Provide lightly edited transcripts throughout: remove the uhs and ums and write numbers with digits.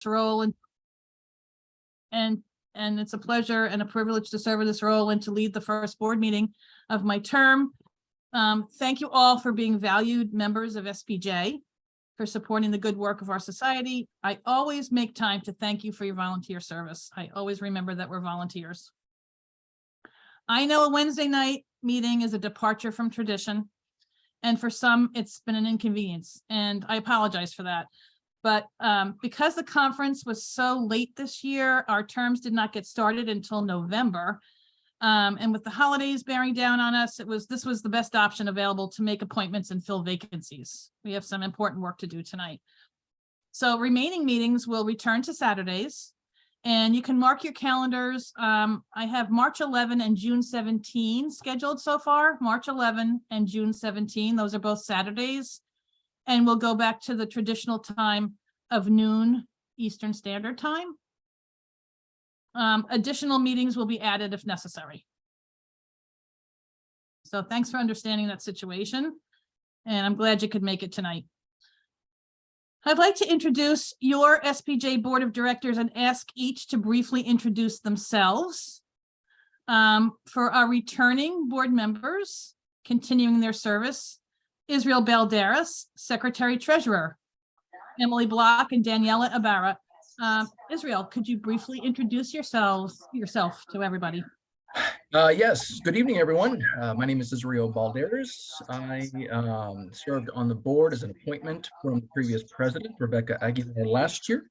role, and it's a pleasure and a privilege to serve in this role and to lead the first board meeting of my term. Thank you all for being valued members of SPJ, for supporting the good work of our society. I always make time to thank you for your volunteer service. I always remember that we're volunteers. I know a Wednesday night meeting is a departure from tradition, and for some it's been an inconvenience, and I apologize for that. But because the conference was so late this year, our terms did not get started until November. And with the holidays bearing down on us, this was the best option available to make appointments and fill vacancies. We have some important work to do tonight. So remaining meetings will return to Saturdays, and you can mark your calendars. I have March 11 and June 17 scheduled so far. March 11 and June 17, those are both Saturdays. And we'll go back to the traditional time of noon Eastern Standard Time. Additional meetings will be added if necessary. So thanks for understanding that situation, and I'm glad you could make it tonight. I'd like to introduce your SPJ Board of Directors and ask each to briefly introduce themselves. For our returning board members, continuing their service, Israel Balderas, Secretary Treasurer, Emily Block and Daniela Ibarra. Israel, could you briefly introduce yourself to everybody? Yes, good evening, everyone. My name is Israel Balderas. I served on the board as an appointment from the previous president, Rebecca Aguilar, last year.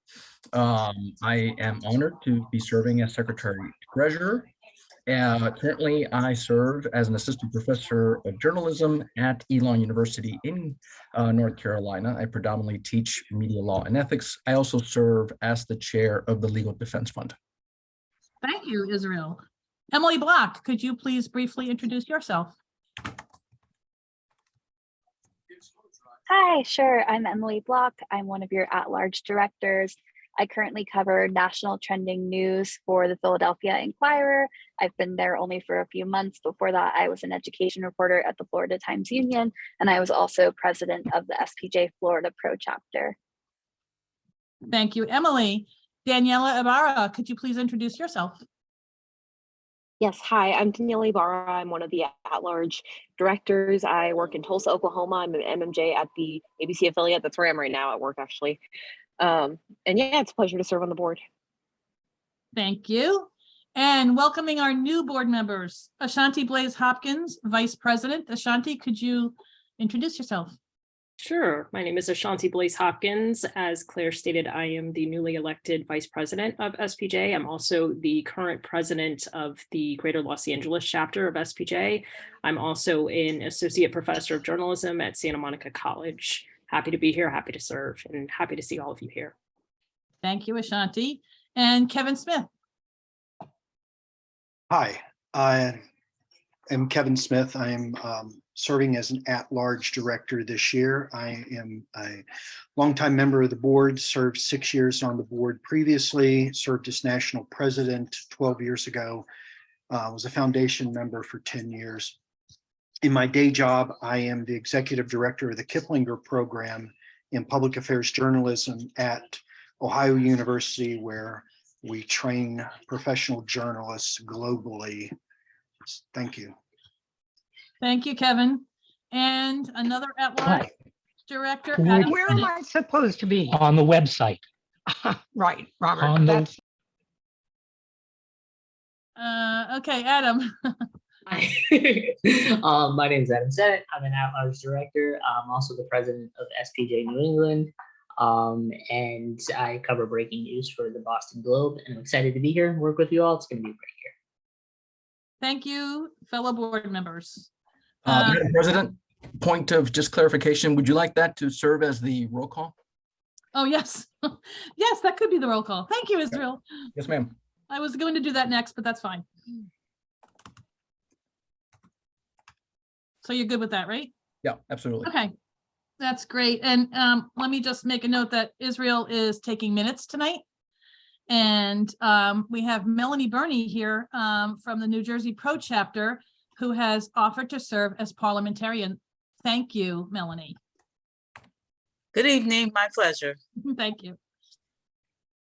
I am honored to be serving as Secretary Treasurer. Currently, I serve as an assistant professor of journalism at Elon University in North Carolina. I predominantly teach media law and ethics. I also serve as the chair of the Legal Defense Fund. Thank you, Israel. Emily Block, could you please briefly introduce yourself? Hi, sure. I'm Emily Block. I'm one of your at-large directors. I currently cover national trending news for the Philadelphia Inquirer. I've been there only for a few months. Before that, I was an education reporter at the Florida Times-Union, and I was also president of the SPJ Florida Pro Chapter. Thank you, Emily. Daniela Ibarra, could you please introduce yourself? Yes, hi, I'm Daniela Ibarra. I'm one of the at-large directors. I work in Tulsa, Oklahoma. I'm an MMJ at the ABC affiliate. That's where I am right now at work, actually. And yeah, it's a pleasure to serve on the board. Thank you. And welcoming our new board members, Ashanti Blaze Hopkins, Vice President. Ashanti, could you introduce yourself? Sure. My name is Ashanti Blaze Hopkins. As Claire stated, I am the newly elected Vice President of SPJ. I'm also the current president of the Greater Los Angeles chapter of SPJ. I'm also an associate professor of journalism at Santa Monica College. Happy to be here, happy to serve, and happy to see all of you here. Thank you, Ashanti. And Kevin Smith. Hi, I am Kevin Smith. I am serving as an at-large director this year. I am a longtime member of the board, served 6 years on the board previously, served as national president 12 years ago, was a foundation member for 10 years. In my day job, I am the executive director of the Kiplinger program in public affairs journalism at Ohio University, where we train professional journalists globally. Thank you. Thank you, Kevin. And another at-large director. Where am I supposed to be? On the website. Right, Robert. On the- That's Okay, Adam. Hi. My name is Adam Sennett. I'm an at-large director. I'm also the president of SPJ New England, and I cover breaking news for the Boston Globe. And I'm excited to be here and work with you all. It's going to be a great year. Thank you, fellow board members. Madam President, point of just clarification, would you like that to serve as the roll call? Oh, yes. Yes, that could be the roll call. Thank you, Israel. Yes, ma'am. I was going to do that next, but that's fine. So you're good with that, right? Yeah, absolutely. Okay, that's great. And let me just make a note that Israel is taking minutes tonight. And we have Melanie Burney here from the New Jersey Pro Chapter, who has offered to serve as parliamentarian. Thank you, Melanie. Good evening, my pleasure. Thank you.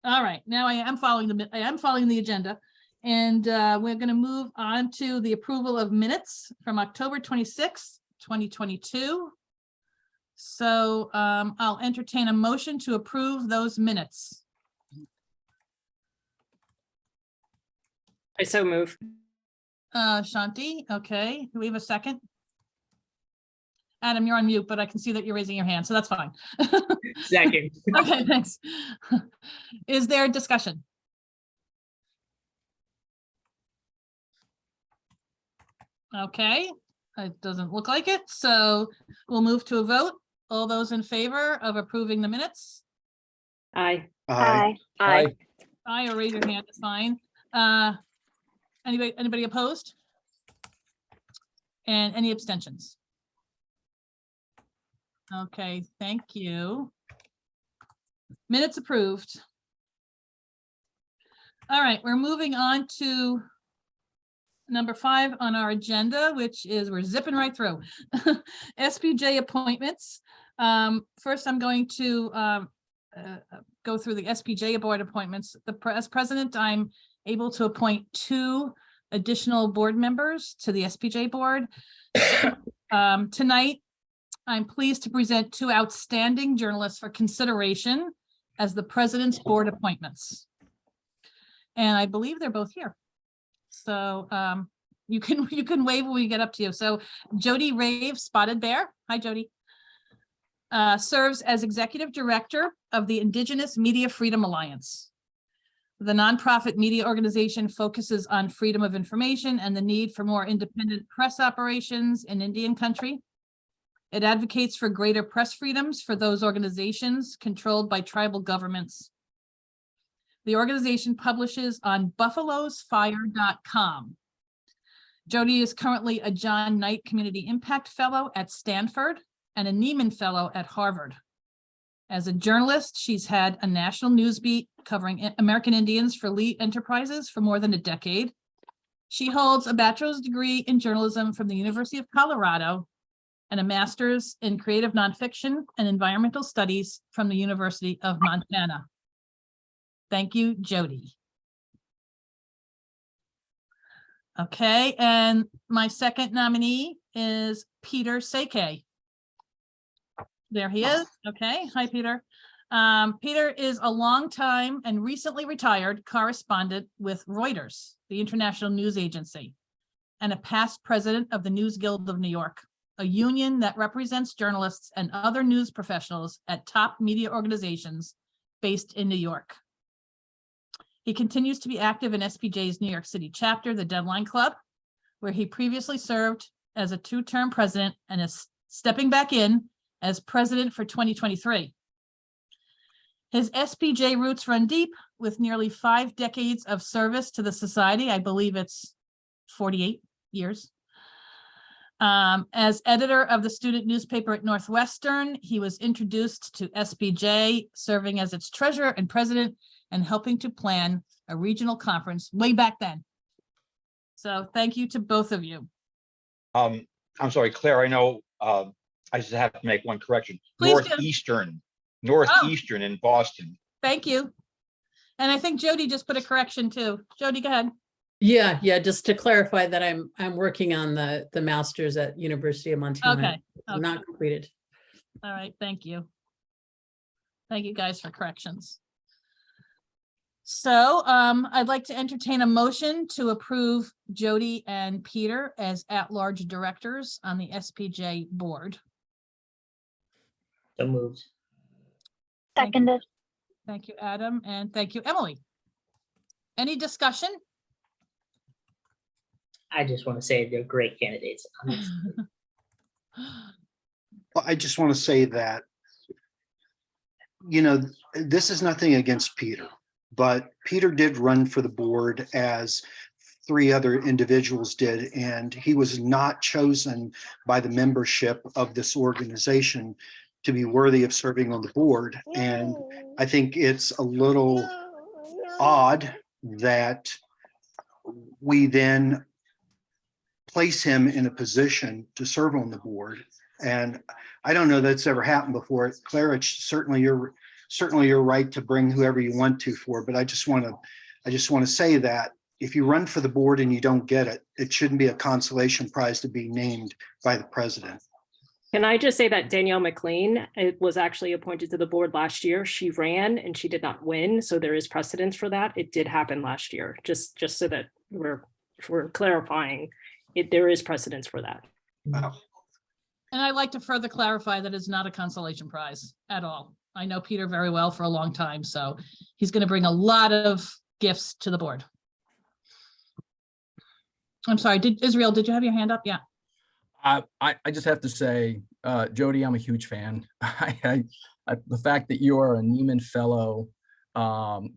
All right, now I am following the agenda. And we're going to move on to the approval of minutes from October 26th, 2022. So I'll entertain a motion to approve those minutes. I so move. Shanti, okay. Do we have a second? Adam, you're on mute, but I can see that you're raising your hand, so that's fine. Second. Okay, thanks. Is there discussion? Okay, it doesn't look like it, so we'll move to a vote. All those in favor of approving the minutes? Aye. Aye. Aye. Aye, or raise your hand, it's fine. Anybody opposed? And any abstentions? Okay, thank you. Minutes approved. All right, we're moving on to number 5 on our agenda, which is, we're zipping right through. SPJ appointments. First, I'm going to go through the SPJ board appointments. As president, I'm able to appoint 2 additional board members to the SPJ board. Tonight, I'm pleased to present 2 outstanding journalists for consideration as the president's board appointments. And I believe they're both here. So you can wave when we get up to you. So Jody Rave Spotted Bear. Hi, Jody. Serves as executive director of the Indigenous Media Freedom Alliance. The nonprofit media organization focuses on freedom of information and the need for more independent press operations in Indian country. It advocates for greater press freedoms for those organizations controlled by tribal governments. The organization publishes on buffalosfire.com. Jody is currently a John Knight Community Impact Fellow at Stanford and a Neiman Fellow at Harvard. As a journalist, she's had a national news beat covering American Indians for Lee Enterprises for more than a decade. She holds a bachelor's degree in journalism from the University of Colorado and a master's in creative nonfiction and environmental studies from the University of Montana. Thank you, Jody. Okay, and my second nominee is Peter Seke. There he is. Okay, hi, Peter. Peter is a longtime and recently retired correspondent with Reuters, the international news agency, and a past president of the News Guild of New York, a union that represents journalists and other news professionals at top media organizations based in New York. He continues to be active in SPJ's New York City chapter, the Deadline Club, where he previously served as a 2-term president and is stepping back in as president for 2023. His SPJ roots run deep with nearly 5 decades of service to the society. I believe it's 48 years. As editor of the student newspaper at Northwestern, he was introduced to SPJ, serving as its treasurer and president and helping to plan a regional conference way back then. So thank you to both of you. I'm sorry, Claire, I know I just have to make one correction. Please do. Northeastern in Boston. Thank you. And I think Jody just put a correction too. Jody, go ahead. Yeah, just to clarify that I'm working on the master's at University of Montana. Okay. Not completed. All right, thank you. Thank you guys for corrections. So I'd like to entertain a motion to approve Jody and Peter as at-large directors on the SPJ board. So moved. Seconded. Thank you, Adam, and thank you, Emily. Any discussion? I just want to say they're great candidates. Well, I just want to say that, this is nothing against Peter, but Peter did run for the board as 3 other individuals did, and he was not chosen by the membership of this organization to be worthy of serving on the board. And I think it's a little odd that we then place him in a position to serve on the board. And I don't know that's ever happened before. Claire, it's certainly your certainly you're right to bring whoever you want to for, but I just want to say that if you run for the board and you don't get it, it shouldn't be a consolation prize to be named by the president. Can I just say that Danielle McLean was actually appointed to the board last year. She ran and she did not win. So there is precedence for that. It did happen last year, just so that we're clarifying it. There is precedence for that. Wow. And I'd like to further clarify that it's not a consolation prize at all. I know Peter very well for a long time, so he's going to bring a lot of gifts to the board. I'm sorry, Israel, did you have your hand up? Yeah. I just have to say, Jody, I'm a huge fan. The fact that you are a Neiman Fellow,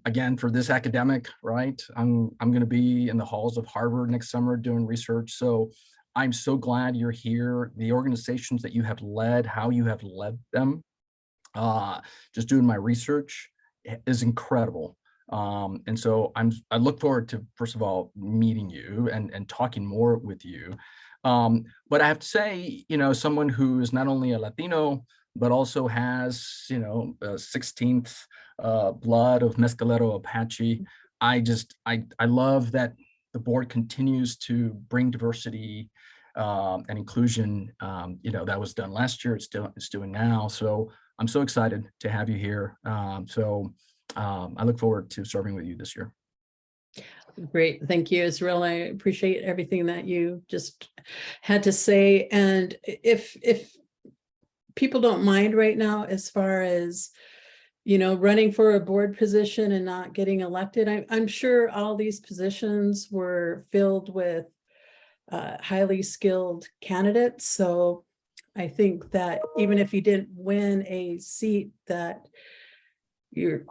again, for this academic, right? I'm going to be in the halls of Harvard next summer doing research. So I'm so glad you're here. The organizations that you have led, how you have led them, just doing my research is incredible. And so I look forward to, first of all, meeting you and talking more with you. But I have to say, someone who is not only a Latino, but also has, 16th blood of Mescalero Apache. I love that the board continues to bring diversity and inclusion. That was done last year. It's doing now. So I'm so excited to have you here. I look forward to serving with you this year. Great. Thank you, Israel. I appreciate everything that you just had to say. And if people don't mind right now, as far as, running for a board position and not getting elected, I'm sure all these positions were filled with highly skilled candidates. So I think that even if you didn't win a seat, that you're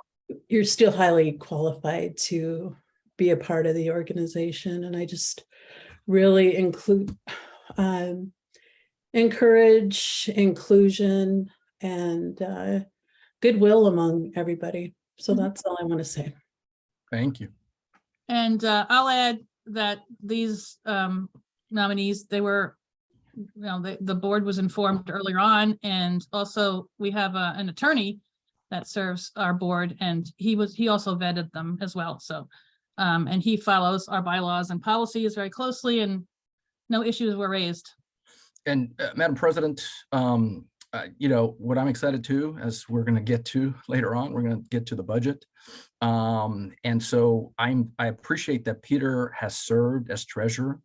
still highly qualified to be a part of the organization. And I just really encourage inclusion and goodwill among everybody. So that's all I want to say. Thank you. And I'll add that these nominees, they were, the board was informed earlier on, and also we have an attorney that serves our board, and he also vetted them as well. So, and he follows our bylaws and policies very closely, and no issues were raised. And Madam President, what I'm excited to, as we're going to get to later on, we're going to get to the budget. And so I appreciate that Peter has served as treasurer.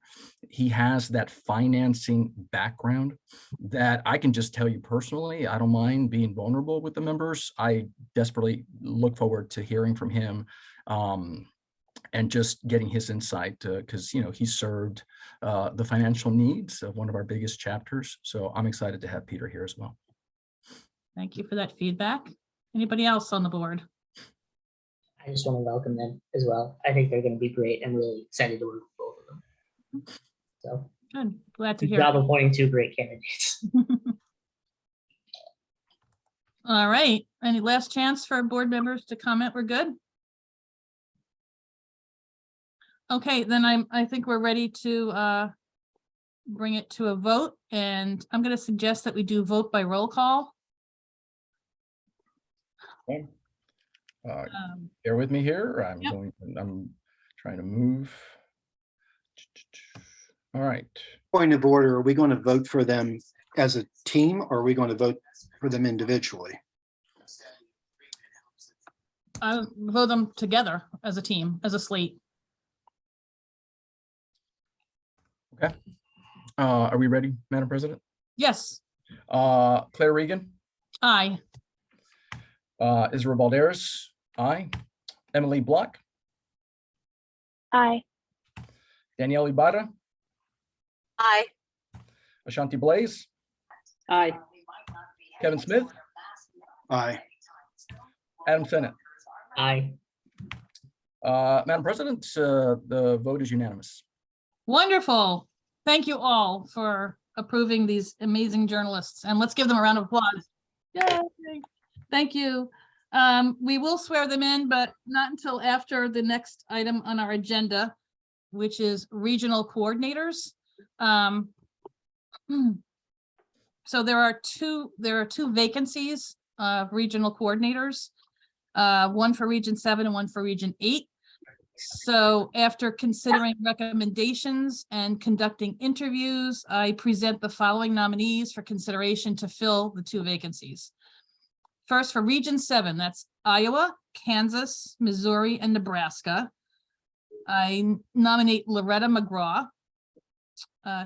He has that financing background that I can just tell you personally, I don't mind being vulnerable with the members. I desperately look forward to hearing from him and just getting his insight, because he served the financial needs of one of our biggest chapters. So I'm excited to have Peter here as well. Thank you for that feedback. Anybody else on the board? I just want to welcome them as well. I think they're going to be great. I'm really excited to work with both of them. So Good. Glad to good hear. job appointing two great candidates. All right. Any last chance for board members to comment? We're good. Okay, then I think we're ready to bring it to a vote, and I'm going to suggest that we do vote by roll call. Okay. Bear with me here. Yep. I'm trying to move. All right. Point of order, are we going to vote for them as a team, or are we going to vote for them individually? Vote them together as a team, as a slate. Okay. Are we ready, Madam President? Yes. Claire Regan, Aye. Israel Balderas, aye. Emily Block, Aye. Danielle Ibarra, Aye. Ashanti Blaze, Aye. Kevin Smith, Aye. Adam Senate. Aye. Madam President, the vote is unanimous. Wonderful. Thank you all for approving these amazing journalists, and let's give them a round of applause. Yay. Thank you. We will swear them in, but not until after the next item on our agenda, which is regional coordinators. So there are two vacancies of regional coordinators. one for Region 7 and one for Region 8. So after considering recommendations and conducting interviews, I present the following nominees for consideration to fill the 2 vacancies. First, for Region 7, that's Iowa, Kansas, Missouri, and Nebraska. I nominate Loretta McGraw.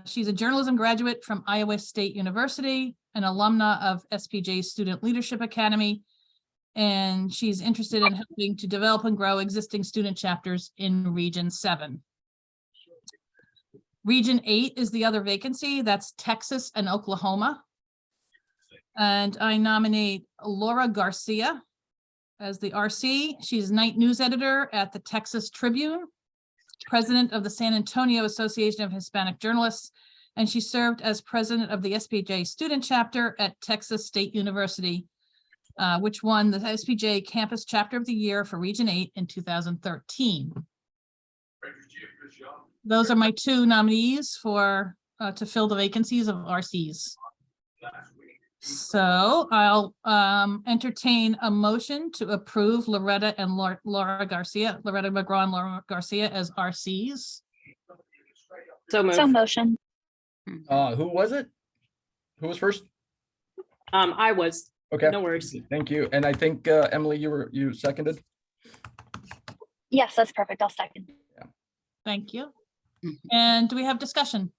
She's a journalism graduate from Iowa State University, an alumna of SPJ Student Leadership Academy, and she's interested in helping to develop and grow existing student chapters in Region 7. Region 8 is the other vacancy. That's Texas and Oklahoma. And I nominate Laura Garcia as the RC. She's night news editor at the Texas Tribune, president of the San Antonio Association of Hispanic Journalists, and she served as president of the SPJ student chapter at Texas State University, which won the SPJ Campus Chapter of the Year for Region 8 in 2013. Those are my 2 nominees for to fill the vacancies of RCs. So I'll entertain a motion to approve Loretta and Laura Garcia, Loretta McGraw and Laura Garcia as RCs. So moved. So motion. Who was it? Who was first? I was. Okay. No worries. Thank you. And I think Emily, you seconded. Yes, that's perfect. I'll second. Thank you. And do we have discussion?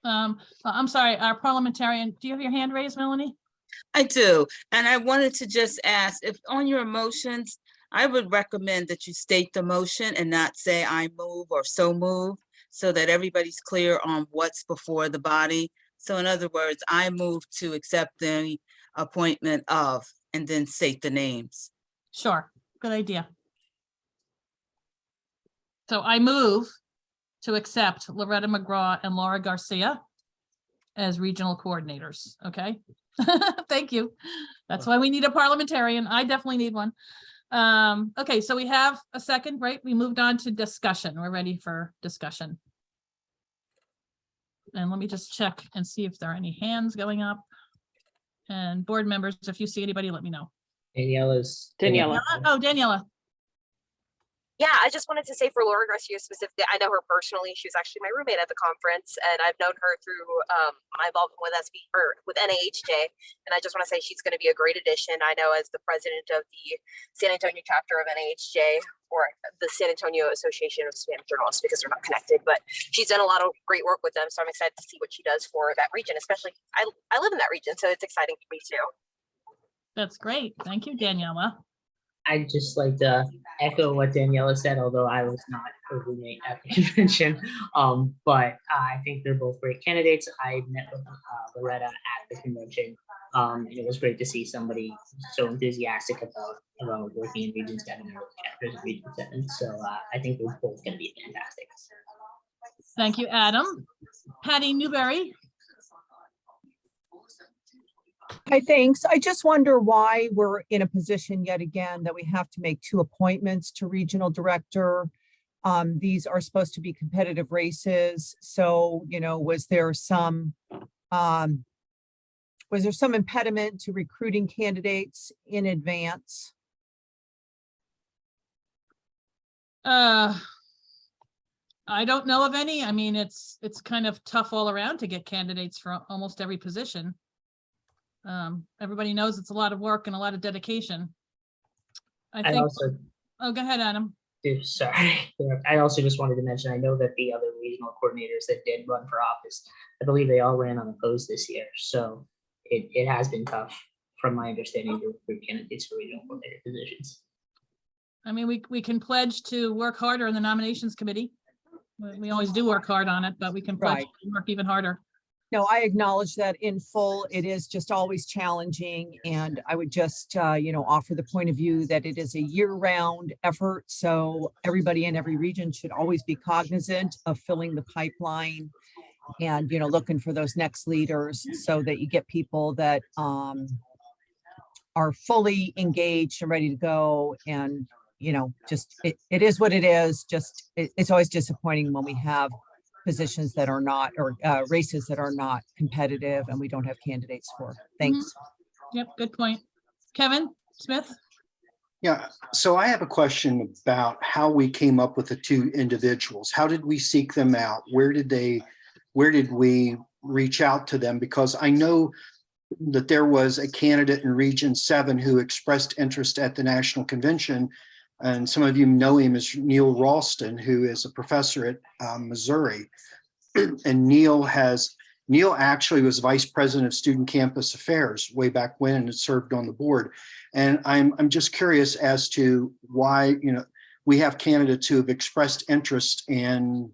I'm sorry, our parliamentarian, do you have your hand raised, Melanie? I do. And I wanted to just ask if on your motions, I would recommend that you state the motion and not say I move or so move, so that everybody's clear on what's before the body. So in other words, I move to accept the appointment of, and then state the names. Sure, good idea. So I move to accept Loretta McGraw and Laura Garcia as regional coordinators, okay? Thank you. That's why we need a parliamentarian. I definitely need one. Okay, so we have a second, right? We moved on to discussion. We're ready for discussion. And let me just check and see if there are any hands going up. And board members, if you see anybody, let me know. Daniela. Oh, Daniela. Yeah, I just wanted to say for Laura Garcia specifically, I know her personally. She was actually my roommate at the conference, and I've known her through my involvement with with NAHJ. And I just want to say she's going to be a great addition. I know as the president of the San Antonio chapter of NAHJ, or the San Antonio Association of Hispanic Journalists, because they're not connected, but she's done a lot of great work with them. So I'm excited to see what she does for that region, especially I live in that region, so it's exciting for me too. That's great. Thank you, Daniela. I'd just like to echo what Daniela said, although I was not a roommate at the convention. But I think they're both great candidates. I met with Loretta at the convention, and it was great to see somebody so enthusiastic about working in Region 7 or chapters of Region 7. So I think they're both going to be fantastic. Thank you, Adam. Patty Newberry. Hi, thanks. I just wonder why we're in a position yet again that we have to make 2 appointments to regional director. These are supposed to be competitive races. So, you know, was there some impediment to recruiting candidates in advance? I don't know of any. I mean, it's kind of tough all around to get candidates for almost every position. Everybody knows it's a lot of work and a lot of dedication. I think. Oh, go ahead, Adam. Sorry. I also just wanted to mention, I know that the other regional coordinators that did run for office, I believe they all ran unopposed this year. So it has been tough, from my understanding, to recruit candidates for regional coordinator positions. I mean, we can pledge to work harder in the nominations committee. We always do work hard on it, but we can pledge to work even harder. No, I acknowledge that in full. It is just always challenging. And I would just, offer the point of view that it is a year-round effort. So everybody in every region should always be cognizant of filling the pipeline and, looking for those next leaders so that you get people that are fully engaged and ready to go. And, just it is what it is. Just it's always disappointing when we have positions that are not, or races that are not competitive and we don't have candidates for. Thanks. Yep, good point. Kevin Smith. Yeah, so I have a question about how we came up with the two individuals. How did we seek them out? Where did we reach out to them? Because I know that there was a candidate in Region 7 who expressed interest at the National Convention. And some of you know him as Neil Ralston, who is a professor at Missouri. And Neil actually was vice president of student campus affairs way back when and had served on the board. And I'm just curious as to why, we have candidates who have expressed interest and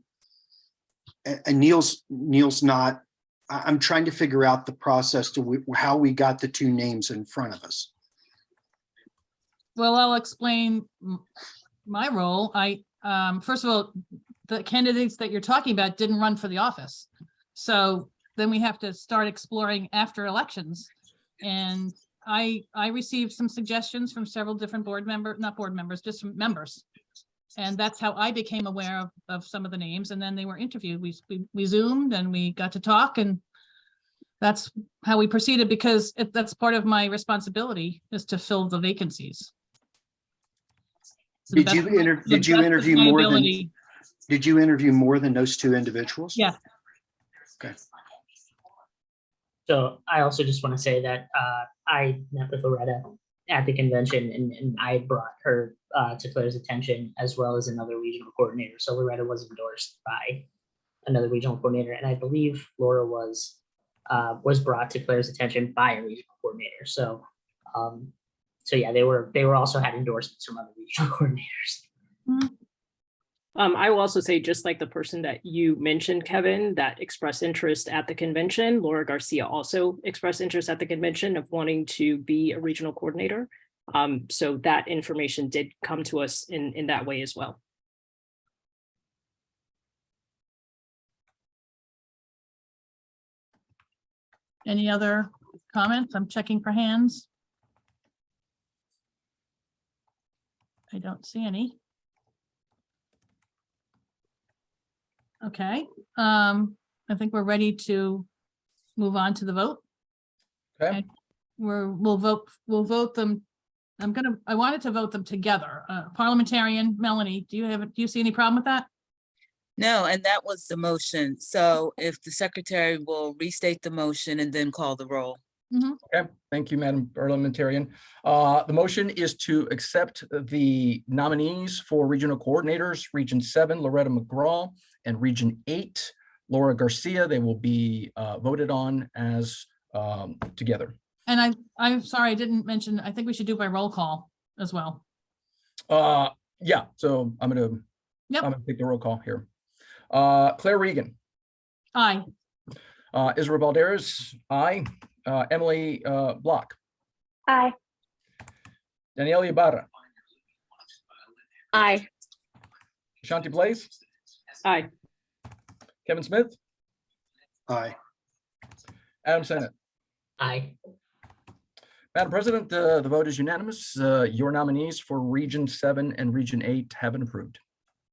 Neil's not. I'm trying to figure out the process to how we got the two names in front of us. Well, I'll explain my role. First of all, the candidates that you're talking about didn't run for the office. So then we have to start exploring after elections. And I received some suggestions from several different not board members, just from members. And that's how I became aware of some of the names. And then they were interviewed. We Zoomed and we got to talk, and that's how we proceeded, because that's part of my responsibility, is to fill the vacancies. Did you interview more than those two individuals? Yeah. Okay. So I also just want to say that I met with Loretta at the convention, and I brought her to Claire's attention, as well as another regional coordinator. So Loretta was endorsed by another regional coordinator, and I believe Laura was brought to Claire's attention by a regional coordinator. So yeah, they were also had endorsements from other regional coordinators. I will also say, just like the person that you mentioned, Kevin, that expressed interest at the convention, Laura Garcia also expressed interest at the convention of wanting to be a regional coordinator. So that information did come to us in that way as well. Any other comments? I'm checking for hands. I don't see any. Okay, I think we're ready to move on to the vote. Okay. And we'll vote them. I wanted to vote them together. Parliamentarian Melanie, do you see any problem with that? No, and that was the motion. So if the secretary will restate the motion and then call the roll. Okay, thank you, Madam Parliamentarian. The motion is to accept the nominees for regional coordinators, Region 7, Loretta McGraw, and Region 8, Laura Garcia. They will be voted on as together. And I'm sorry, I didn't mention, I think we should do by roll call as well. Yeah, so I'm gonna take the roll call here. Claire Regan. Aye. Israel Balderas, aye. Emily Block. Aye. Danielle Ibarra. Aye. Shanti Blaze. Aye. Kevin Smith. Aye. Adam Sennett. Aye. Madam President, the vote is unanimous. Your nominees for Region 7 and Region 8 have been approved.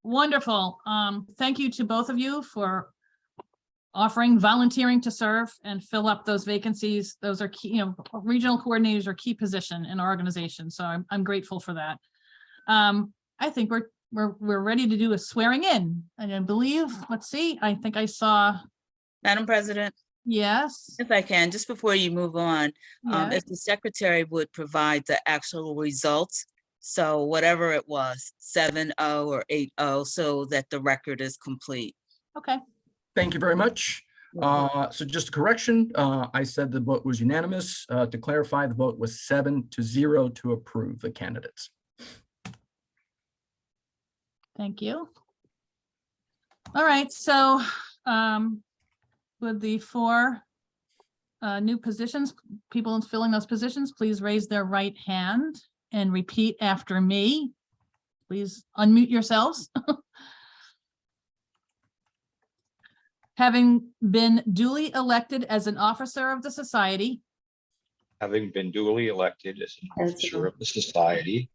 Wonderful. Thank you to both of you for volunteering to serve and fill up those vacancies. Those are key, regional coordinators are key position in our organization. So I'm grateful for that. I think we're ready to do a swearing in. And I believe, let's see, I think I saw. Madam President? Yes. If I can, just before you move on, Yes. if the secretary would provide the actual results. So whatever it was, 7-0 or 8-0, so that the record is complete. Okay. Thank you very much. So just a correction, I said the vote was unanimous. To clarify, the vote was 7-0 to approve the candidates. Thank you. All right, so with the 4 new positions, people filling those positions, please raise their right hand and repeat after me. Please unmute yourselves. Having been duly elected as an officer of the society. Having been duly elected as an officer of the society.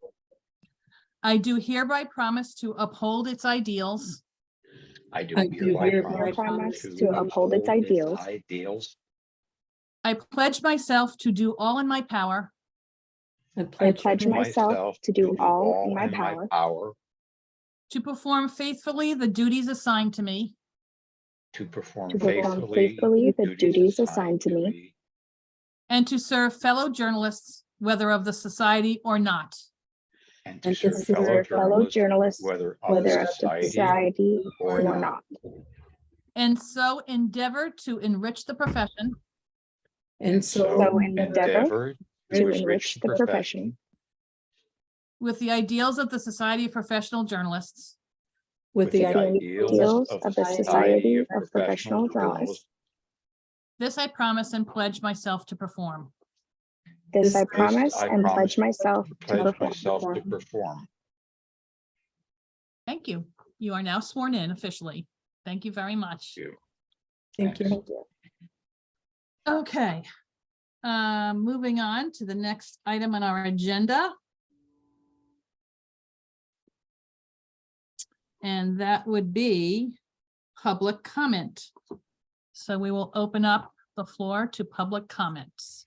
I do hereby promise to uphold its ideals. I do hereby promise to uphold its ideals. I pledge myself to do all in my power. I I pledge pledge myself to do all in my power to perform faithfully the duties assigned to me to perform to perform faithfully faithfully the duties assigned to me and to serve fellow journalists, whether of the society or not. and and to to serve serve fellow journalists, whether of whether the of the society society or or not. not. And so endeavor to enrich the profession and So so endeavor to enrich the profession with the ideals of the Society of Professional Journalists, with the the ideals of the Society of Professional Journalists. this I promise and pledge myself to perform. This I This promise I and pledge promise myself to to pledge perform. myself to perform. Thank you. You are now sworn in officially. Thank you very much. Thank you. Thank you. Okay. Moving on to the next item on our agenda. And that would be public comment. So we will open up the floor to public comments.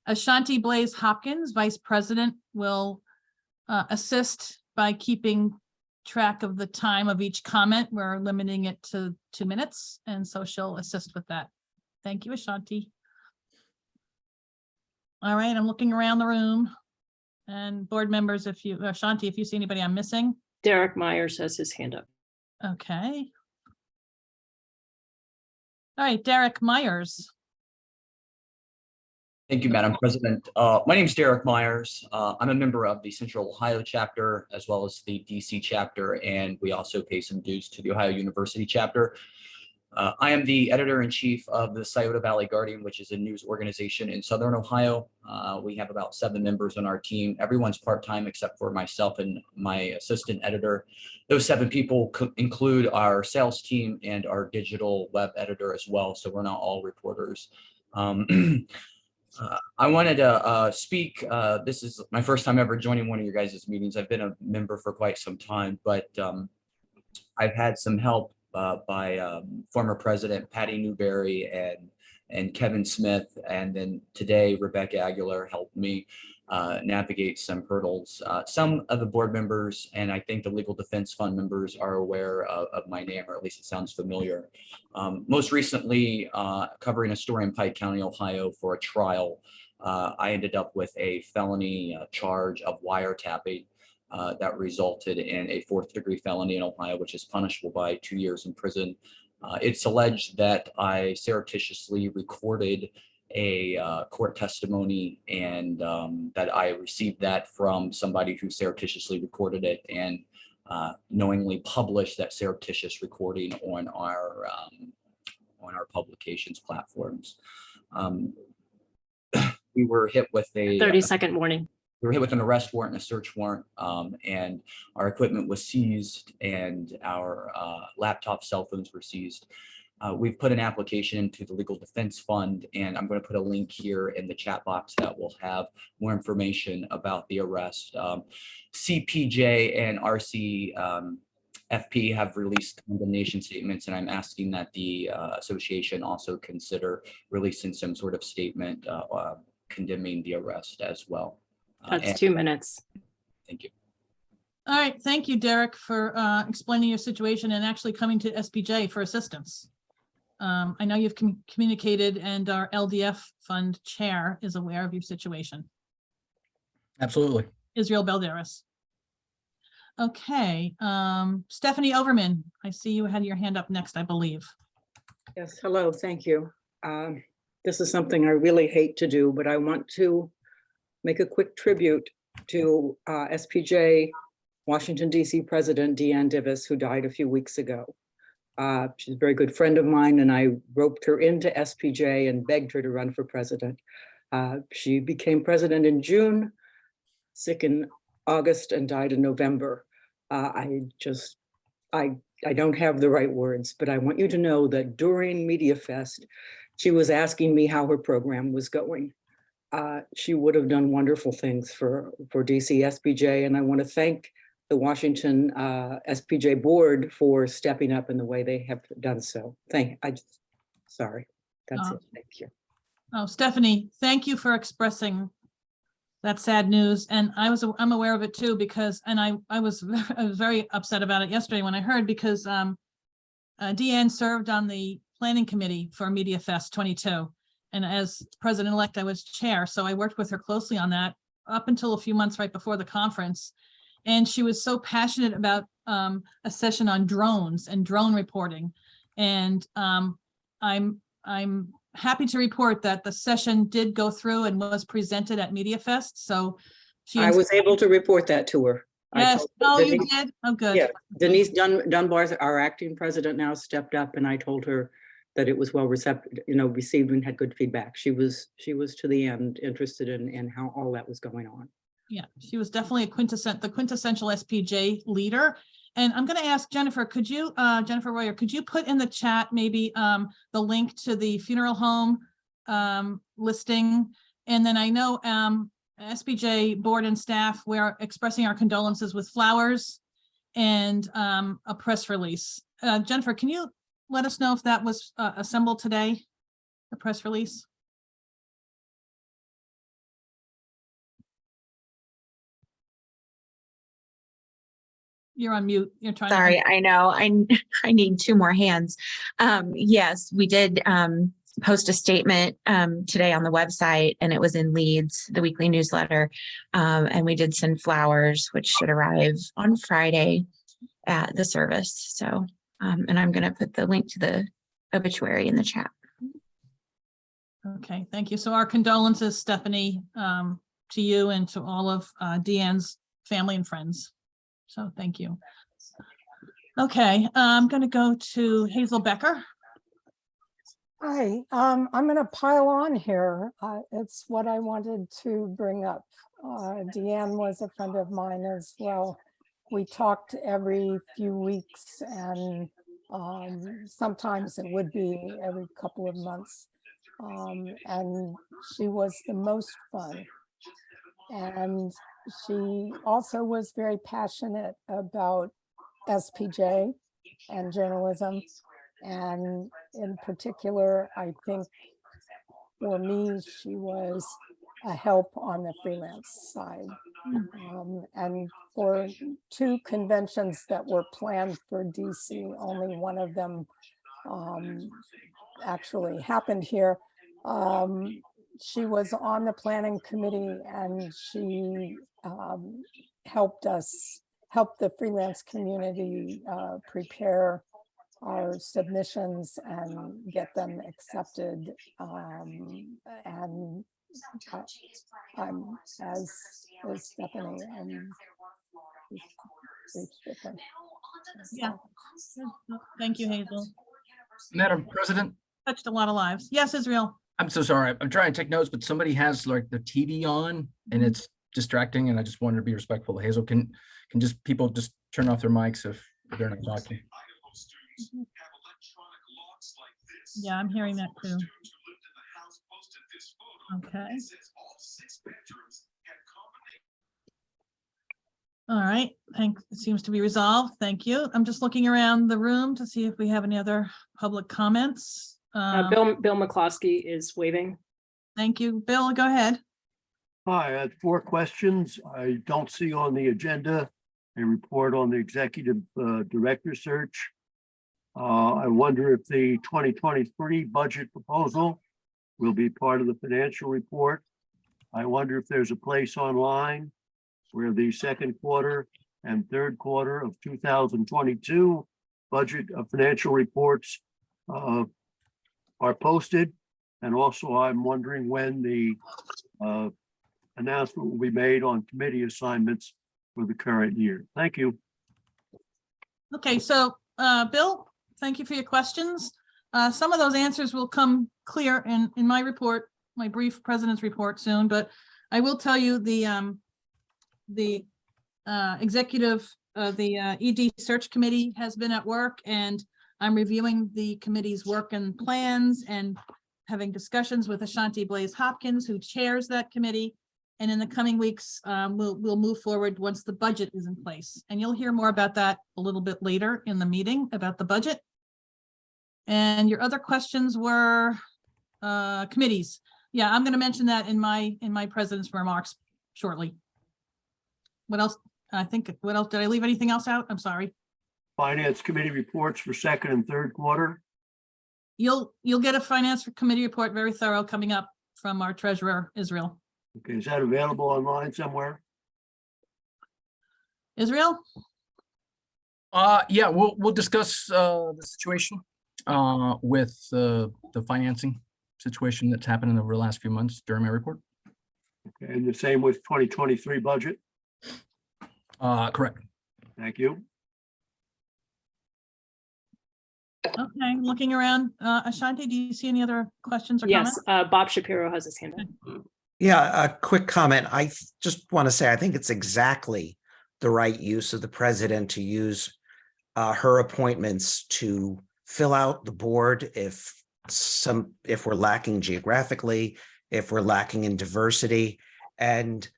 Ashanti Blaze Hopkins, Vice President, will assist by keeping track of the time of each comment. We're limiting it to 2 minutes, and so she'll assist with that. Thank you, Ashanti. All right, I'm looking around the room. And board members, if you, Ashanti, if you see anybody I'm missing. Derek Myers has his hand up. Okay. All right, Derek Myers. Thank you, Madam President. My name is Derek Myers. I'm a member of the Central Ohio chapter as well as the DC chapter, and we also pay some dues to the Ohio University chapter. I am the editor-in-chief of the Scioto Valley Guardian, which is a news organization in Southern Ohio. We have about 7 members on our team. Everyone's part-time except for myself and my assistant editor. Those 7 people include our sales team and our digital web editor as well, so we're not all reporters. I wanted to speak. This is my first time ever joining one of your guys' meetings. I've been a member for quite some time, but I've had some help by former President Patty Newberry and Kevin Smith, and then today Rebecca Aguilar helped me navigate some hurdles. Some of the board members and I think the Legal Defense Fund members are aware of my name, or at least it sounds familiar. Most recently, covering a story in Pike County, Ohio for a trial, I ended up with a felony charge of wiretapping that resulted in a 4th-degree felony in Ohio, which is punishable by 2 years in prison. It's alleged that I surreptitiously recorded a court testimony and that I received that from somebody who surreptitiously recorded it and knowingly published that surreptitious recording on our publications platforms. We were hit with a 30-second warning. We were hit with an arrest warrant and a search warrant, and our equipment was seized and our laptop cell phones were seized. We've put an application into the Legal Defense Fund, and I'm going to put a link here in the chat box that will have more information about the arrest. CPJ and RCFP have released condemnation statements, and I'm asking that the association also consider releasing some sort of statement condemning the arrest as well. That's 2 minutes. Thank you. All right, thank you, Derek, for explaining your situation and actually coming to SPJ for assistance. I know you've communicated, and our LDF fund chair is aware of your situation. Absolutely. Israel Balderas. Okay, Stephanie Overman, I see you had your hand up next, I believe. Yes, hello, thank you. This is something I really hate to do, but I want to make a quick tribute to SPJ Washington, D.C. President Deanne Divis, who died a few weeks ago. She's a very good friend of mine, and I roped her into SPJ and begged her to run for president. She became president in June, sick in August, and died in November. I don't have the right words, but I want you to know that during Media Fest, she was asking me how her program was going. She would have done wonderful things for DC SPJ, and I want to thank the Washington SPJ board for stepping up in the way they have done so. Sorry, that's it. Thank you. Oh, Stephanie, thank you for expressing That's sad news. And I'm aware of it too, because, and I was very upset about it yesterday when I heard, because Deanne served on the planning committee for Media Fest 22. And as president-elect, I was chair. So I worked with her closely on that up until a few months right before the conference. And she was so passionate about a session on drones and drone reporting. And I'm happy to report that the session did go through and was presented at Media Fest. So she I was able to report that to her. I Yes. told Oh, you Denise- did? Oh, good. Yeah, Denise Dunbar, our acting president now, stepped up, and I told her that it was well received and had good feedback. She was to the end interested in how all that was going on. Yeah, she was definitely the quintessential SPJ leader. And I'm going to ask Jennifer, could you, Jennifer Royer, could you put in the chat maybe the link to the funeral home listing? And then I know SPJ board and staff, we're expressing our condolences with flowers and a press release. Jennifer, can you let us know if that was assembled today, the press release? You're on mute. You're trying Sorry, to. I know. I need two more hands. Yes, we did post a statement today on the website, and it was in Leeds, the weekly newsletter. And we did send flowers, which should arrive on Friday at the service. So, and I'm going to put the link to the obituary in the chat. Okay, thank you. So our condolences, Stephanie, to you and to all of Deanne's family and friends. So thank you. Okay, I'm going to go to Hazel Becker. Hi, I'm going to pile on here. It's what I wanted to bring up. Deanne was a friend of mine as well. We talked every few weeks, and sometimes it would be every couple of months. And she was the most fun. And she also was very passionate about SPJ and journalism. And in particular, I think for me, she was a help on the freelance side. And for two conventions that were planned for DC, only one of them actually happened here. She was on the planning committee, and she helped the freelance community prepare our submissions and get them accepted. And I'm, as Stephanie, Yeah. Thank you, Hazel. Madam President. Touched a lot of lives. Yes, Israel. I'm so sorry. I'm trying to take notes, but somebody has like the TV on and it's distracting, and I just wanted to be respectful. Hazel, can just people just turn off their mics if they're not talking? Yeah, I'm hearing that too. Okay. All right, it seems to be resolved. Thank you. I'm just looking around the room to see if we have any other public comments. Bill McCloskey is waving. Thank you. Bill, go ahead. Hi, I had 4 questions. I don't see on the agenda a report on the executive director search. I wonder if the 2023 budget proposal will be part of the financial report. I wonder if there's a place online where the second quarter and third quarter of 2022 budget of financial reports are posted. And also I'm wondering when the announcement will be made on committee assignments for the current year. Thank you. Okay, so Bill, thank you for your questions. Some of those answers will come clear in my report, my brief president's report soon, but I will tell you the executive, the ED search committee has been at work, and I'm reviewing the committee's work and plans and having discussions with Ashanti Blaze Hopkins, who chairs that committee. And in the coming weeks, we'll move forward once the budget is in place. And you'll hear more about that a little bit later in the meeting about the budget. And your other questions were committees. Yeah, I'm going to mention that in my president's remarks shortly. What else? I think, what else? Did I leave anything else out? I'm sorry. Finance Committee reports for second and third quarter. You'll get a finance committee report, very thorough, coming up from our treasurer, Israel. Okay, is that available online somewhere? Israel? Yeah, we'll discuss the situation with the financing situation that's happened over the last few months during my report. Okay, and the same with 2023 budget. Correct. Thank you. Okay, looking around. Ashanti, do you see any other questions or comments? Yes, Bob Shapiro has his hand up. Yeah, a quick comment. I just want to say, I think it's exactly the right use of the president to use her appointments to fill out the board if we're lacking geographically, if we're lacking in diversity. And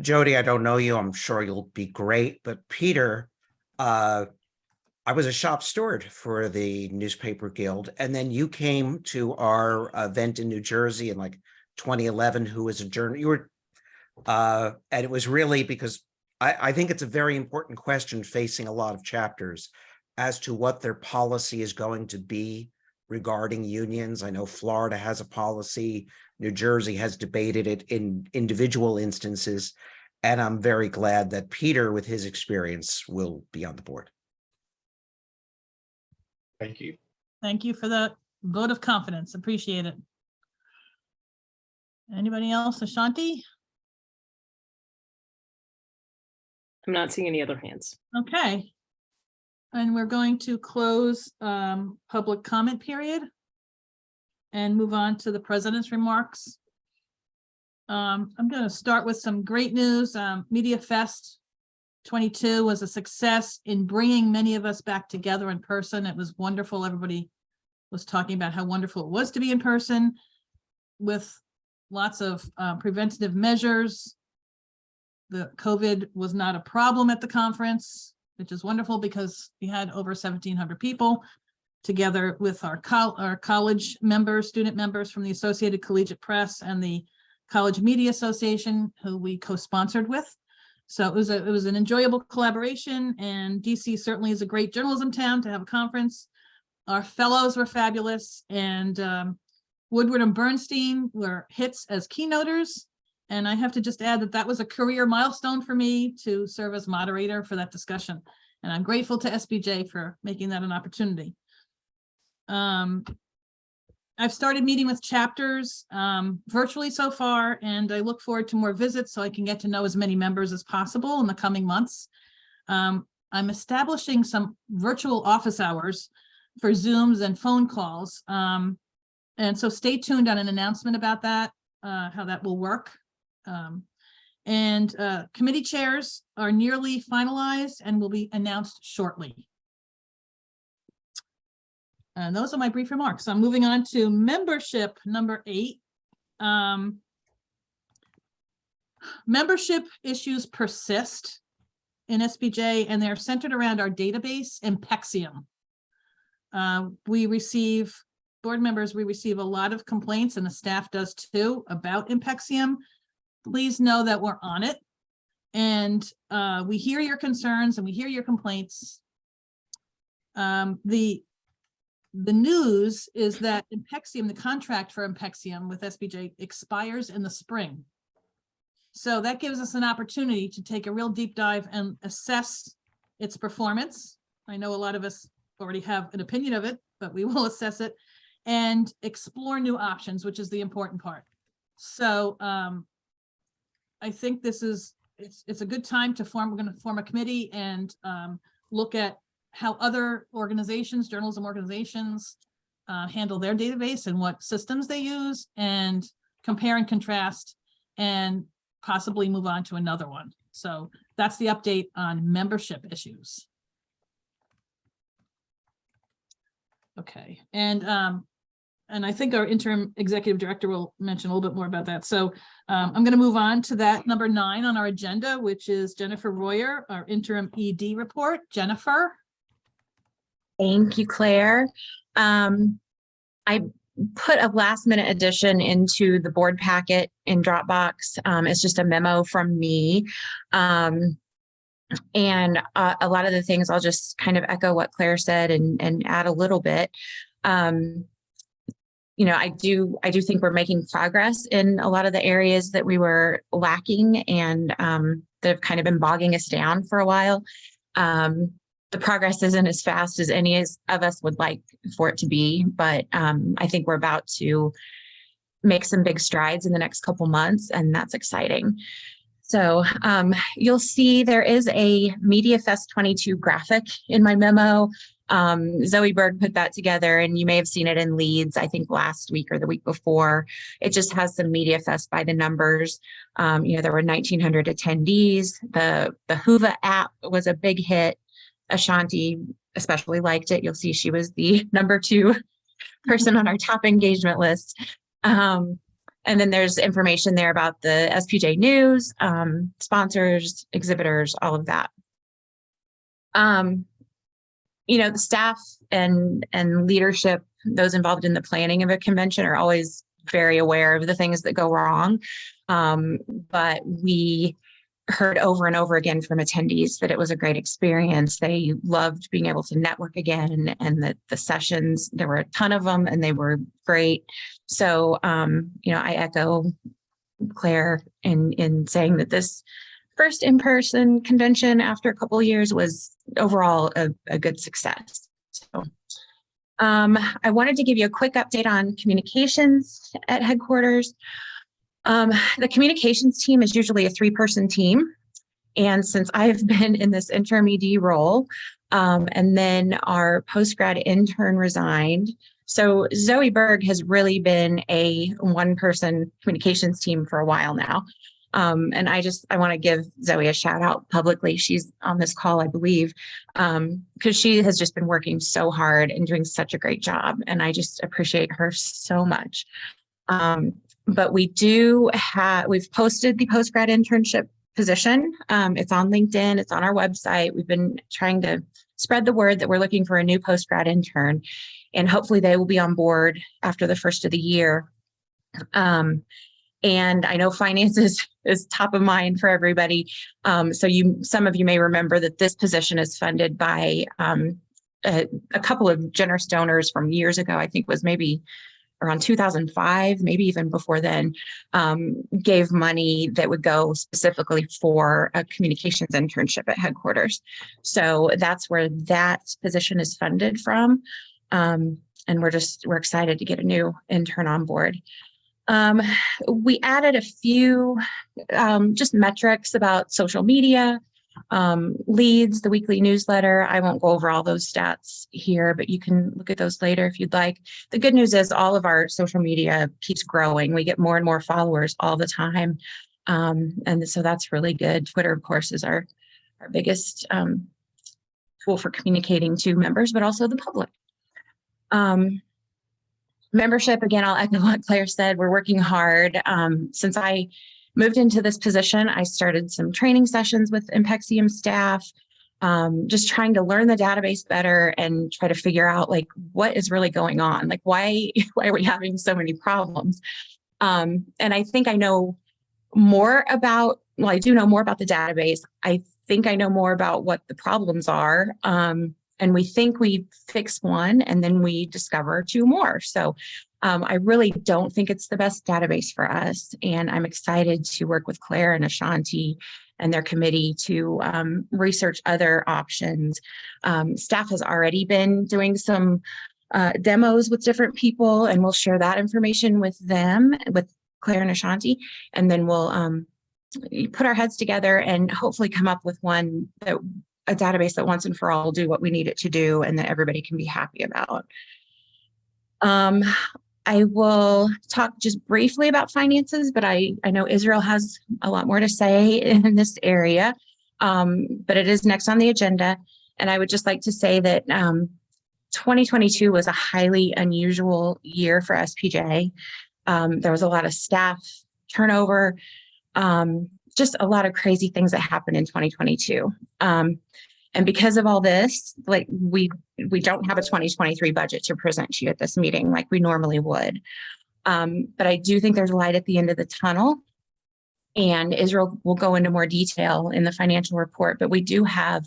Jody, I don't know you, I'm sure you'll be great, but Peter, I was a shop steward for the Newspaper Guild, and then you came to our event in New Jersey in like 2011, who was a journalist. You were, and it was really because I think it's a very important question facing a lot of chapters as to what their policy is going to be regarding unions. I know Florida has a policy, New Jersey has debated it in individual instances, and I'm very glad that Peter, with his experience, will be on the board. Thank you. Thank you for the vote of confidence. Appreciate it. Anybody else? Ashanti? I'm not seeing any other hands. Okay. And we're going to close public comment period and move on to the president's remarks. I'm going to start with some great news. Media Fest 22 was a success in bringing many of us back together in person. It was wonderful. Everybody was talking about how wonderful it was to be in person with lots of preventative measures. The COVID was not a problem at the conference, which is wonderful because we had over 1,700 people together with our college members, student members from the Associated Collegiate Press and the College Media Association, who we co-sponsored with. So it was an enjoyable collaboration, and DC certainly is a great journalism town to have a conference. Our fellows were fabulous, and Woodward and Bernstein were hits as keynoters. And I have to just add that that was a career milestone for me to serve as moderator for that discussion. And I'm grateful to SPJ for making that an opportunity. I've started meeting with chapters virtually so far, and I look forward to more visits so I can get to know as many members as possible in the coming months. I'm establishing some virtual office hours for Zooms and phone calls. And so stay tuned on an announcement about that, how that will work. Committee chairs are nearly finalized and will be announced shortly. And those are my brief remarks. So I'm moving on to membership number 8. Membership issues persist in SPJ, and they're centered around our database, Impexium. Board members, we receive a lot of complaints, and the staff does too, about Impexium. Please know that we're on it, and we hear your concerns and we hear your complaints. The news is that Impexium, the contract for Impexium with SPJ, expires in the spring. So that gives us an opportunity to take a real deep dive and assess its performance. I know a lot of us already have an opinion of it, but we will assess it and explore new options, which is the important part. So I think this is, it's a good time to we're going to form a committee and look at how other organizations, journalism organizations, handle their database and what systems they use, and compare and contrast, and possibly move on to another one. So that's the update on membership issues. Okay, and I think our interim executive director will mention a little bit more about that. So I'm going to move on to that number 9 on our agenda, which is Jennifer Royer, our interim ED report. Jennifer. Thank you, Claire. I put a last minute addition into the board packet in Dropbox. It's just a memo from me. And a lot of the things I'll just kind of echo what Claire said and add a little bit. You know, I do think we're making progress in a lot of the areas that we were lacking and that have kind of been bogging us down for a while. The progress isn't as fast as any of us would like for it to be, but I think we're about to make some big strides in the next couple months, and that's exciting. So you'll see there is a Media Fest 22 graphic in my memo. Zoe Berg put that together, and you may have seen it in Leeds, I think last week or the week before. It just has some Media Fest by the numbers. You know, there were 1,900 attendees. The Hoover app was a big hit. Ashanti especially liked it. You'll see she was the #2 person on our top engagement list. And then there's information there about the SPJ news, sponsors, exhibitors, all of that. You know, the staff and leadership, those involved in the planning of a convention are always very aware of the things that go wrong. But we heard over and over again from attendees that it was a great experience. They loved being able to network again, and that the sessions, there were a ton of them and they were great. So, you know, I echo Claire in saying that this first in-person convention after a couple of years was overall a good success. So, I wanted to give you a quick update on communications at headquarters. The communications team is usually a 3-person team. And since I've been in this interim ED role, and then our post-grad intern resigned, so Zoe Berg has really been a 1-person communications team for a while now. And I want to give Zoe a shout out publicly. She's on this call, I believe, because she has just been working so hard and doing such a great job. And I just appreciate her so much. But we've posted the post-grad internship position. It's on LinkedIn, it's on our website. We've been trying to spread the word that we're looking for a new post-grad intern, and hopefully they will be on board after the first of the year. And I know finance is top of mind for everybody. So some of you may remember that this position is funded by a couple of generous donors from years ago. I think it was maybe around 2005, maybe even before then, gave money that would go specifically for a communications internship at headquarters. So that's where that position is funded from. And we're excited to get a new intern on board. We added a few just metrics about social media, leads, the weekly newsletter. I won't go over all those stats here, but you can look at those later if you'd like. The good news is all of our social media keeps growing. We get more and more followers all the time. And so that's really good. Twitter, of course, is our biggest tool for communicating to members, but also the public. Membership, again, I'll echo what Claire said. We're working hard. Since I moved into this position, I started some training sessions with Impexium staff, just trying to learn the database better and try to figure out like what is really going on. Like why are we having so many problems? And I think I know more about, well, I do know more about the database. I think I know more about what the problems are. And we think we fix one and then we discover 2 more. So I really don't think it's the best database for us. And I'm excited to work with Claire and Ashanti and their committee to research other options. Staff has already been doing some demos with different people, and we'll share that information with them, with Claire and Ashanti. And then we'll put our heads together and hopefully come up with a database that once and for all will do what we need it to do and that everybody can be happy about. I will talk just briefly about finances, but I know Israel has a lot more to say in this area, but it is next on the agenda. And I would just like to say that 2022 was a highly unusual year for SPJ. There was a lot of staff turnover, just a lot of crazy things that happened in 2022. And because of all this, like we don't have a 2023 budget to present to you at this meeting like we normally would. But I do think there's light at the end of the tunnel. And Israel will go into more detail in the financial report, but we do have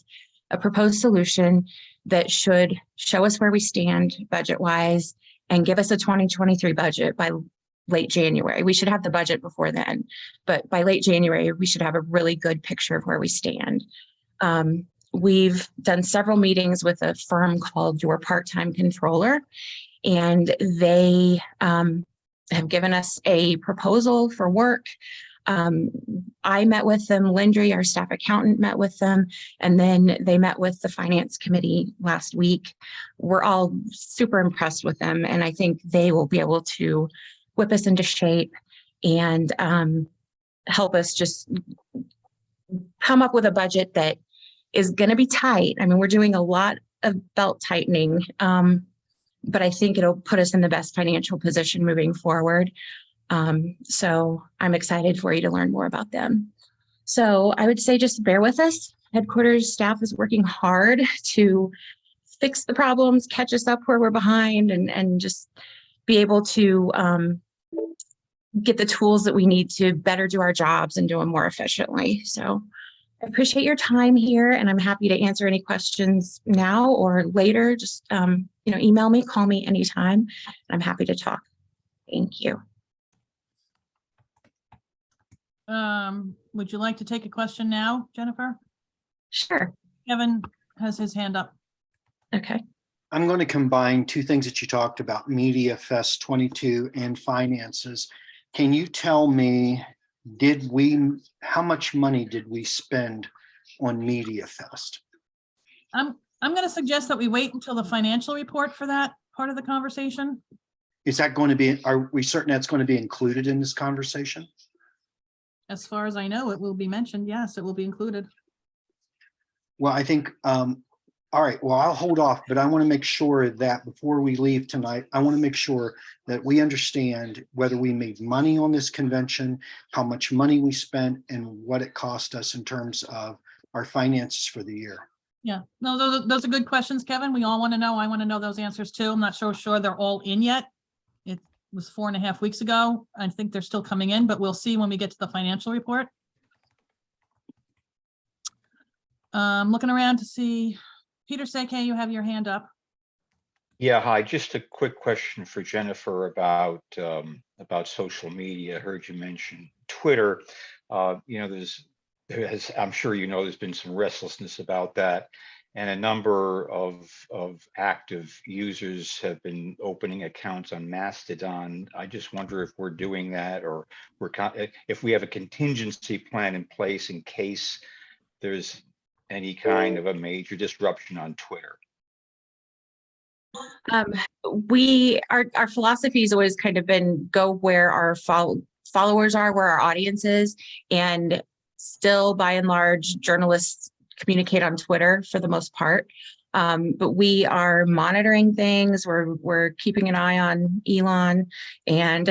a proposed solution that should show us where we stand budget-wise and give us a 2023 budget by late January. We should have the budget before then, but by late January, we should have a really good picture of where we stand. We've done several meetings with a firm called Your Part-Time Controller, and they have given us a proposal for work. I met with them, Lindry, our staff accountant, met with them, and then they met with the finance committee last week. We're all super impressed with them, and I think they will be able to whip us into shape and help us just come up with a budget that is going to be tight. I mean, we're doing a lot of belt tightening, but I think it'll put us in the best financial position moving forward. So I'm excited for you to learn more about them. So I would say just bear with us. Headquarters staff is working hard to fix the problems, catch us up where we're behind, and just be able to get the tools that we need to better do our jobs and do them more efficiently. So I appreciate your time here, and I'm happy to answer any questions now or later. Just email me, call me anytime. I'm happy to talk. Thank you. Would you like to take a question now, Jennifer? Sure. Kevin has his hand up. Okay. I'm going to combine two things that you talked about, Media Fest 22 and finances. Can you tell me, how much money did we spend on Media Fest? I'm going to suggest that we wait until the financial report for that part of the conversation. Is that going to be, are we certain that's going to be included in this conversation? As far as I know, it will be mentioned. Yes, it will be included. Well, I think, all right, well, I'll hold off, but I want to make sure that before we leave tonight, I want to make sure that we understand whether we made money on this convention, how much money we spent, and what it cost us in terms of our finances for the year. Yeah, no, those are good questions, Kevin. We all want to know. I want to know those answers too. I'm not so sure they're all in yet. It was 4.5 weeks ago. I think they're still coming in, but we'll see when we get to the financial report. Looking around to see, Peter Seke, you have your hand up. Yeah, hi. Just a quick question for Jennifer about social media. I heard you mention Twitter. I'm sure you know, there's been some restlessness about that, and a number of active users have been opening accounts on Mastodon. I just wonder if we're doing that, or if we have a contingency plan in place in case there's any kind of a major disruption on Twitter. Our philosophy has always kind of been go where our followers are, where our audience is, and still by and large journalists communicate on Twitter for the most part. But we are monitoring things. We're keeping an eye on Elon, and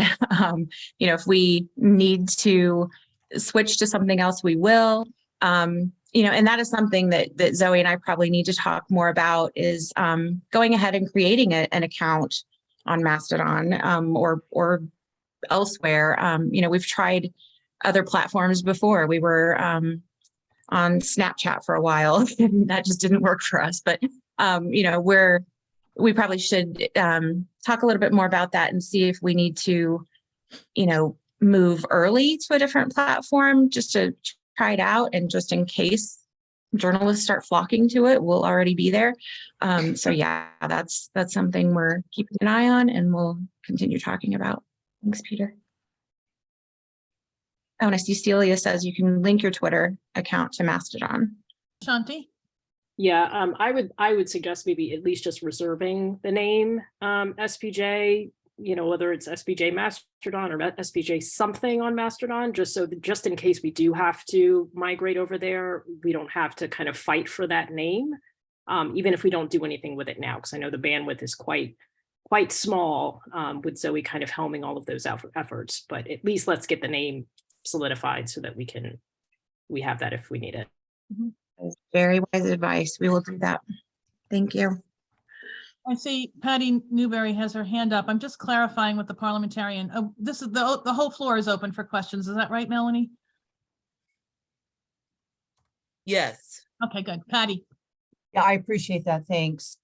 if we need to switch to something else, we will. And that is something that Zoe and I probably need to talk more about, is going ahead and creating an account on Mastodon or elsewhere. We've tried other platforms before. We were on Snapchat for a while, and that just didn't work for us. But we probably should talk a little bit more about that and see if we need to, move early to a different platform just to try it out, and just in case journalists start flocking to it, we'll already be there. So yeah, that's something we're keeping an eye on, and we'll continue talking about. Thanks, Peter. Oh, and I see Celia says you can link your Twitter account to Mastodon. Shanti? Yeah, I would suggest maybe at least just reserving the name SPJ, whether it's SPJ Mastodon or SPJ something on Mastodon, just in case we do have to migrate over there, we don't have to kind of fight for that name, even if we don't do anything with it now, because I know the bandwidth is quite small, with Zoe kind of helming all of those efforts. But at least let's get the name solidified so that we have that if we need it. Mm-hmm. Very wise advice. We will do that. Thank you. I see Patty Newberry has her hand up. I'm just clarifying with the parliamentarian. This is the whole floor is open for questions. Is that right, Melanie? Yes. Okay, good. Patty. Yeah, I appreciate that. Thanks.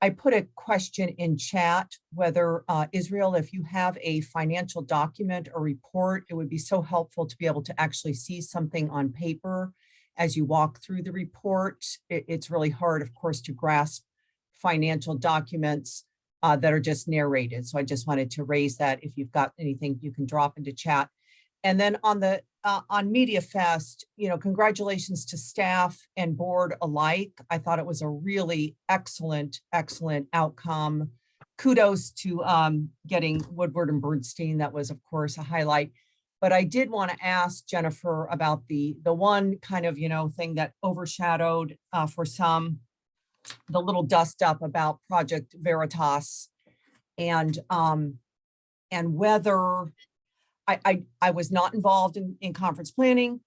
I put a question in chat whether Israel, if you have a financial document or report, it would be so helpful to be able to actually see something on paper as you walk through the report. It's really hard, of course, to grasp financial documents that are just narrated. So I just wanted to raise that. If you've got anything, you can drop into chat. And then on the on Media Fest, you know, congratulations to staff and board alike. I thought it was a really excellent outcome. Kudos to getting Woodward and Bernstein. That was, of course, a highlight. But I did want to ask Jennifer about the one kind of, you know, thing that overshadowed for some, the little dust up about Project Veritas, and whether I was not involved in conference planning,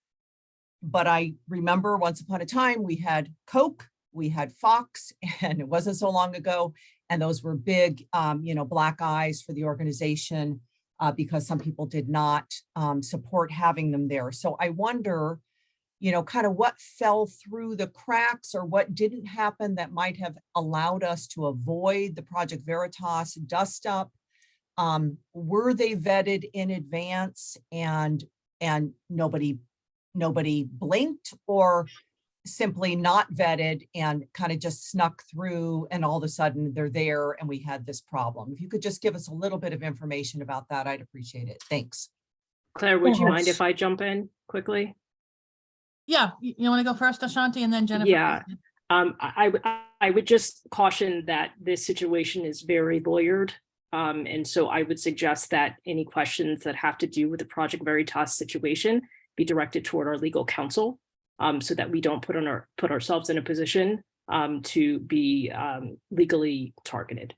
but I remember once upon a time we had Coke, we had Fox, and it wasn't so long ago, and those were big, you know, black eyes for the organization because some people did not support having them there. So I wonder, you know, kind of what fell through the cracks or what didn't happen that might have allowed us to avoid the Project Veritas dust up. Were they vetted in advance and nobody blinked, or simply not vetted and kind of just snuck through and all of a sudden they're there and we had this problem? If you could just give us a little bit of information about that, I'd appreciate it. Thanks. Claire, would you mind if I jump in quickly? Yeah, you want to go first, Ashanti, and then Jennifer? Yeah, I would just caution that this situation is very lawyered. And so I would suggest that any questions that have to do with the Project Veritas situation be directed toward our legal counsel, so that we don't put ourselves in a position to be legally targeted.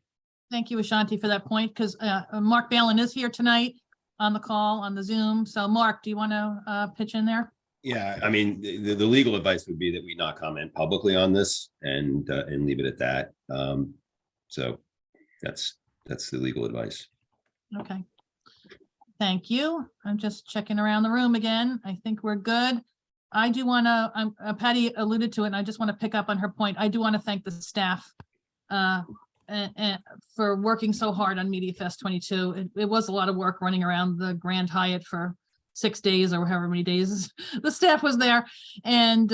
Thank you, Ashanti, for that point, because Mark Balin is here tonight on the call, on the Zoom. So Mark, do you want to pitch in there? Yeah, I mean, the legal advice would be that we not comment publicly on this and leave it at that. So that's the legal advice. Okay. Thank you. I'm just checking around the room again. I think we're good. I do want to, Patty alluded to it, and I just want to pick up on her point. I do want to thank the staff and for working so hard on Media Fest 22. It was a lot of work running around the Grand Hyatt for 6 days or however many days the staff was there. And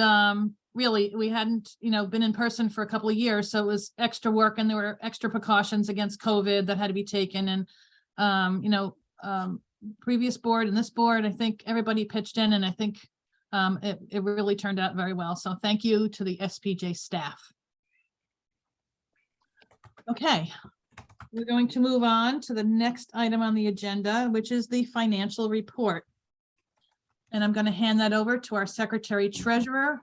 really, we hadn't, you know, been in person for a couple of years. So it was extra work, and there were extra precautions against COVID that had to be taken. And, you know, previous board and this board, I think everybody pitched in, and I think it really turned out very well. So thank you to the SPJ staff. Okay, we're going to move on to the next item on the agenda, which is the financial report. And I'm going to hand that over to our Secretary Treasurer,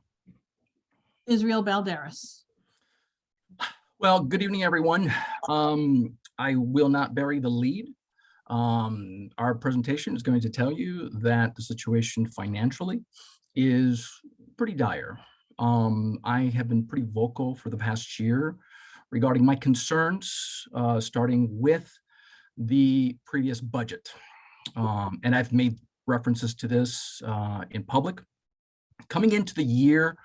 Israel Balderas. Well, good evening, everyone. I will not bury the lead. Our presentation is going to tell you that the situation financially is pretty dire. I have been pretty vocal for the past year regarding my concerns, starting with the previous budget. And I've made references to this in public. Coming into the year,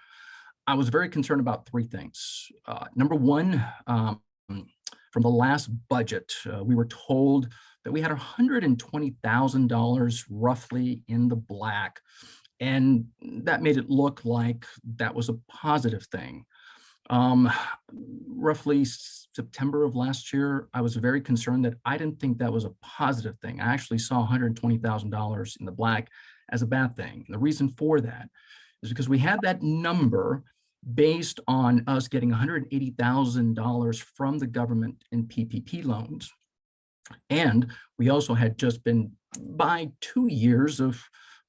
I was very concerned about three things. Number one, from the last budget, we were told that we had $120,000 roughly in the black, and that made it look like that was a positive thing. Roughly September of last year, I was very concerned that I didn't think that was a positive thing. I actually saw $120,000 in the black as a bad thing. And the reason for that is because we had that number based on us getting $180,000 from the government in PPP loans. And we also had just been by 2 years of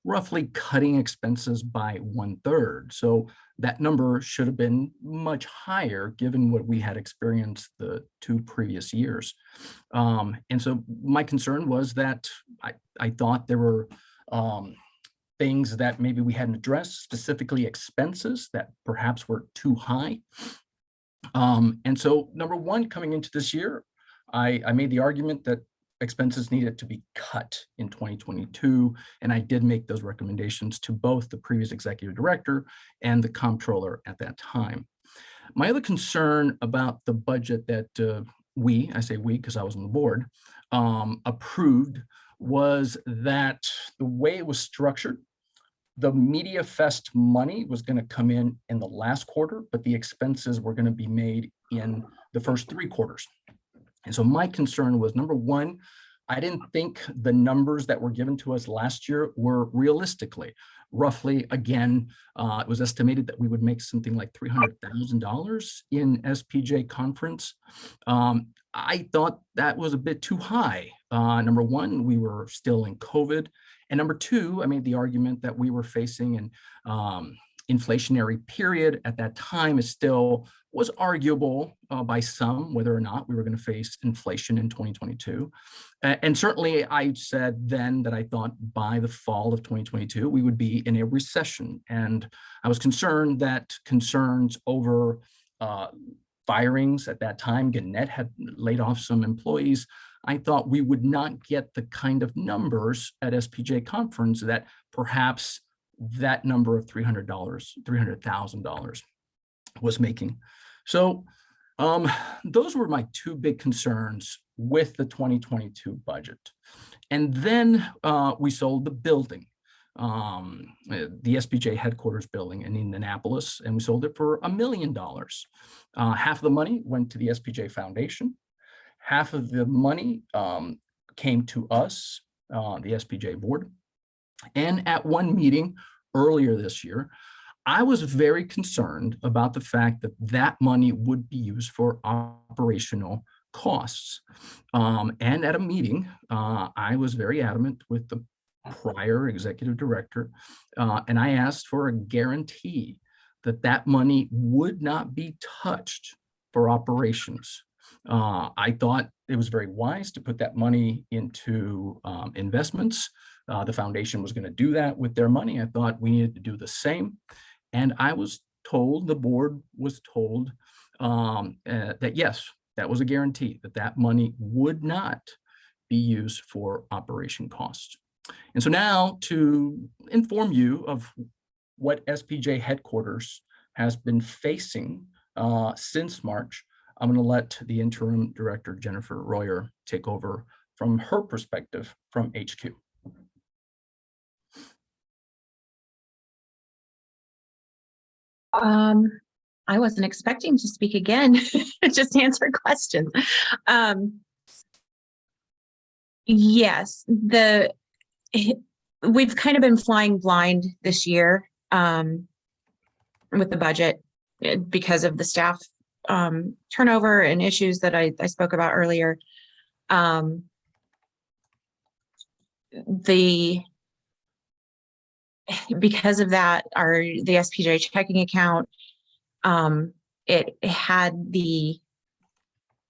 roughly cutting expenses by 1/3. So that number should have been much higher given what we had experienced the 2 previous years. And so my concern was that I thought there were things that maybe we hadn't addressed, specifically expenses that perhaps were too high. And so number one, coming into this year, I made the argument that expenses needed to be cut in 2022. And I did make those recommendations to both the previous executive director and the comptroller at that time. My other concern about the budget that I say we because I was on the board, approved was that the way it was structured, the Media Fest money was going to come in the last quarter, but the expenses were going to be made in the first 3 quarters. And so my concern was, number one, I didn't think the numbers that were given to us last year were realistically. Roughly, again, it was estimated that we would make something like $300,000 in SPJ conference. I thought that was a bit too high. Number one, we were still in COVID. And number two, I made the argument that we were facing an inflationary period at that time. It still was arguable by some whether or not we were going to face inflation in 2022. And certainly I said then that I thought by the fall of 2022, we would be in a recession. And I was concerned that concerns over firings at that time, Gannett had laid off some employees. I thought we would not get the kind of numbers at SPJ conference that perhaps that number of $300,000 was making. So those were my 2 big concerns with the 2022 budget. And then we sold the building, the SPJ headquarters building in Indianapolis, and we sold it for $1 million. Half of the money went to the SPJ Foundation. Half of the money came to us, the SPJ board. And at one meeting earlier this year, I was very concerned about the fact that that money would be used for operational costs. And at a meeting, I was very adamant with the prior executive director, and I asked for a guarantee that that money would not be touched for operations. I thought it was very wise to put that money into investments. The foundation was going to do that with their money. I thought we needed to do the same. And I was told, the board was told that yes, that was a guarantee that that money would not be used for operation costs. And so now to inform you of what SPJ headquarters has been facing since March, I'm going to let the interim director, Jennifer Royer, take over from her perspective from HQ. I wasn't expecting to speak again, just answer questions. Yes, we've kind of been flying blind this year with the budget because of the staff turnover and issues that I spoke about earlier. Because of that, the SPJ checking account, it had the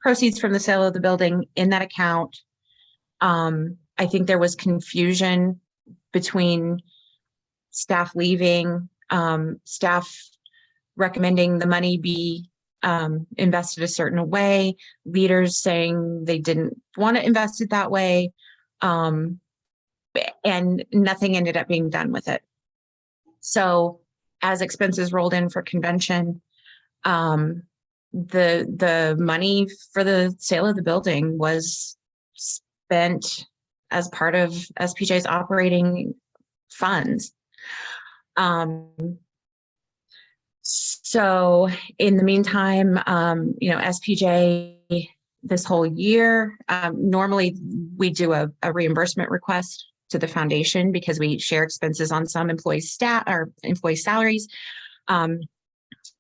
proceeds from the sale of the building in that account. I think there was confusion between staff leaving, staff recommending the money be invested a certain way, leaders saying they didn't want to invest it that way, and nothing ended up being done with it. So as expenses rolled in for convention, the money for the sale of the building was spent as part of SPJ's operating funds. So in the meantime, SPJ this whole year, normally we do a reimbursement request to the foundation because we share expenses on some employees' salaries.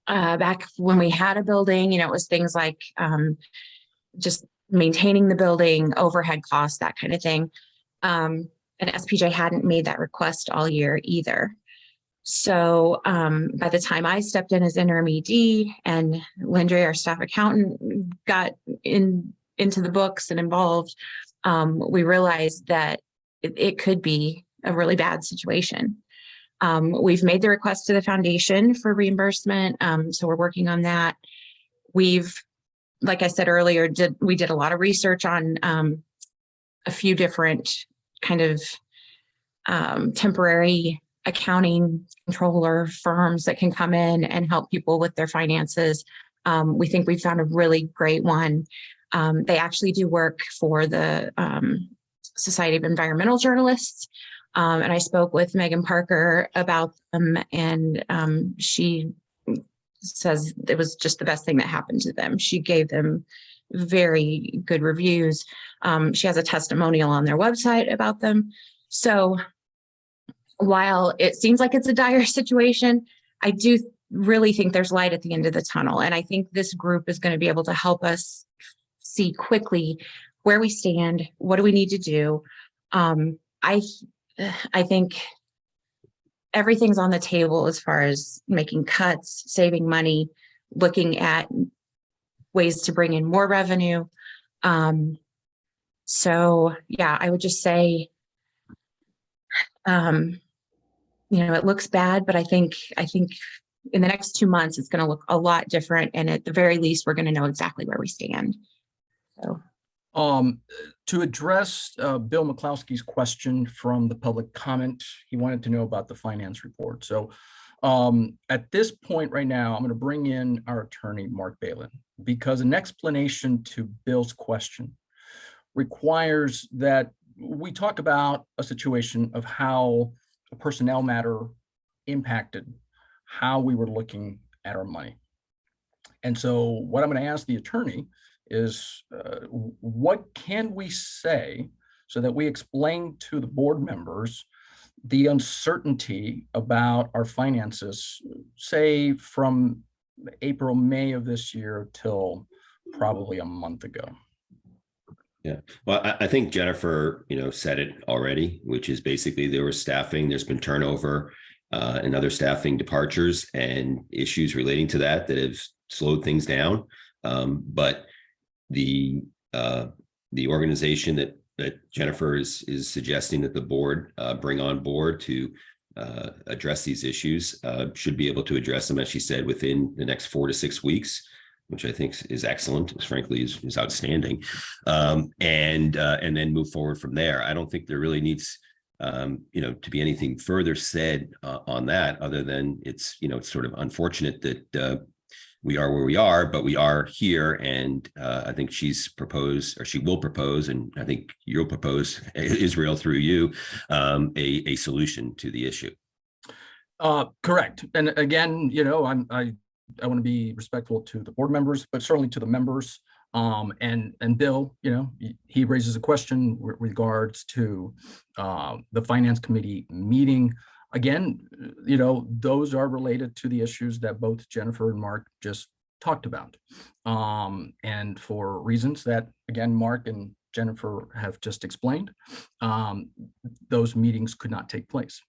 Back when we had a building, it was things like just maintaining the building, overhead costs, that kind of thing. And SPJ hadn't made that request all year either. So by the time I stepped in as interim ED and Lindre, our staff accountant, got into the books and involved, we realized that it could be a really bad situation. We've made the request to the foundation for reimbursement. So we're working on that. Like I said earlier, we did a lot of research on a few different kind of temporary accounting controller firms that can come in and help people with their finances. We think we found a really great one. They actually do work for the Society of Environmental Journalists. And I spoke with Megan Parker about them, and she says it was just the best thing that happened to them. She gave them very good reviews. She has a testimonial on their website about them. So while it seems like it's a dire situation, I do really think there's light at the end of the tunnel. And I think this group is going to be able to help us see quickly where we stand, what do we need to do. I think everything's on the table as far as making cuts, saving money, looking at ways to bring in more revenue. So yeah, I would just say, it looks bad, but I think in the next 2 months, it's going to look a lot different. And at the very least, we're going to know exactly where we stand. So. To address Bill McCloskey's question from the public comment, he wanted to know about the finance report. So at this point right now, I'm going to bring in our attorney, Mark Balin, because an explanation to Bill's question requires that we talk about a situation of how a personnel matter impacted how we were looking at our money. And so what I'm going to ask the attorney is what can we say so that we explain to the board members the uncertainty about our finances, say from April, May of this year till probably a month ago. Yeah, well, I think Jennifer, said it already, which is basically there was staffing, there's been turnover and other staffing departures and issues relating to that have slowed things down. But the organization that Jennifer is suggesting that the board bring on board to address these issues should be able to address them, as she said, within the next 4 to 6 weeks, which I think is excellent. Frankly, is outstanding, and then move forward from there. I don't think there really needs to be anything further said on that, other than it's sort of unfortunate that we are where we are, but we are here. And I think she's proposed, or she will propose, and I think you'll propose, Israel, through you, a solution to the issue. Correct. And again, I want to be respectful to the board members, but certainly to the members. And Bill, he raises a question with regards to the finance committee meeting. Again, those are related to the issues that both Jennifer and Mark just talked about. And for reasons that, again, Mark and Jennifer have just explained, those meetings could not take place.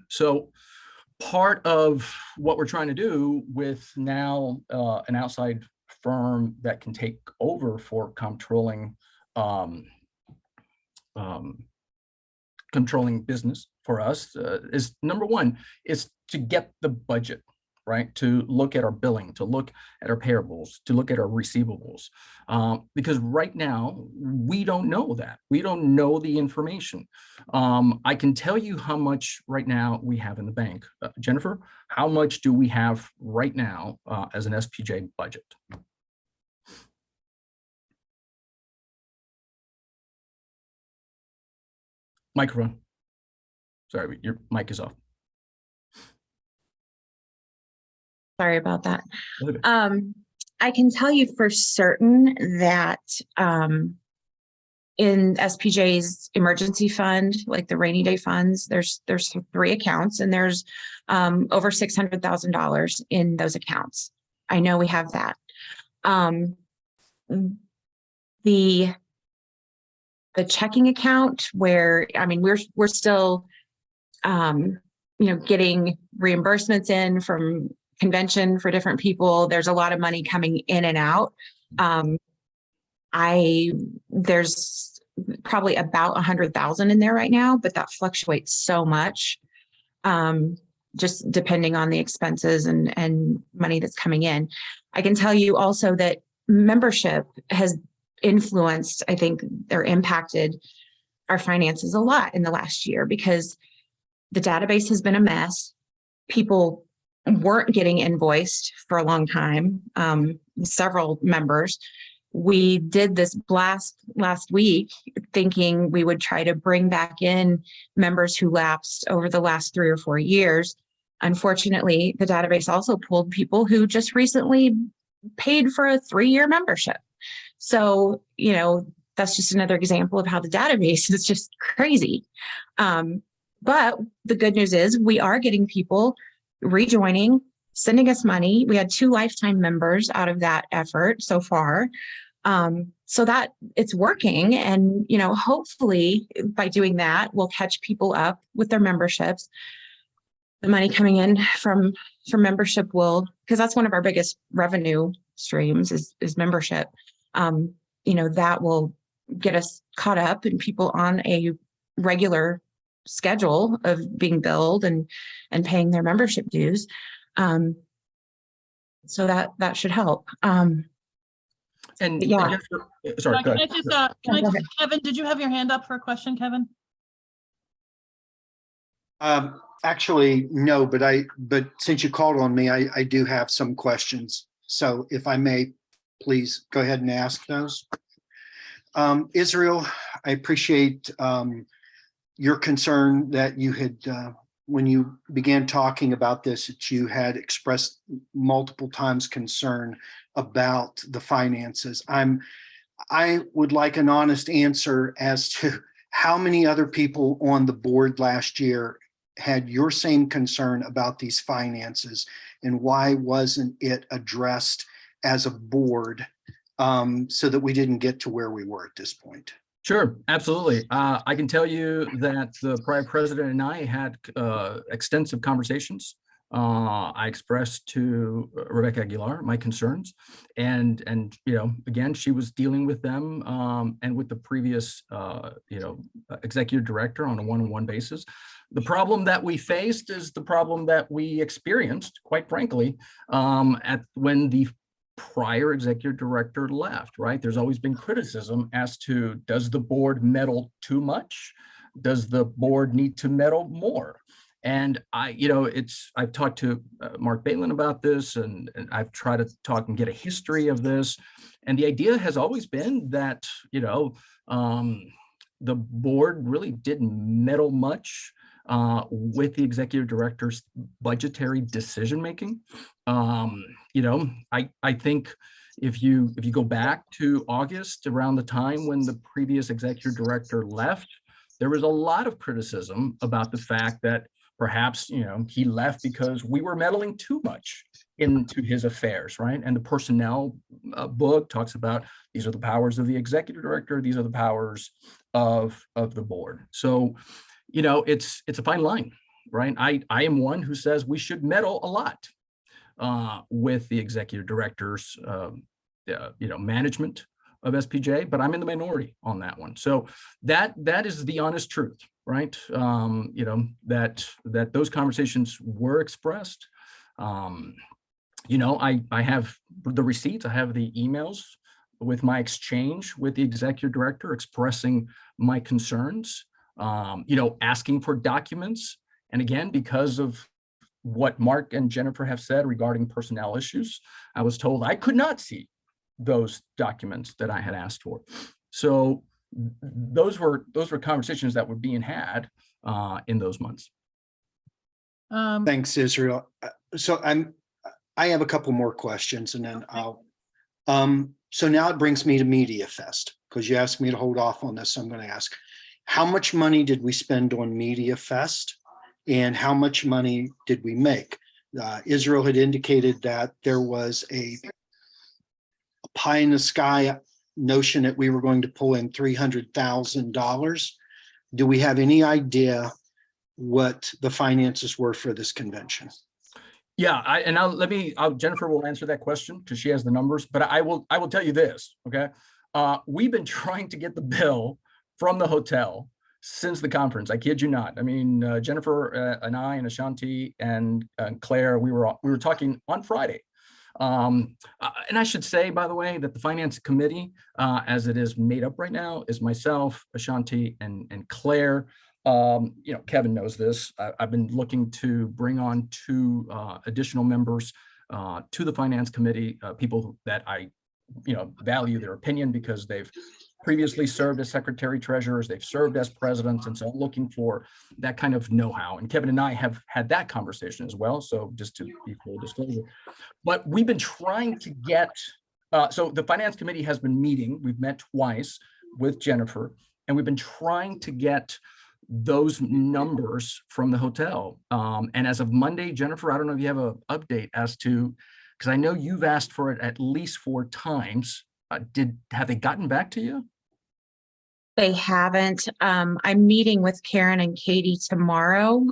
So part of what we're trying to do with now an outside firm that can take over for controlling business for us is, number one, is to get the budget, right? To look at our billing, to look at our payables, to look at our receivables. Because right now, we don't know that. We don't know the information. I can tell you how much right now we have in the bank. Jennifer, how much do we have right now as an SPJ budget? Microphone. Sorry, your mic is off. Sorry about that. I can tell you for certain that in SPJ's emergency fund, like the rainy day funds, there's 3 accounts, and there's over $600,000 in those accounts. I know we have that. The checking account, where we're still getting reimbursements in from convention for different people. There's a lot of money coming in and out. There's probably about 100,000 in there right now, but that fluctuates so much. just depending on the expenses and money that's coming in. I can tell you also that membership has influenced, I think, or impacted our finances a lot in the last year because the database has been a mess. People weren't getting invoiced for a long time, several members. We did this blast last week thinking we would try to bring back in members who lapsed over the last 3 or 4 years. Unfortunately, the database also pulled people who just recently paid for a 3-year membership. So, you know, that's just another example of how the database is just crazy. But the good news is we are getting people rejoining, sending us money. We had 2 lifetime members out of that effort so far. So that it's working. And, you know, hopefully by doing that, we'll catch people up with their memberships. The money coming in from membership will, because that's one of our biggest revenue streams is membership. You know, that will get us caught up and people on a regular schedule of being billed and paying their membership dues. So that should help. And yeah. Sorry, go Can I ahead. just, Kevin, did you have your hand up for a question, Kevin? Actually, no, but since you called on me, I do have some questions. So if I may, please go ahead and ask those. Israel, I appreciate your concern that you had, when you began talking about this, that you had expressed multiple times concern about the finances. I would like an honest answer as to how many other people on the board last year had your same concern about these finances, and why wasn't it addressed as a board so that we didn't get to where we were at this point? Sure, absolutely. I can tell you that the prior president and I had extensive conversations. I expressed to Rebecca Aguilar my concerns, and you know, again, she was dealing with them and with the previous you know, executive director on a one-on-one basis. The problem that we faced is the problem that we experienced, quite frankly, when the prior executive director left, right? There's always been criticism as to, does the board meddle too much? Does the board need to meddle more? And you know, I've talked to Mark Balin about this, and I've tried to talk and get a history of this. And the idea has always been that, you know, the board really didn't meddle much with the executive director's budgetary decision-making. You know, I think if you go back to August, around the time when the previous executive director left, there was a lot of criticism about the fact that perhaps, you know, he left because we were meddling too much into his affairs, right? And the personnel book talks about, these are the powers of the executive director, these are the powers of the board. So, you know, it's a fine line, right? I am one who says we should meddle a lot with the executive director's, you know, management of SPJ, but I'm in the minority on that one. So that is the honest truth, right? You know, that those conversations were expressed. You know, I have the receipts, I have the emails with my exchange with the executive director expressing my concerns, you know, asking for documents. And again, because of what Mark and Jennifer have said regarding personnel issues, I was told I could not see those documents that I had asked for. So those were conversations that were being had in those months. Thanks, Israel. So I have a couple more questions, and then I'll. So now it brings me to Media Fest, because you asked me to hold off on this. So I'm going to ask, how much money did we spend on Media Fest, and how much money did we make? Israel had indicated that there was a pie in the sky notion that we were going to pull in $300,000. Do we have any idea what the finances were for this convention? Yeah, Jennifer will answer that question because she has the numbers, but I will tell you this, okay? We've been trying to get the bill from the hotel since the conference. I kid you not. I mean, Jennifer and I and Ashanti and Claire, we were talking on Friday. And I should say, by the way, that the Finance Committee, as it is made up right now, is myself, Ashanti, and Claire. Kevin knows this. I've been looking to bring on 2 additional members to the Finance Committee, people that I, value their opinion because they've previously served as secretary treasurers, they've served as presidents, and so I'm looking for that kind of know-how. And Kevin and I have had that conversation as well, so just to be full disclosure. But we've been trying to get, so the Finance Committee has been meeting, we've met twice with Jennifer, and we've been trying to get those numbers from the hotel. And as of Monday, Jennifer, I don't know if you have an update as to, because I know you've asked for it at least 4 times. Have they gotten back to you? They haven't. I'm meeting with Karen and Katie tomorrow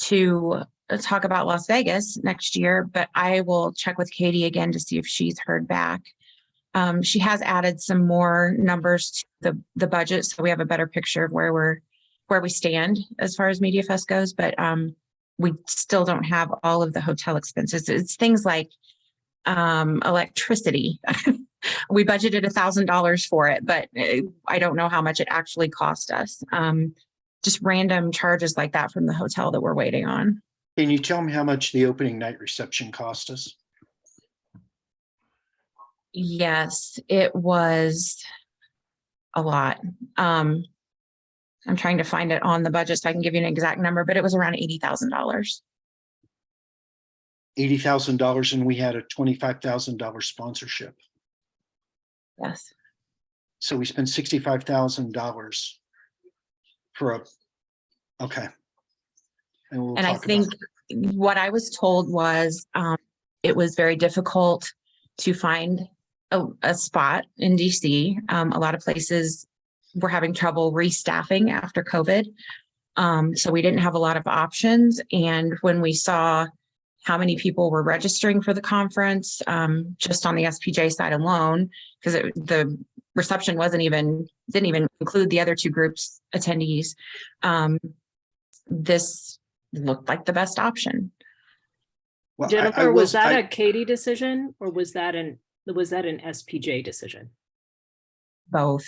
to talk about Las Vegas next year, but I will check with Katie again to see if she's heard back. She has added some more numbers to the budget, so we have a better picture of where we stand as far as MediaFest goes, but we still don't have all of the hotel expenses. It's things like electricity. We budgeted $1,000 for it, but I don't know how much it actually cost us. Just random charges like that from the hotel that we're waiting on. Can you tell me how much the opening night reception cost us? Yes, it was a lot. I'm trying to find it on the budget so I can give you an exact number, but it was around $80,000. $80,000, and we had a $25,000 sponsorship. Yes. So we spent $65,000 for okay. And I think what I was told was it was very difficult to find a spot in DC. A lot of places were having trouble restaffing after COVID. So we didn't have a lot of options. And when we saw how many people were registering for the conference, just on the SPJ side alone, because the reception didn't even include the other 2 groups attendees. This looked like the best option. Well, Jennifer, was that a Katie decision or was that an SPJ decision? Both.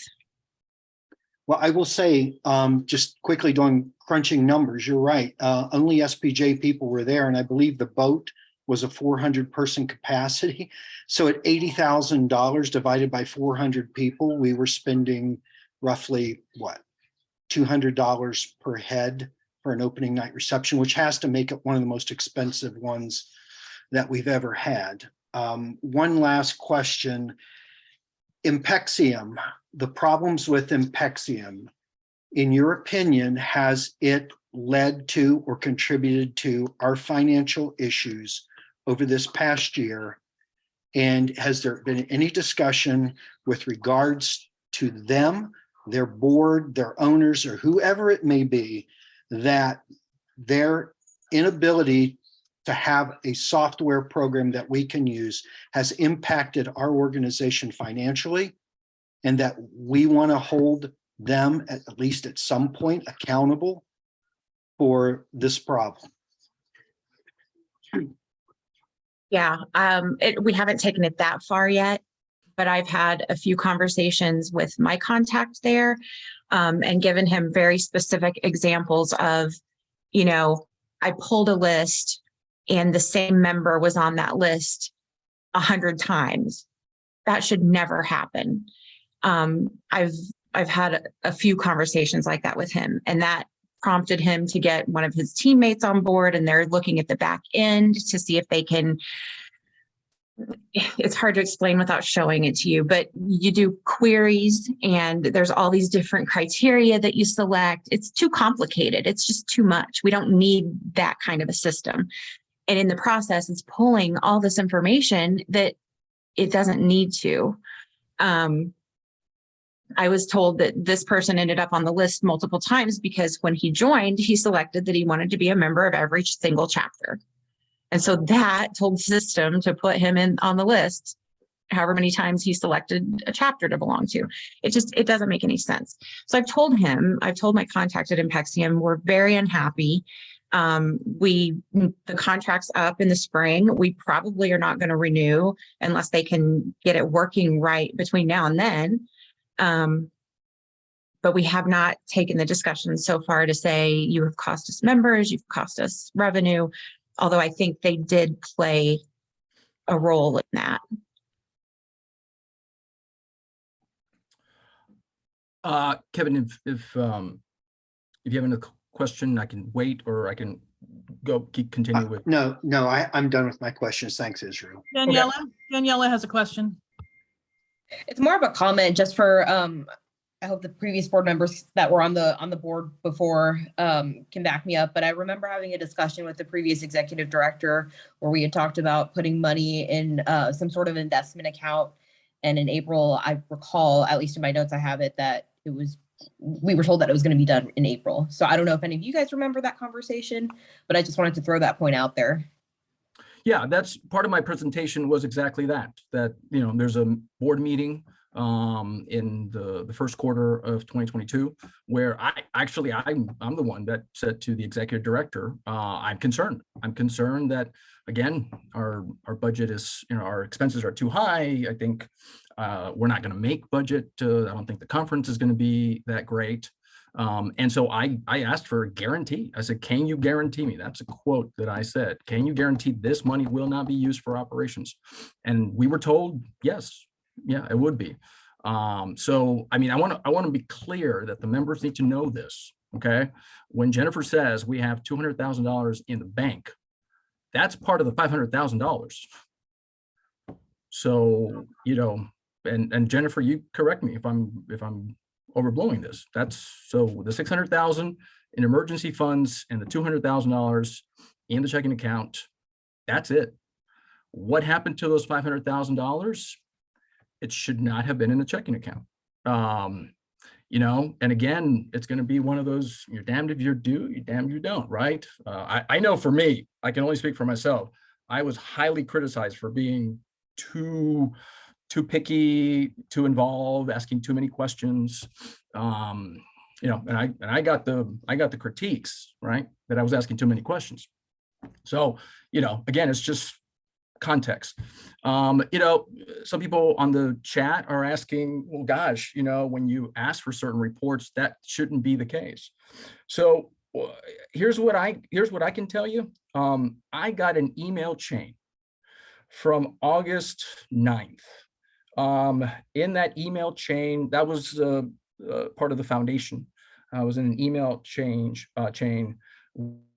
Well, I will say, just quickly doing crunching numbers, you're right. Only SPJ people were there, and I believe the boat was a 400-person capacity. So at $80,000 divided by 400 people, we were spending roughly, what, $200 per head for an opening night reception, which has to make it one of the most expensive ones that we've ever had. One last question. Impexium, the problems with Impexium, in your opinion, has it led to or contributed to our financial issues over this past year? And has there been any discussion with regards to them, their board, their owners, or whoever it may be, that their inability to have a software program that we can use has impacted our organization financially, and that we want to hold them at least at some point accountable for this problem? Yeah, we haven't taken it that far yet, but I've had a few conversations with my contact there, and given him very specific examples of, I pulled a list and the same member was on that list 100 times. That should never happen. I've had a few conversations like that with him, and that prompted him to get one of his teammates on board, and they're looking at the back end to see if they can. It's hard to explain without showing it to you, but you do queries and there's all these different criteria that you select. It's too complicated. It's just too much. We don't need that kind of a system. And in the process, it's pulling all this information that it doesn't need to. I was told that this person ended up on the list multiple times because when he joined, he selected that he wanted to be a member of every single chapter. And so that told the system to put him in on the list however many times he selected a chapter to belong to. It doesn't make any sense. So I've told my contact at Impexium, we're very unhappy. The contract's up in the spring. We probably are not going to renew unless they can get it working right between now and then. But we have not taken the discussion so far to say, you have cost us members, you've cost us revenue, although I think they did play a role in that. Kevin, if you have a question, I can wait, or I can continue with. No, I'm done with my questions. Thanks, Israel. Daniela has a question. It's more of a comment just for I hope the previous board members that were on the board before can back me up. But I remember having a discussion with the previous executive director where we had talked about putting money in some sort of investment account. And in April, I recall, at least in my notes, I have it, that we were told that it was going to be done in April. So I don't know if any of you guys remember that conversation, but I just wanted to throw that point out there. Yeah, that's part of my presentation, was exactly that, there's a board meeting in the first quarter of 2022, where I'm the one that said to the executive director, I'm concerned that, again, our budget is, our expenses are too high. I think we're not going to make budget. I don't think the conference is going to be that great. And so I asked for a guarantee. I said, can you guarantee me? That's a quote that I said. Can you guarantee this money will not be used for operations? And we were told, yes, yeah, it would be. So, I mean, I want to be clear that the members need to know this. Okay. When Jennifer says we have $200,000 in the bank, that's part of the $500,000. So, and Jennifer, you correct me if I'm overblowing this. That's so the 600,000 in emergency funds and the $200,000 in the checking account. That's it. What happened to those $500,000? It should not have been in the checking account. And again, it's going to be one of those, you're damned if you do, you're damned if you don't, right? I know for me, I can only speak for myself. I was highly criticized for being too picky, too involved, asking too many questions. And I got the critiques, right? That I was asking too many questions. So, again, it's just context. Some people on the chat are asking, well, gosh, when you ask for certain reports, that shouldn't be the case. So here's what I can tell you. I got an email chain from August 9th. In that email chain, that was part of the foundation. I was in an email chain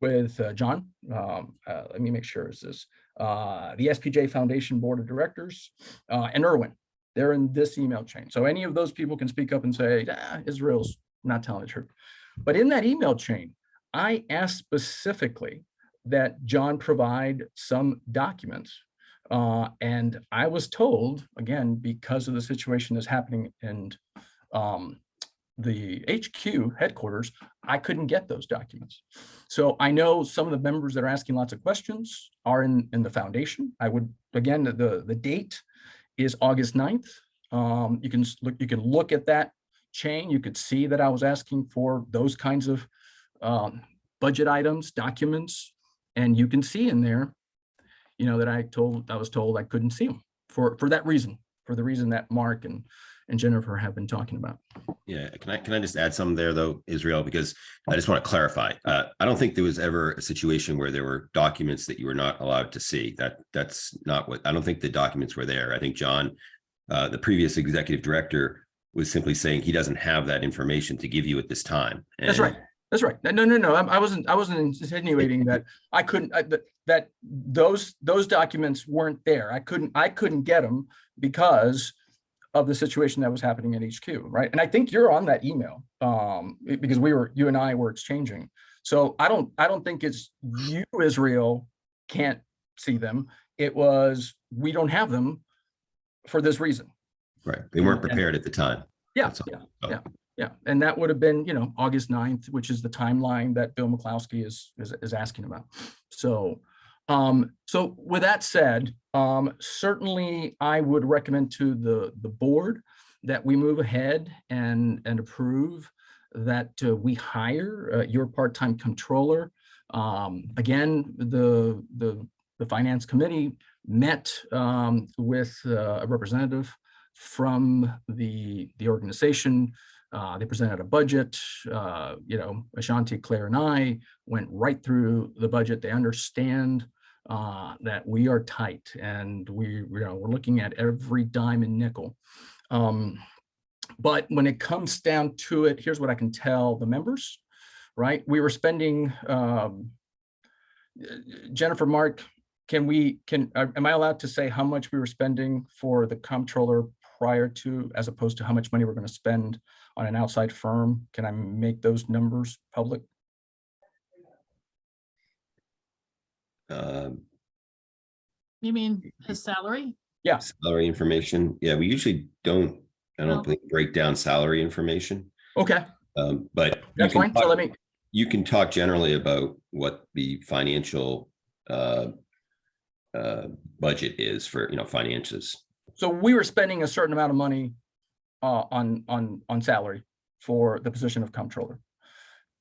with John. Let me make sure it's this. The SPJ Foundation Board of Directors, and Erwin. They're in this email chain. So any of those people can speak up and say, Israel's not telling the truth. But in that email chain, I asked specifically that John provide some documents. And I was told, again, because of the situation that's happening in the HQ headquarters, I couldn't get those documents. So I know some of the members that are asking lots of questions are in the foundation. I would, again, the date is August 9th. You can look at that chain. You could see that I was asking for those kinds of budget items, documents, and you can see in there, that I was told I couldn't see them for that reason, for the reason that Mark and Jennifer have been talking about. Yeah, can I just add something there though, Israel, because I just want to clarify. I don't think there was ever a situation where there were documents that you were not allowed to see. That's not what, I don't think the documents were there. I think John, the previous executive director, was simply saying he doesn't have that information to give you at this time. And that's right. That's right. No. I wasn't insinuating that I couldn't, that those documents weren't there. I couldn't get them because of the situation that was happening at HQ, right? And I think you're on that email because you and I were exchanging. So I don't think it's you, Israel, can't see them. It was, we don't have them for this reason. Right. They weren't prepared at the time. Yeah. And that would have been, August 9th, which is the timeline that Bill McCloskey is asking about. So, So with that said, certainly I would recommend to the board that we move ahead and approve that we hire your part-time controller. Again, the finance committee met with a representative from the organization. They presented a budget. Ashanti, Claire, and I went right through the budget. They understand that we are tight, and we're looking at every dime and nickel. But when it comes down to it, here's what I can tell the members, right? We were spending, Jennifer, Mark, am I allowed to say how much we were spending for the comptroller prior to, as opposed to how much money we're going to spend on an outside firm? Can I make those numbers public? You mean his salary? Yeah. Salary information. Yeah, we usually don't, I don't Oh. think, break down salary information. Okay. But that's fine. So let me. You can talk generally about what the financial budget is for, finances. So we were spending a certain amount of money on salary for the position of comptroller.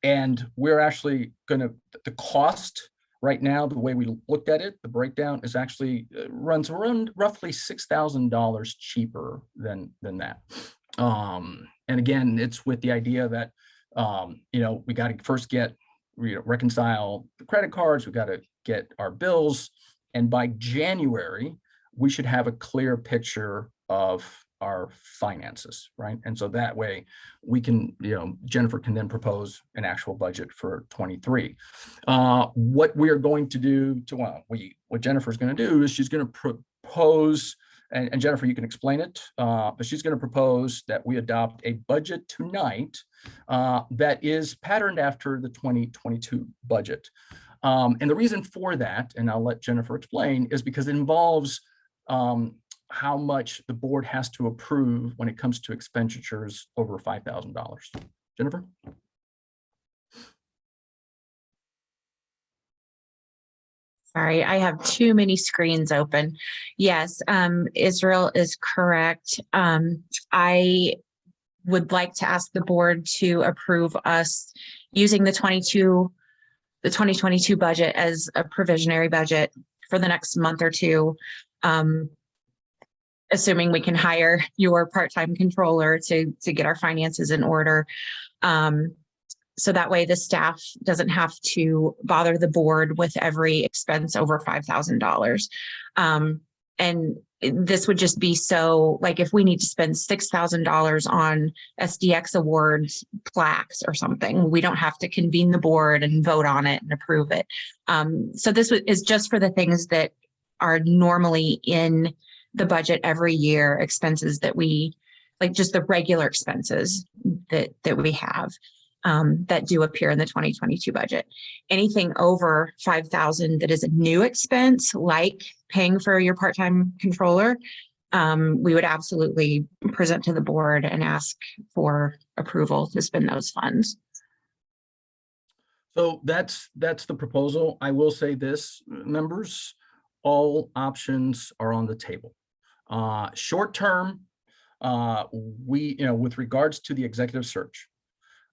And we're actually the cost right now, the way we looked at it, the breakdown is actually runs around roughly $6,000 cheaper than that. And again, it's with the idea that, we got to first reconcile the credit cards, we got to get our bills. And by January, we should have a clear picture of our finances, right? And so that way we can, Jennifer can then propose an actual budget for 23. What we are going to do what Jennifer's going to do is she's going to propose, and Jennifer, you can explain it, but she's going to propose that we adopt a budget tonight that is patterned after the 2022 budget. And the reason for that, and I'll let Jennifer explain, is because it involves how much the board has to approve when it comes to expenditures over $5,000. Jennifer? Sorry, I have too many screens open. Yes, Israel is correct. I would like to ask the board to approve us using the 2022 budget as a provisionary budget for the next month or two. Assuming we can hire your part-time controller to get our finances in order. So that way the staff doesn't have to bother the board with every expense over $5,000. And this would just be so, like, if we need to spend $6,000 on SDX awards plaques or something, we don't have to convene the board and vote on it and approve it. So this is just for the things that are normally in the budget every year, expenses that we, like just the regular expenses that we have that do appear in the 2022 budget. Anything over $5,000 that is a new expense, like paying for your part-time controller, we would absolutely present to the board and ask for approval to spend those funds. So that's the proposal. I will say this, members, all options are on the table. Short term, with regards to the executive search,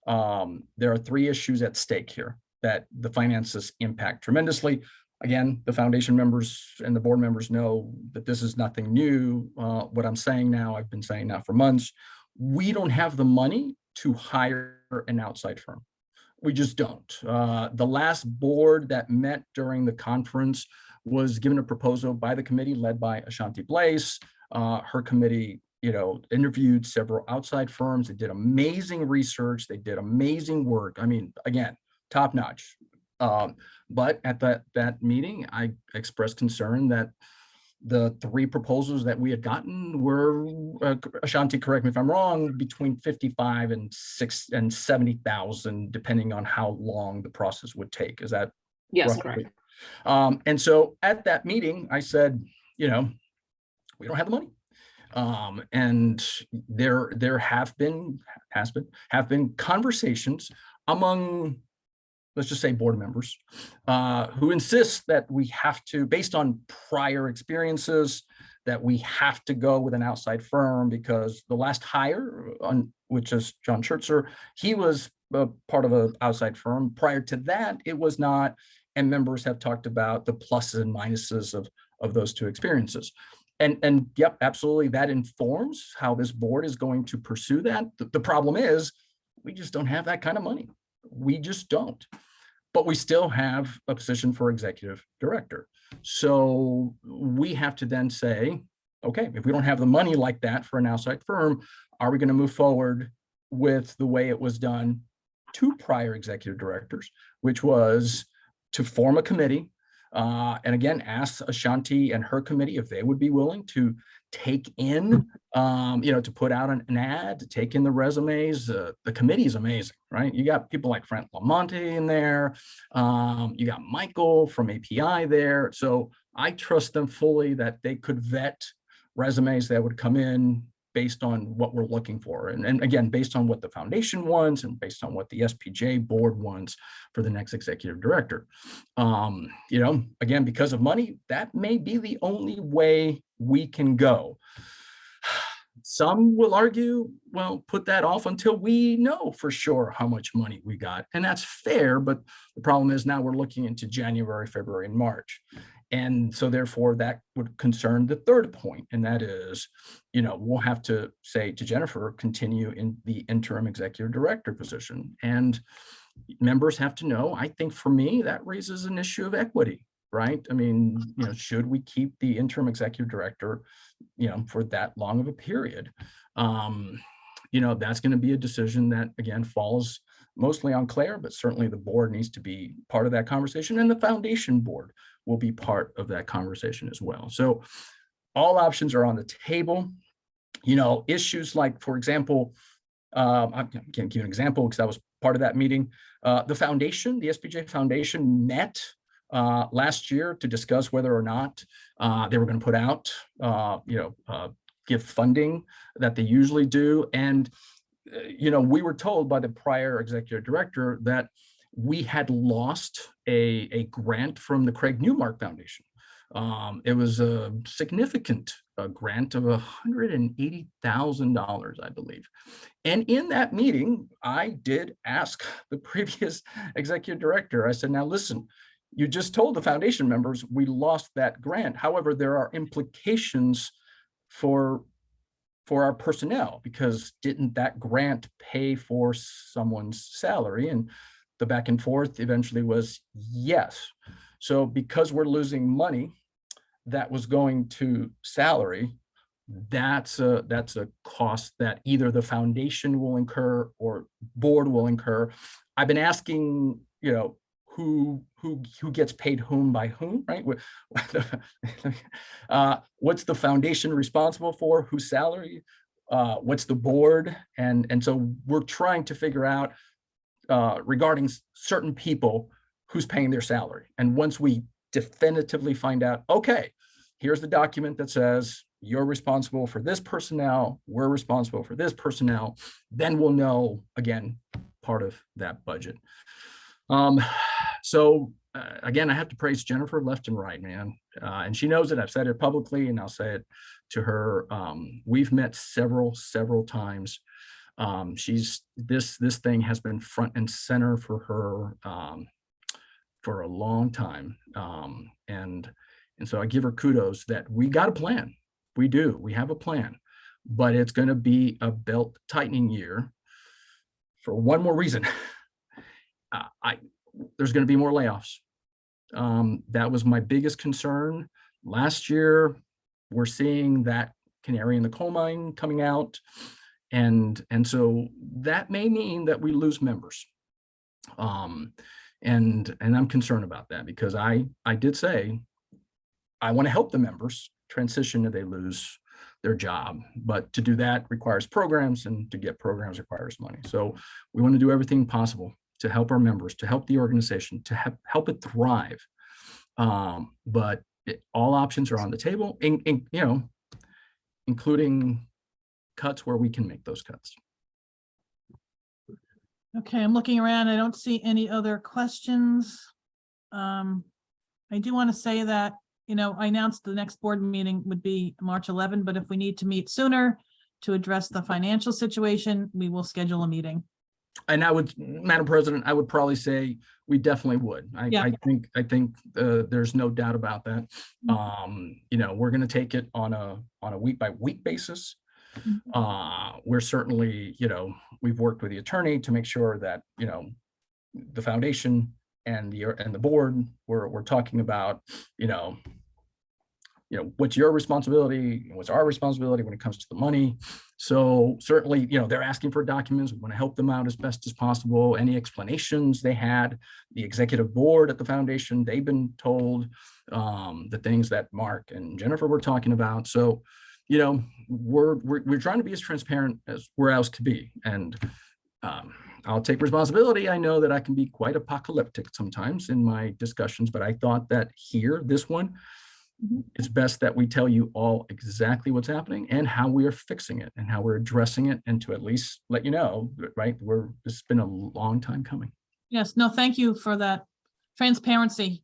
there are 3 issues at stake here that the finances impact tremendously. Again, the foundation members and the board members know that this is nothing new. What I'm saying now, I've been saying now for months. We don't have the money to hire an outside firm. We just don't. The last board that met during the conference was given a proposal by the committee led by Ashanti Blaze. Her committee, interviewed several outside firms. They did amazing research. They did amazing work. I mean, again, top notch. But at that meeting, I expressed concern that the 3 proposals that we had gotten were, Ashanti, correct me if I'm wrong, between 55 and 70,000, depending on how long the process would take. Is that yes, roughly correct? And so at that meeting, I said, we don't have the money. And there have been conversations among let's just say board members, who insist that we have to, based on prior experiences, that we have to go with an outside firm because the last hire, which is John Schertzer, he was part of an outside firm. Prior to that, it was not, and members have talked about the pluses and minuses of those two experiences. And yep, absolutely, that informs how this board is going to pursue that. The problem is, we just don't have that kind of money. We just don't. But we still have a position for executive director. So we have to then say, okay, if we don't have the money like that for an outside firm, are we going to move forward with the way it was done to prior executive directors, which was to form a committee, and again, ask Ashanti and her committee if they would be willing to take in, to put out an ad, to take in the resumes. The committee is amazing, right? You got people like Frank Lamonte in there. You got Michael from API there. So I trust them fully that they could vet resumes that would come in based on what we're looking for. And again, based on what the foundation wants and based on what the SPJ board wants for the next executive director. Again, because of money, that may be the only way we can go. Some will argue, well, put that off until we know for sure how much money we got. And that's fair, but the problem is now we're looking into January, February, and March. And so therefore that would concern the third point. And that is, we'll have to say to Jennifer, continue in the interim executive director position. And members have to know, I think for me, that raises an issue of equity, right? I mean, should we keep the interim executive director, for that long of a period? That's going to be a decision that, again, falls mostly on Claire, but certainly the board needs to be part of that conversation, and the foundation board will be part of that conversation as well. So all options are on the table. Issues like, for example, I can't give you an example because I was part of that meeting. The foundation, the SPJ Foundation, met last year to discuss whether or not they were going to put out, gift funding that they usually do. And, we were told by the prior executive director that we had lost a grant from the Craig Newmark Foundation. It was a significant grant of $180,000, I believe. And in that meeting, I did ask the previous executive director, I said, now listen, you just told the foundation members we lost that grant. However, there are implications for our personnel, because didn't that grant pay for someone's salary? And the back and forth eventually was yes. So because we're losing money that was going to salary, that's a cost that either the foundation will incur or board will incur. I've been asking, who gets paid whom by whom, right? What's the foundation responsible for? Whose salary? What's the board? And so we're trying to figure out regarding certain people who's paying their salary. And once we definitively find out, okay, here's the document that says you're responsible for this personnel, we're responsible for this personnel, then we'll know, again, part of that budget. Again, I have to praise Jennifer left and right, man. And she knows it. I've said it publicly and I'll say it to her. We've met several times. This thing has been front and center for her for a long time. And so I give her kudos that we got a plan. We do, we have a plan, but it's going to be a belt tightening year for one more reason. There's going to be more layoffs. That was my biggest concern last year. We're seeing that canary in the coal mine coming out. And so that may mean that we lose members. And I'm concerned about that because I did say, I want to help the members transition if they lose their job, but to do that requires programs, and to get programs requires money. So we want to do everything possible to help our members, to help the organization, to help it thrive. But all options are on the table, including cuts where we can make those cuts. Okay, I'm looking around. I don't see any other questions. I do want to say that, I announced the next board meeting would be March 11, but if we need to meet sooner to address the financial situation, we will schedule a meeting. And I would, Madam President, I would probably say we definitely would. Yeah. I think there's no doubt about that. We're going to take it on a week by week basis. We're certainly, we've worked with the attorney to make sure that, the foundation and the board, we're talking about, what's your responsibility, what's our responsibility when it comes to the money. So certainly, they're asking for documents. We want to help them out as best as possible. Any explanations they had, the executive board at the foundation, they've been told the things that Mark and Jennifer were talking about. So, we're trying to be as transparent as we're else to be. And I'll take responsibility. I know that I can be quite apocalyptic sometimes in my discussions, but I thought that here, this one, it's best that we tell you all exactly what's happening and how we are fixing it and how we're addressing it, and to at least let you know, right? It's been a long time coming. Yes, no, thank you for that transparency,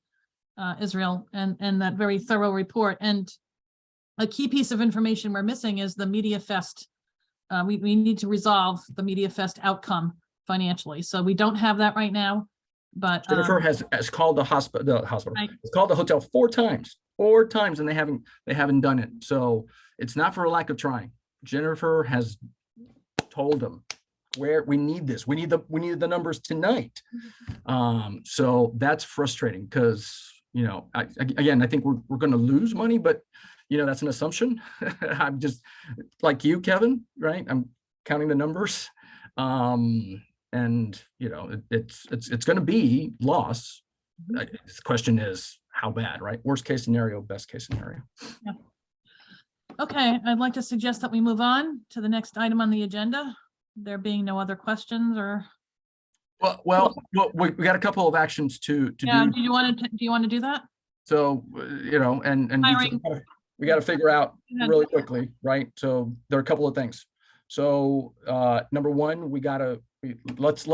Israel, and that very thorough report. And a key piece of information we're missing is the Media Fest. We need to resolve the Media Fest outcome financially. So we don't have that right now, but Jennifer has called the hospital. Right. It's called the hotel four times, and they haven't done it. So it's not for a lack of trying. Jennifer has told them where we need this. We need the numbers tonight. So that's frustrating because, I think we're going to lose money, but that's an assumption. I'm just like you, Kevin, right? I'm counting the numbers. And it's going to be loss. The question is how bad, right? Worst case scenario, best case scenario. Yeah. Okay, I'd like to suggest that we move on to the next item on the agenda. There being no other questions or. Well, we got a couple of actions to do. Do you want to do that? So, and we got to figure out really quickly, right? So there are a couple of things. So number one, let's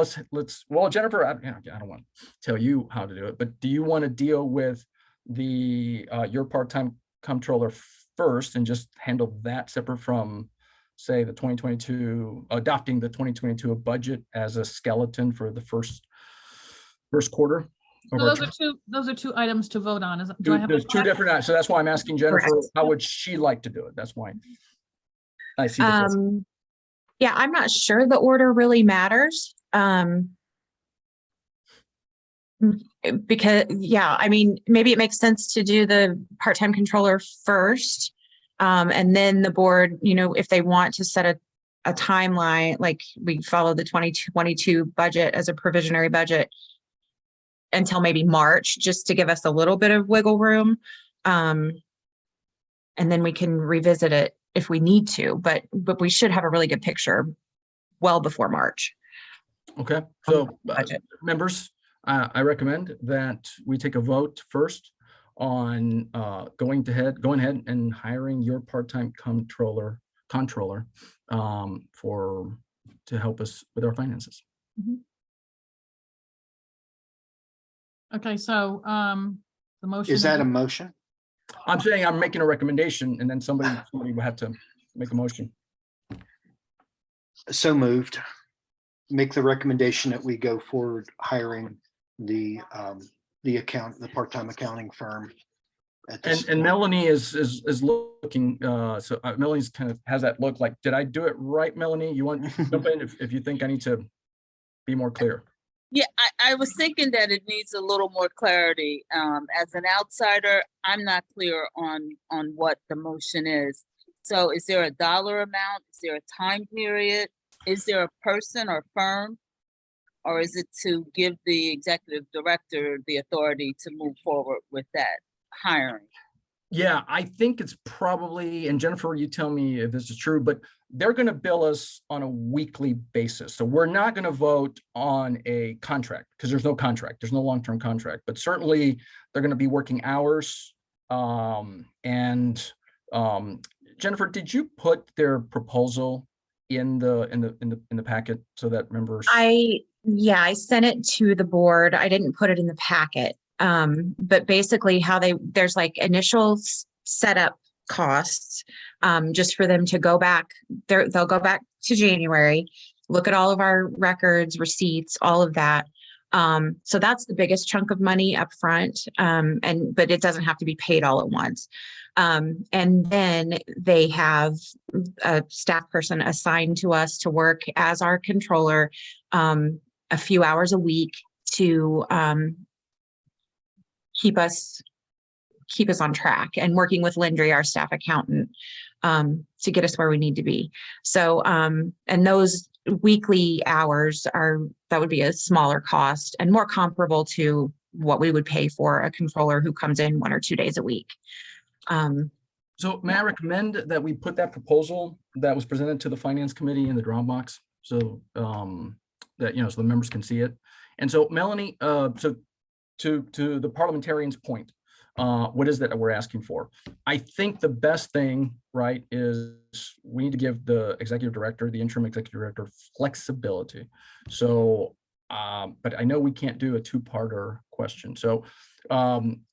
well, Jennifer, I don't want to tell you how to do it, but do you want to deal with your part-time comptroller first and just handle that separate from, say, the 2022, adopting the 2022 budget as a skeleton for the first quarter? So those are two items to vote on. There's two different, so that's why I'm asking Jennifer, how would she like to do it? That's why I see the question. Yeah, I'm not sure the order really matters. Because maybe it makes sense to do the part-time controller first. And then the board, if they want to set a timeline, like we follow the 2022 budget as a provisionary budget until maybe March, just to give us a little bit of wiggle room. And then we can revisit it if we need to, but we should have a really good picture well before March. Okay, so members, I recommend that we take a vote first on going ahead and hiring your part-time controller to help us with our finances. Okay, so the motion Is that a motion? I'm saying I'm making a recommendation, and then somebody will have to make a motion. So moved. Make the recommendation that we go forward hiring the part-time accounting firm. And Melanie is looking. So Melanie's kind of has that look like. Did I do it right, Melanie? You want to jump in if you think I need to be more clear? Yeah, I was thinking that it needs a little more clarity. As an outsider, I'm not clear on what the motion is. So is there a dollar amount? Is there a time period? Is there a person or firm? Or is it to give the executive director the authority to move forward with that hiring? Yeah, I think it's probably, and Jennifer, you tell me if this is true, but they're going to bill us on a weekly basis. So we're not going to vote on a contract because there's no contract. There's no long-term contract, but certainly they're going to be working hours. Jennifer, did you put their proposal in the packet so that members? Yeah, I sent it to the board. I didn't put it in the packet. But basically there's like initial setup costs, just for them to go back. They'll go back to January, look at all of our records, receipts, all of that. So that's the biggest chunk of money up front. But it doesn't have to be paid all at once. And then they have a staff person assigned to us to work as our controller, a few hours a week to, keep us on track, and working with Lindry, our staff accountant, to get us where we need to be. So, and those weekly hours that would be a smaller cost and more comparable to what we would pay for a controller who comes in 1 or 2 days a week. So may I recommend that we put that proposal that was presented to the finance committee in the Dropbox, so that, so the members can see it. And so Melanie, so to the parliamentarian's point, what is that we're asking for? I think the best thing, right, is we need to give the executive director, the interim executive director, flexibility. So, but I know we can't do a two-parter question. So I'm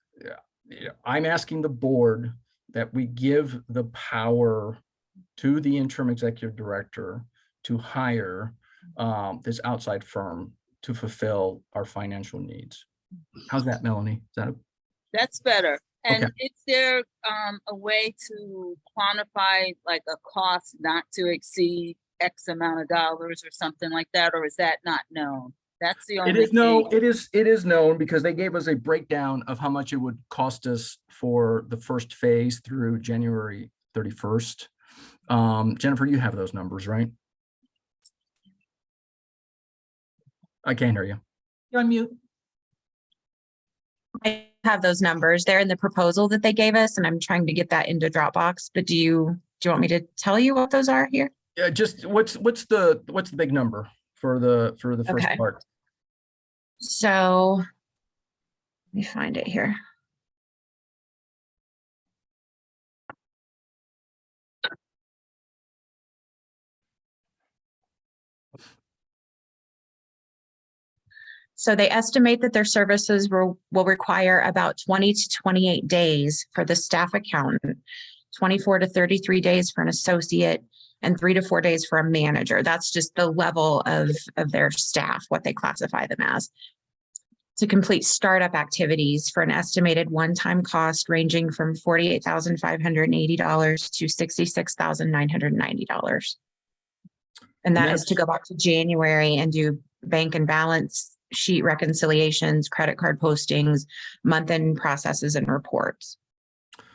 asking the board that we give the power to the interim executive director to hire this outside firm to fulfill our financial needs. How's that, Melanie? That's better. And Okay. is there a way to quantify like a cost not to exceed X amount of dollars or something like that, or is that not known? That's the only It is no, thing. it is known because they gave us a breakdown of how much it would cost us for the first phase through January 31st. Jennifer, you have those numbers, right? I can't hear you. You're on mute. I have those numbers. They're in the proposal that they gave us, and I'm trying to get that into Dropbox. But do you want me to tell you what those are here? Yeah, just what's the big number for the first Okay. part? So let me find it here. So they estimate that their services will require about 20 to 28 days for the staff accountant, 24 to 33 days for an associate, and 3 to 4 days for a manager. That's just the level of their staff, what they classify them as. To complete startup activities for an estimated one-time cost ranging from $48,580 to $66,990. And that is to go back to January and do bank and balance sheet reconciliations, credit card postings, month-end processes and reports.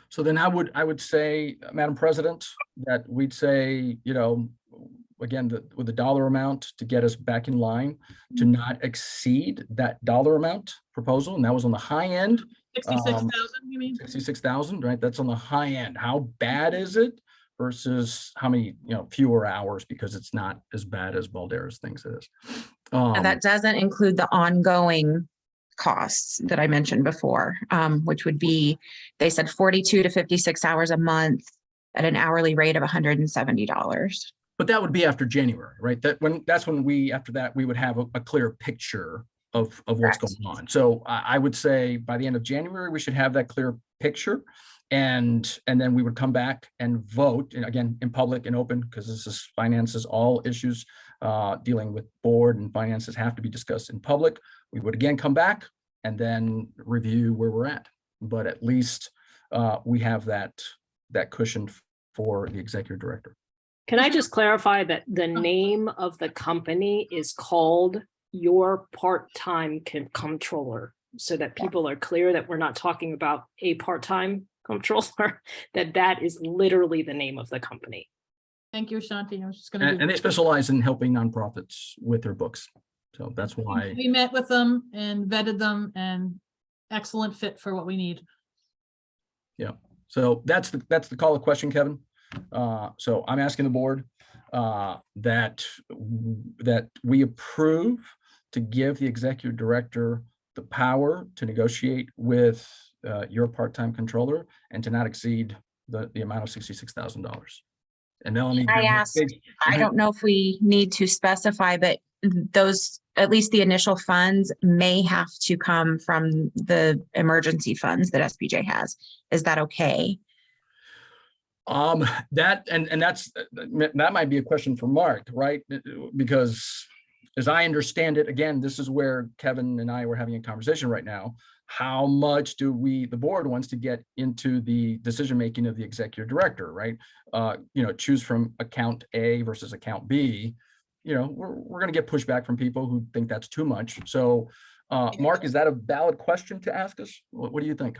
So then I would say, Madam President, that we'd say, again, with the dollar amount to get us back in line, to not exceed that dollar amount proposal. And that was on the high end. 66,000, you mean? 66,000, right? That's on the high end. How bad is it versus how many, fewer hours, because it's not as bad as Balderas thinks it is. Now, that doesn't include the ongoing costs that I mentioned before, which would be, they said 42 to 56 hours a month at an hourly rate of $170. But that would be after January, right? That's when after that, we would have a clear picture of what's going on. So I would say by the end of January, we should have that clear picture. And then we would come back and vote, and again, in public and open, because this is finances, all issues dealing with board and finances have to be discussed in public. We would again come back and then review where we're at. But at least we have that cushion for the executive director. Can I just clarify that the name of the company is called Your Part-Time Controller, so that people are clear that we're not talking about a part-time controller, that is literally the name of the company. Thank you, Shanti. I was just going to. And they specialize in helping nonprofits with their books. So that's why. We met with them and vetted them, and excellent fit for what we need. Yeah. So that's the call of question, Kevin. So I'm asking the board that we approve to give the executive director the power to negotiate with your part-time controller and to not exceed the amount of $66,000. And Melanie, I asked, I don't know if we need to specify, but those, at least the initial funds may have to come from the emergency funds that SPJ has. Is that okay? That might be a question for Mark, right? Because as I understand it, again, this is where Kevin and I were having a conversation right now. How much do the board wants to get into the decision-making of the executive director, right? Choose from account A versus account B. We're going to get pushback from people who think that's too much. So, Mark, is that a valid question to ask us? What do you think?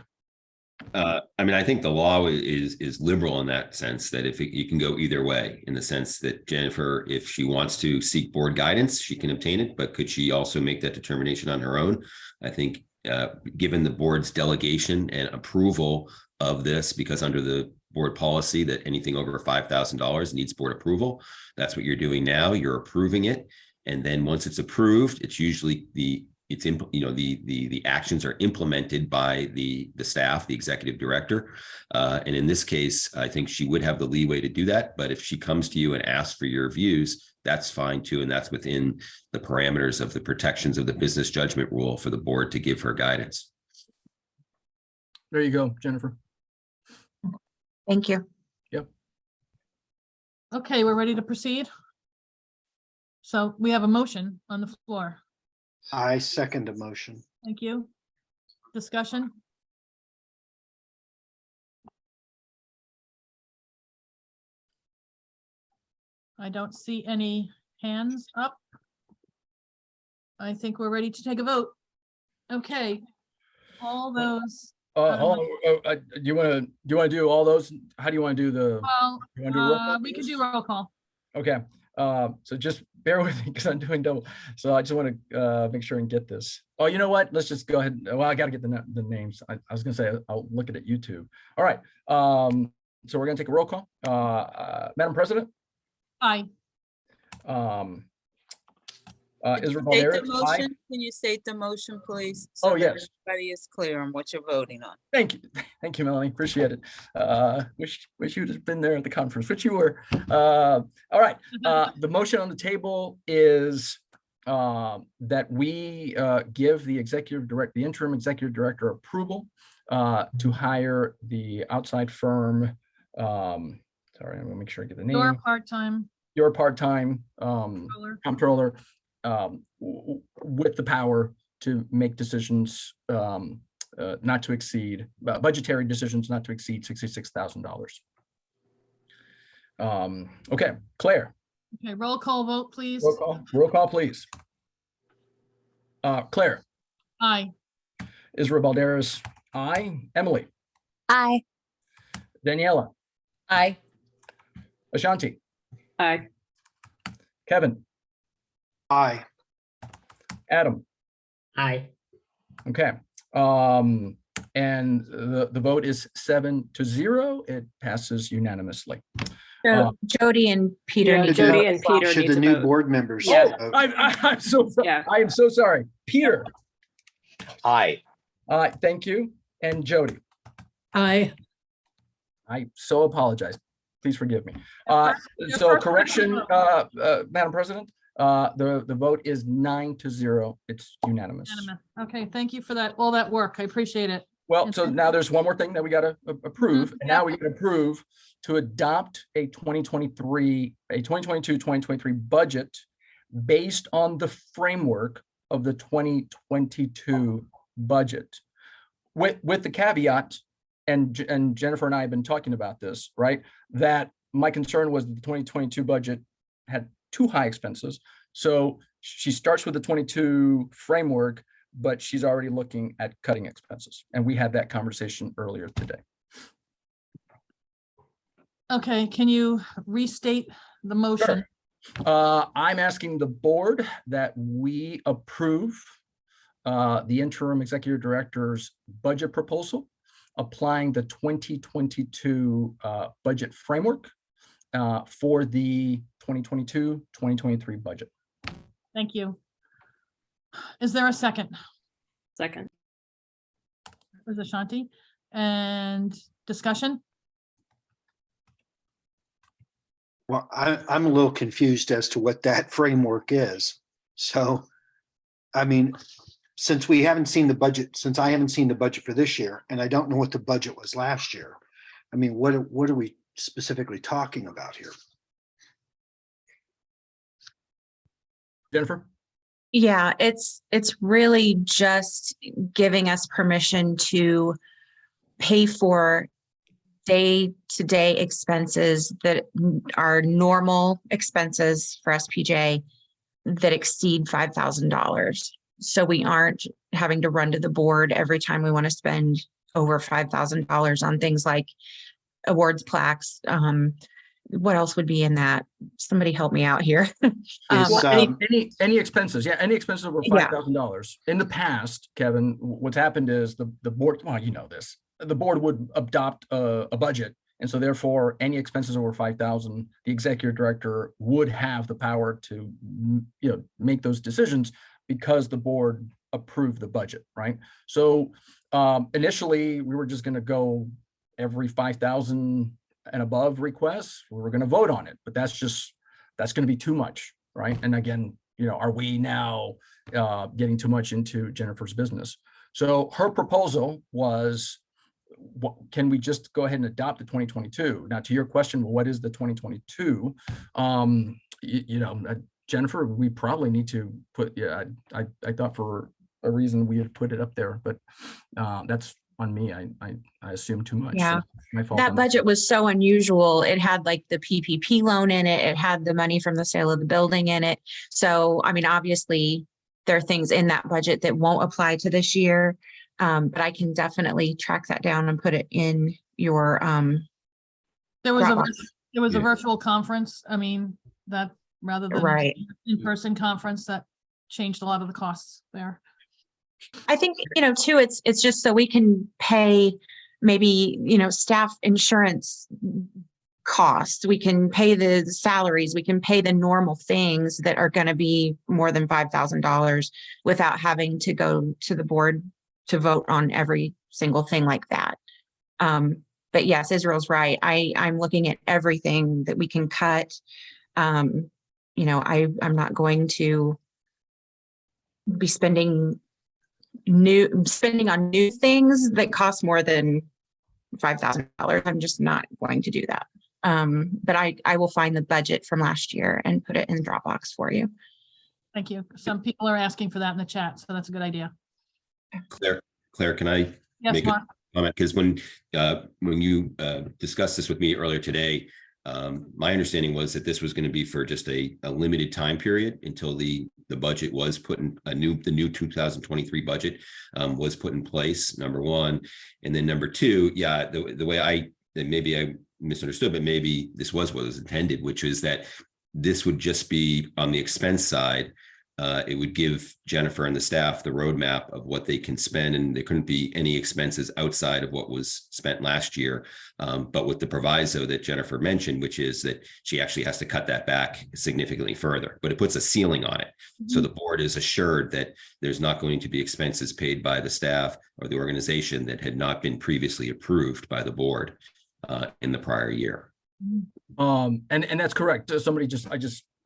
I think the law is liberal in that sense, that if you can go either way, in the sense that Jennifer, if she wants to seek board guidance, she can obtain it, but could she also make that determination on her own? I think given the board's delegation and approval of this, because under the board policy that anything over $5,000 needs board approval, that's what you're doing now. You're approving it. And then once it's approved, it's usually the actions are implemented by the staff, the executive director. And in this case, I think she would have the leeway to do that. But if she comes to you and asks for your views, that's fine too. And that's within the parameters of the protections of the business judgment rule for the board to give her guidance. There you go, Jennifer. Thank you. Yep. Okay, we're ready to proceed. So we have a motion on the floor. I second the motion. Thank you. Discussion? I don't see any hands up. I think we're ready to take a vote. Okay. All those. Hold on. Do you want to do all those? How do you want to do the? Well, you wanna do roll call, we can please? do roll call. Okay. So just bear with me because I'm doing double. So I just want to make sure and get this. Oh, you know what? Let's just go ahead. Well, I got to get the names. I was going to say I'll look at it YouTube. All right. So we're going to take a roll call. Madam President. Aye. Israel State Balderas. the motion. Can you state the motion, please? Oh, that yes. Everybody is clear on what you're voting on. Thank you, Melanie. Appreciate it. Wish you'd have been there at the conference, which you were. All right. The motion on the table is that we give the interim executive director approval to hire the outside firm. Sorry, I'm gonna make sure I get the name. Your part-time comptroller with the power to make decisions not to exceed budgetary decisions not to exceed $66,000. Okay, Claire. Okay, roll call vote, please. Roll call, please. Claire. Aye. Israel Balderas. Aye. Emily. Aye. Daniela. Aye. Ashanti. Aye. Kevin. Aye. Adam. Aye. Okay. And the vote is 7-0. It passes unanimously. So Jody and Peter. Yeah, need to Jody vote. and Peter Should need the to new vote. board members? Yeah. vote? I'm so sorry. Yeah. I am so sorry. Peter. Aye. Thank you. And Jody. Aye. I so apologize. Please forgive me. Your So first correction, vote. Madam President, the vote is 9-0. It's unanimous. Okay, thank you for that, all that work. I appreciate it. Well, so now there's one more thing that we got to approve, and now we can approve to adopt a 2022-2023 budget based on the framework of the 2022 budget, with the caveat, and Jennifer and I have been talking about this, right? That my concern was that the 2022 budget had too high expenses. So she starts with the 22 framework, but she's already looking at cutting expenses. And we had that conversation earlier today. Okay, can you restate the motion? Sure. I'm asking the board that we approve the interim executive director's budget proposal, applying the 2022 budget framework for the 2022-2023 budget. Thank you. Is there a second? Second. Was Ashanti? And discussion? Well, I'm a little confused as to what that framework is. So, I mean, since we haven't seen the budget, since I haven't seen the budget for this year, and I don't know what the budget was last year, I mean, what are we specifically talking about here? Jennifer? Yeah, it's really just giving us permission to pay for day-to-day expenses that are normal expenses for SPJ that exceed $5,000. So we aren't having to run to the board every time we want to spend over $5,000 on things like awards, plaques. What else would be in that? Somebody help me out here. Any expenses, any expenses over $5,000. In the past, Kevin, what's happened is the board, well, you know this, the board would adopt a budget. And so therefore, any expenses over 5,000, the executive director would have the power to, make those decisions because the board approved the budget, right? So initially, we were just going to go every 5,000 and above requests, we were going to vote on it, but that's going to be too much, right? And again, are we now getting too much into Jennifer's business? So her proposal was, can we just go ahead and adopt the 2022? Now, to your question, what is the 2022? Jennifer, we probably need to put, I thought for a reason we had put it up there, but that's on me. I assume too much. Yeah, so my fault. that budget was so unusual. It had like the PPP loan in it. It had the money from the sale of the building in it. So, I mean, obviously there are things in that budget that won't apply to this year. But I can definitely track that down and put it in your, There was Dropbox. a virtual conference. I mean, that rather than Right. in-person conference, that changed a lot of the costs there. I think, too, it's just so we can pay maybe, staff insurance costs. We can pay the salaries, we can pay the normal things that are going to be more than $5,000 without having to go to the board to vote on every single thing like that. But yes, Israel's right. I'm looking at everything that we can cut. I'm not going to be spending on new things that cost more than $5,000. I'm just not going to do that. But I will find the budget from last year and put it in Dropbox for you. Thank you. Some people are asking for that in the chat, so that's a good idea. Claire, can I Yes, make Mark. a comment? Because when you discussed this with me earlier today, my understanding was that this was going to be for just a limited time period until the budget was put in the new 2023 budget was put in place, number one. And then number two, the way maybe I misunderstood, but maybe this was what was intended, which is that this would just be on the expense side. It would give Jennifer and the staff the roadmap of what they can spend, and there couldn't be any expenses outside of what was spent last year. But with the proviso that Jennifer mentioned, which is that she actually has to cut that back significantly further, but it puts a ceiling on it. So the board is assured that there's not going to be expenses paid by the staff or the organization that had not been previously approved by the board in the prior year. And that's correct.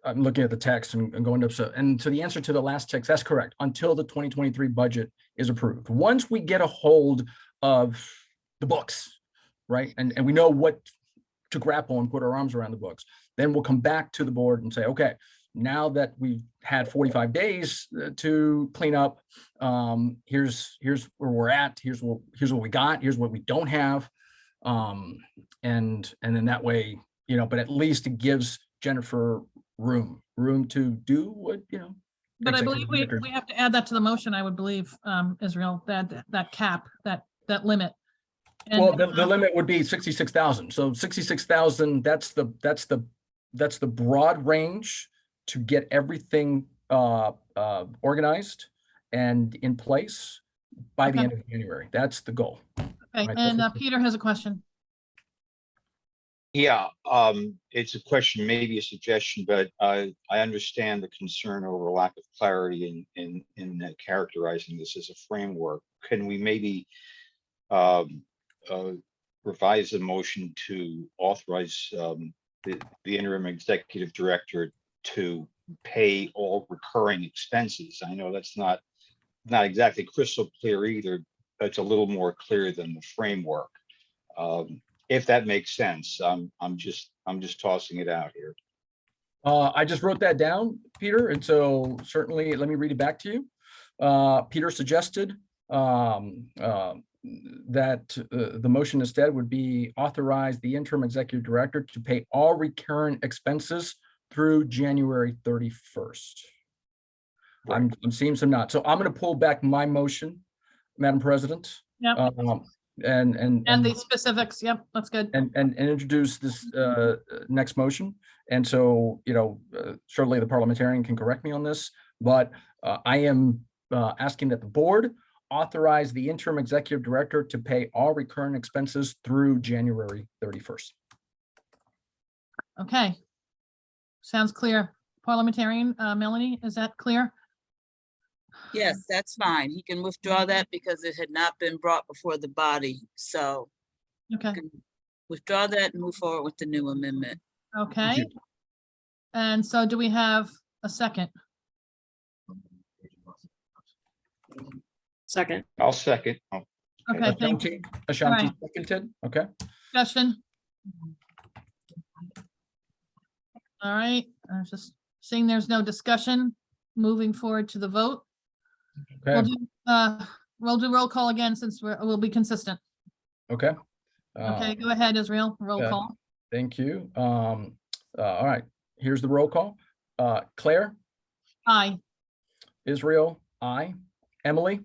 I'm looking at the text and going up. So the answer to the last text, that's correct. Until the 2023 budget is approved. Once we get a hold of the books, right? And we know what to grapple and put our arms around the books, then we'll come back to the board and say, okay, now that we've had 45 days to clean up, here's where we're at. Here's what we got. Here's what we don't have. And then that way, but at least it gives Jennifer room to do what, But I believe we have to add that to the motion, I would believe, Israel, that cap, that limit. And, well, the limit would be 66,000. So 66,000, that's the broad range to get everything organized and in place by the end of January. That's the goal. Okay, right? and Peter has a question. Yeah, it's a question, maybe a suggestion, but I understand the concern over lack of clarity in characterizing this as a framework. Can we maybe revise the motion to authorize the interim executive director to pay all recurring expenses. I know that's not exactly crystal clear either, but it's a little more clear than the framework. If that makes sense, I'm just tossing it out here. I just wrote that down, Peter, and so certainly let me read it back to you. Peter suggested that the motion instead would be authorize the interim executive director to pay all recurrent expenses through January 31st. I'm seeing some nods. So I'm going to pull back my motion, Madam President. Yep. And the specifics. Yep, that's good. and introduce this next motion. And so, certainly the parliamentarian can correct me on this, but I am asking that the board authorize the interim executive director to pay all recurring expenses through January 31st. Okay. Sounds clear. Parliamentarian Melanie, is that clear? Yes, that's fine. He can withdraw that because it had not been brought before the body. So okay, withdraw that and move forward with the new amendment. Okay. And so do we have a second? Second. I'll second. Okay, thank you. Ashanti All right. seconded. Okay. Discussion. All right, I'm just seeing there's no discussion. Moving forward to the vote. Okay. We'll do roll call again since we'll be consistent. Okay. Okay, go ahead, Israel. Roll call. Thank you. All right, here's the roll call. Claire? Aye. Israel? Aye. Emily?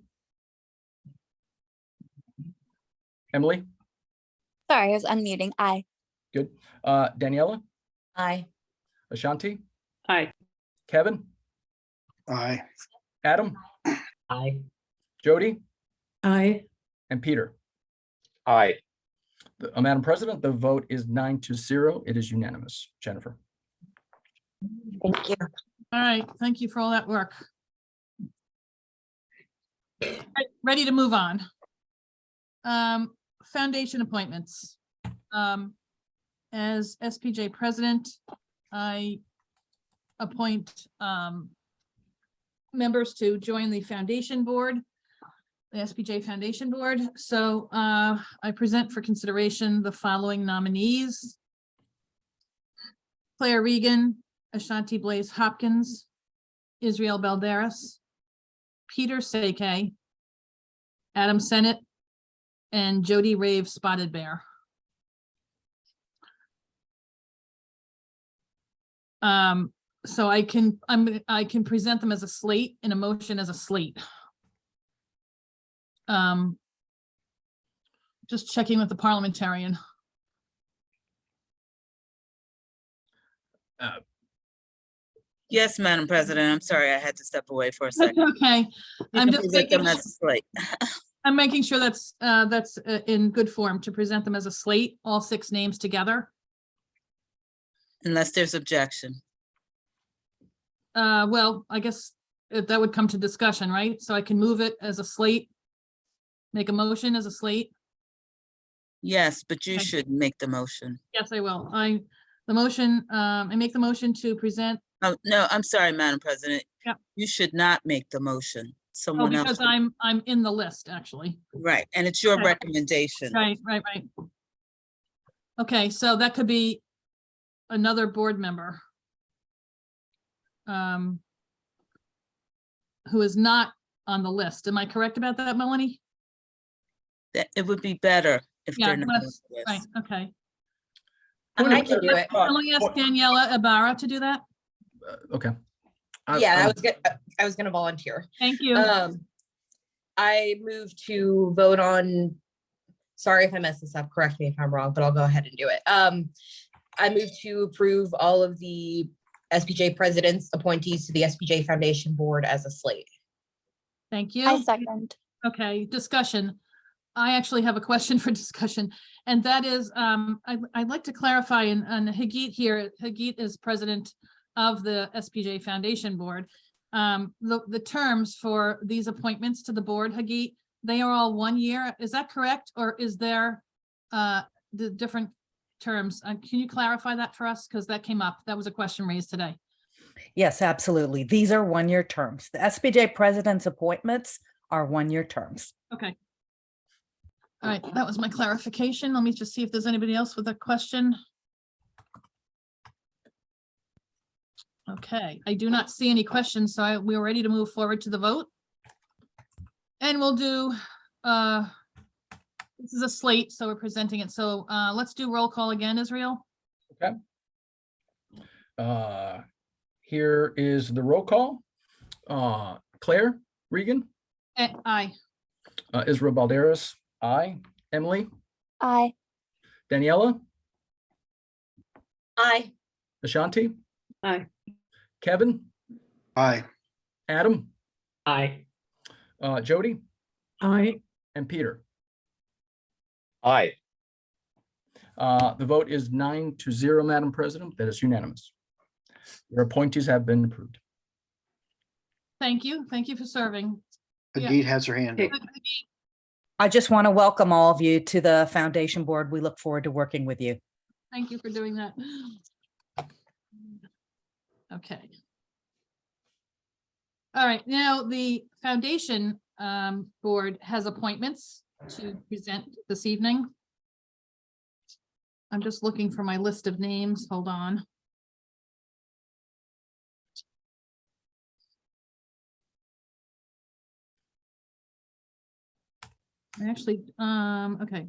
Emily? Sorry, I was unmuting. Aye. Good. Daniela? Aye. Ashanti? Aye. Kevin? Aye. Adam? Aye. Jody? Aye. And Peter? Aye. Madam President, the vote is 9-0. It is unanimous. Jennifer. Thank you. All right, thank you for all that work. Right, ready to move on. Foundation appointments. As SPJ president, I appoint members to join the foundation board, the SPJ Foundation Board. So I present for consideration the following nominees: Claire Regan, Ashanti Blaze Hopkins, Israel Balderas, Peter Seke, Adam Sennett, and Jody Rave Spotted Bear. So I can present them as a slate, in a motion as a slate. Just checking with the parliamentarian. Yes, Madam President. I'm sorry, I had to step away for a second. Okay, I'm just making them as a slate. I'm making sure that's in good form to present them as a slate, all 6 names together. Unless there's objection. Well, I guess that would come to discussion, right? So I can move it as a slate, make a motion as a slate. Yes, but you Okay. should make the motion. Yes, I will. I make the motion to present. Oh, no, I'm sorry, Madam President. Yep. You should not make the motion. Oh, Someone else. because I'm in the list, actually. Right, and it's your Okay. recommendation. Right. Okay, so that could be another board member who is not on the list. Am I correct about that, Melanie? That it would be better if Yeah, they're not. on let's- the list. right, okay. I can do it. Can we ask Daniela Ibarra to do that? Okay. Yeah, I was gonna volunteer. Thank you. I move to vote on, sorry if I mess this up, correct me if I'm wrong, but I'll go ahead and do it. I move to approve all of the SPJ presidents appointees to the SPJ Foundation Board as a slate. Thank you. I second. Okay, discussion. I actually have a question for discussion, and that is, I'd like to clarify, and Hagit here, Hagit is president of the SPJ Foundation Board. The terms for these appointments to the board, Hagit, they are all 1 year. Is that correct? Or is there the different terms? Can you clarify that for us? Because that came up. That was a question raised today. Yes, absolutely. These are one-year terms. The SPJ president's appointments are one-year terms. Okay. All right, that was my clarification. Let me just see if there's anybody else with a question. Okay, I do not see any questions, so we're ready to move forward to the vote. And we'll do, this is a slate, so we're presenting it. So let's do roll call again, Israel. Okay. Here is the roll call. Claire Regan, Aye. Israel Balderas, aye. Emily, Aye. Daniela, Aye. Ashanti, Aye. Kevin, Aye. Adam, Aye. Jody, Aye. and Peter. Aye. The vote is 9-0, Madam President. That is unanimous. Your appointees have been approved. Thank you. Thank you for serving. Agit has her hand up. I just want to welcome all of you to the foundation board. We look forward to working with you. Thank you for doing that. Okay. All right, now the foundation board has appointments to present this evening. I'm just looking for my list of names. Hold on. Actually, okay.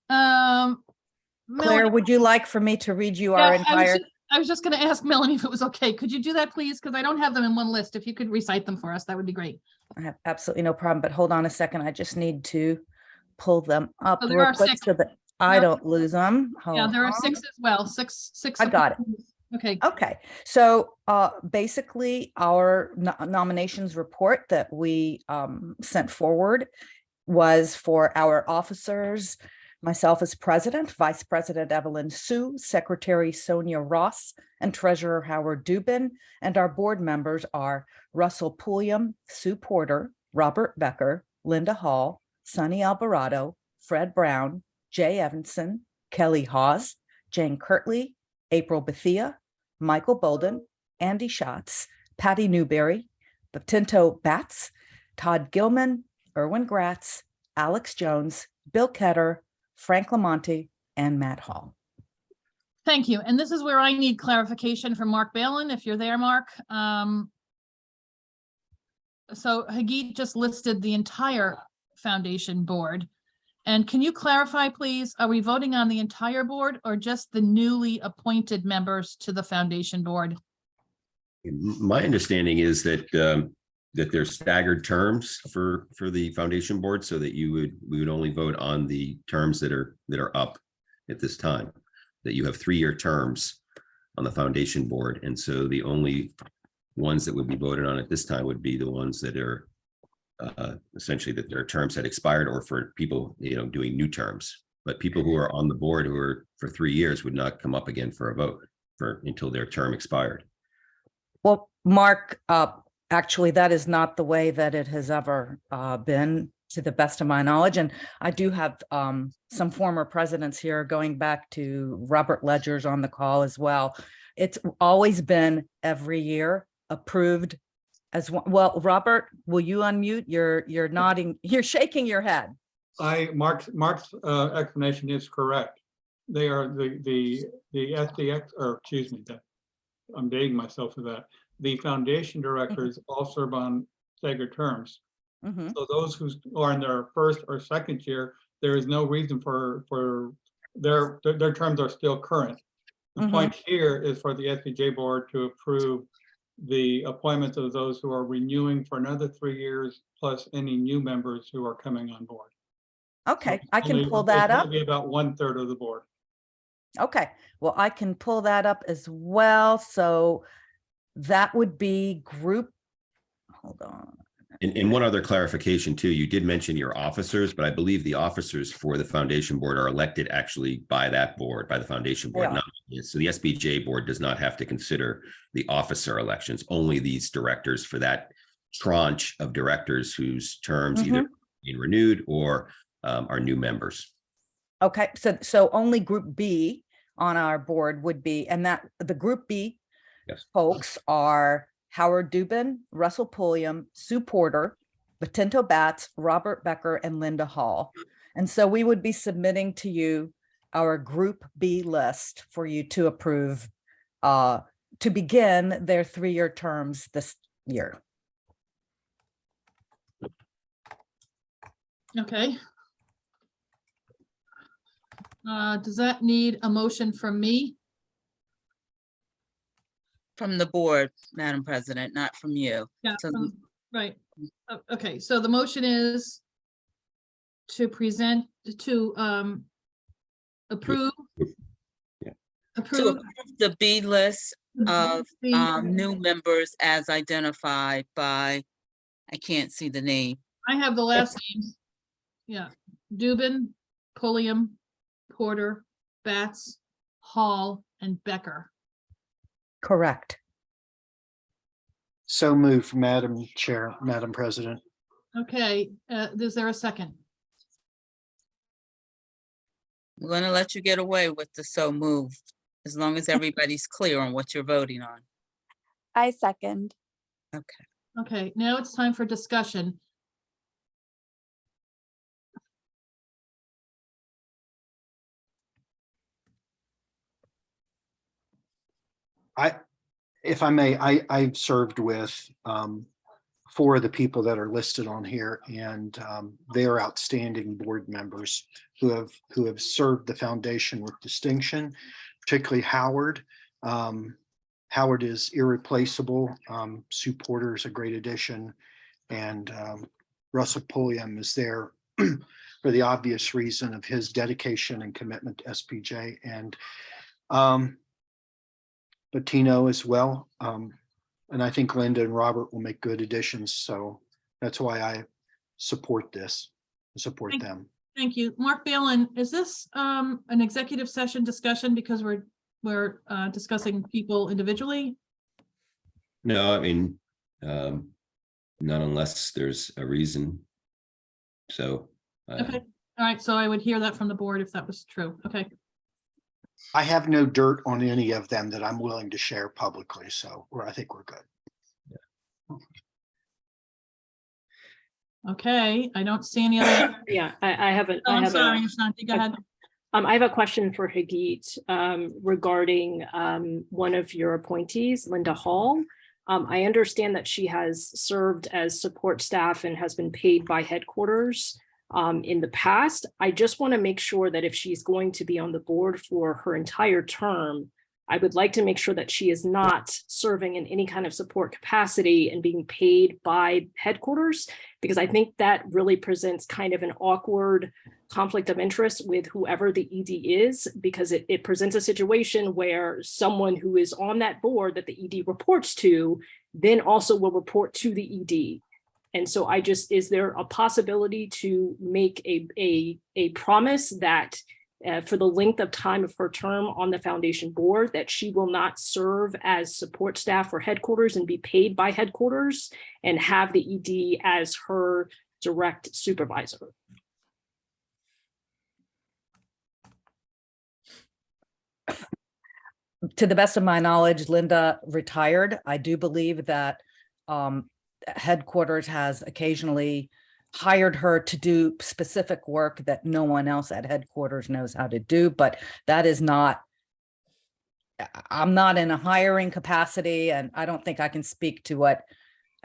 Claire, Melanie, would you like for me to read you our yeah, entire? I was just going to ask Melanie if it was okay. Could you do that, please? Because I don't have them in one list. If you could recite them for us, that would be great. I have absolutely no problem, but hold on a second. I just need to pull them up Oh, there real are quick 6. so that I don't lose them. Yeah, Hold there are on. 6 as well. Six. I got it. Okay. Okay, so basically our nominations report that we sent forward was for our officers, myself as president, Vice President Evelyn Sue, Secretary Sonia Ross, and Treasurer Howard Dubin. And our board members are Russell Pulliam, Sue Porter, Robert Becker, Linda Hall, Sonny Alvarado, Fred Brown, Jay Evanson, Kelly Hawes, Jane Kirtley, April Bethia, Michael Bolden, Andy Schatz, Patty Newberry, Batinto Batts, Todd Gilman, Erwin Gratz, Alex Jones, Bill Ketter, Frank Lamonti, and Matt Hall. Thank you. And this is where I need clarification from Mark Balin, if you're there, Mark. So Hagit just listed the entire foundation board. And can you clarify, please, are we voting on the entire board or just the newly appointed members to the foundation board? My understanding is that that there's staggered terms for the foundation board, so that we would only vote on the terms that are up at this time. That you have 3-year terms on the foundation board, and so the only ones that would be voted on at this time would be the ones that are essentially that their terms had expired, or for people doing new terms. But people who are on the board who are for 3 years would not come up again for a vote until their term expired. Well, Mark, actually, that is not the way that it has ever been, to the best of my knowledge. And I do have some former presidents here, going back to Robert Ledger's on the call as well. It's always been every year approved as well. Robert, will you unmute? You're nodding, you're shaking your head. Mark's explanation is correct. They are the SDX, or excuse me, I'm dating myself for that. The foundation directors all serve on staggered terms. So those who are in their first or second year, there is no reason for their terms are still current. The point here is for the SPJ board to approve the appointments of those who are renewing for another 3 years, plus any new members who are coming on board. Okay, So I can only- pull that it's up. only about 1/3 of the board. Okay, well, I can pull that up as well. So that would be group, hold on. And one other clarification too, you did mention your officers, but I believe the officers for the foundation board are elected actually by that board, by the foundation board. So the SPJ board does not have to consider the officer elections, only these directors for that tranche of directors whose terms either being renewed or are new members. Okay, so only Group B on our board would be, and that the Group B Yes. folks are Howard Dubin, Russell Pulliam, Sue Porter, Batento Batts, Robert Becker, and Linda Hall. And so we would be submitting to you our Group B list for you to approve to begin their 3-year terms this year. Okay. Does that need a motion from me? From the board, Madam President, not from you. Yeah, So right. Okay, so the motion is to present, to approve. to Approve. approve the B list of the- new members as identified by, I can't see the name. I have the last names. Yeah, Dubin, Pulliam, Porter, Batts, Hall, and Becker. Correct. So moved, Madam Chair, Madam President. Okay, is there a second? We're going to let you get away with the so moved, as long as everybody's clear on what you're voting on. I second. Okay. Okay, now it's time for discussion. If I may, I've served with 4 of the people that are listed on here, and they are outstanding board members who have served the foundation with distinction, particularly Howard. Howard is irreplaceable. Sue Porter is a great addition, and Russell Pulliam is there for the obvious reason of his dedication and commitment to SPJ, and Latino as well. And I think Linda and Robert will make good additions. So that's why I support this, support them. Thank you. Mark Balin, is this an executive session discussion because we're discussing people individually? No, I mean, not unless there's a reason. So. Okay, all right, so I would hear that from the board if that was true. Okay. I have no dirt on any of them that I'm willing to share publicly. So I think we're good. Okay, I don't see any other. Yeah, I have a. Oh, I I'm have sorry, a, Ashanti, go ahead. I have a question for Hagit regarding one of your appointees, Linda Hall. I understand that she has served as support staff and has been paid by headquarters in the past. I just want to make sure that if she's going to be on the board for her entire term, I would like to make sure that she is not serving in any kind of support capacity and being paid by headquarters, because I think that really presents kind of an awkward conflict of interest with whoever the ED is, because it presents a situation where someone who is on that board that the ED reports to then also will report to the ED. And so is there a possibility to make a promise that for the length of time of her term on the foundation board, that she will not serve as support staff for headquarters and be paid by headquarters and have the ED as her direct supervisor? To the best of my knowledge, Linda retired. I do believe that headquarters has occasionally hired her to do specific work that no one else at headquarters knows how to do, but that is not, I'm not in a hiring capacity, and I don't think I can speak to what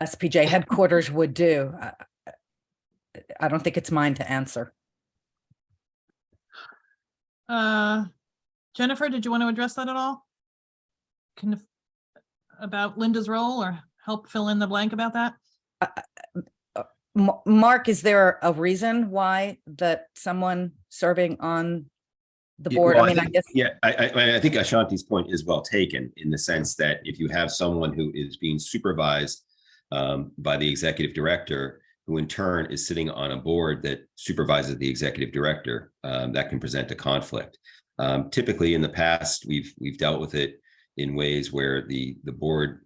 SPJ headquarters would do. I don't think it's mine to answer. Jennifer, did you want to address that at all? About Linda's role, or help fill in the blank about that? Mark, is there a reason why that someone serving on the board? Well, I mean, I guess. Yeah, I think Ashanti's point is well taken, in the sense that if you have someone who is being supervised by the executive director, who in turn is sitting on a board that supervises the executive director, that can present a conflict. Typically in the past, we've dealt with it in ways where the board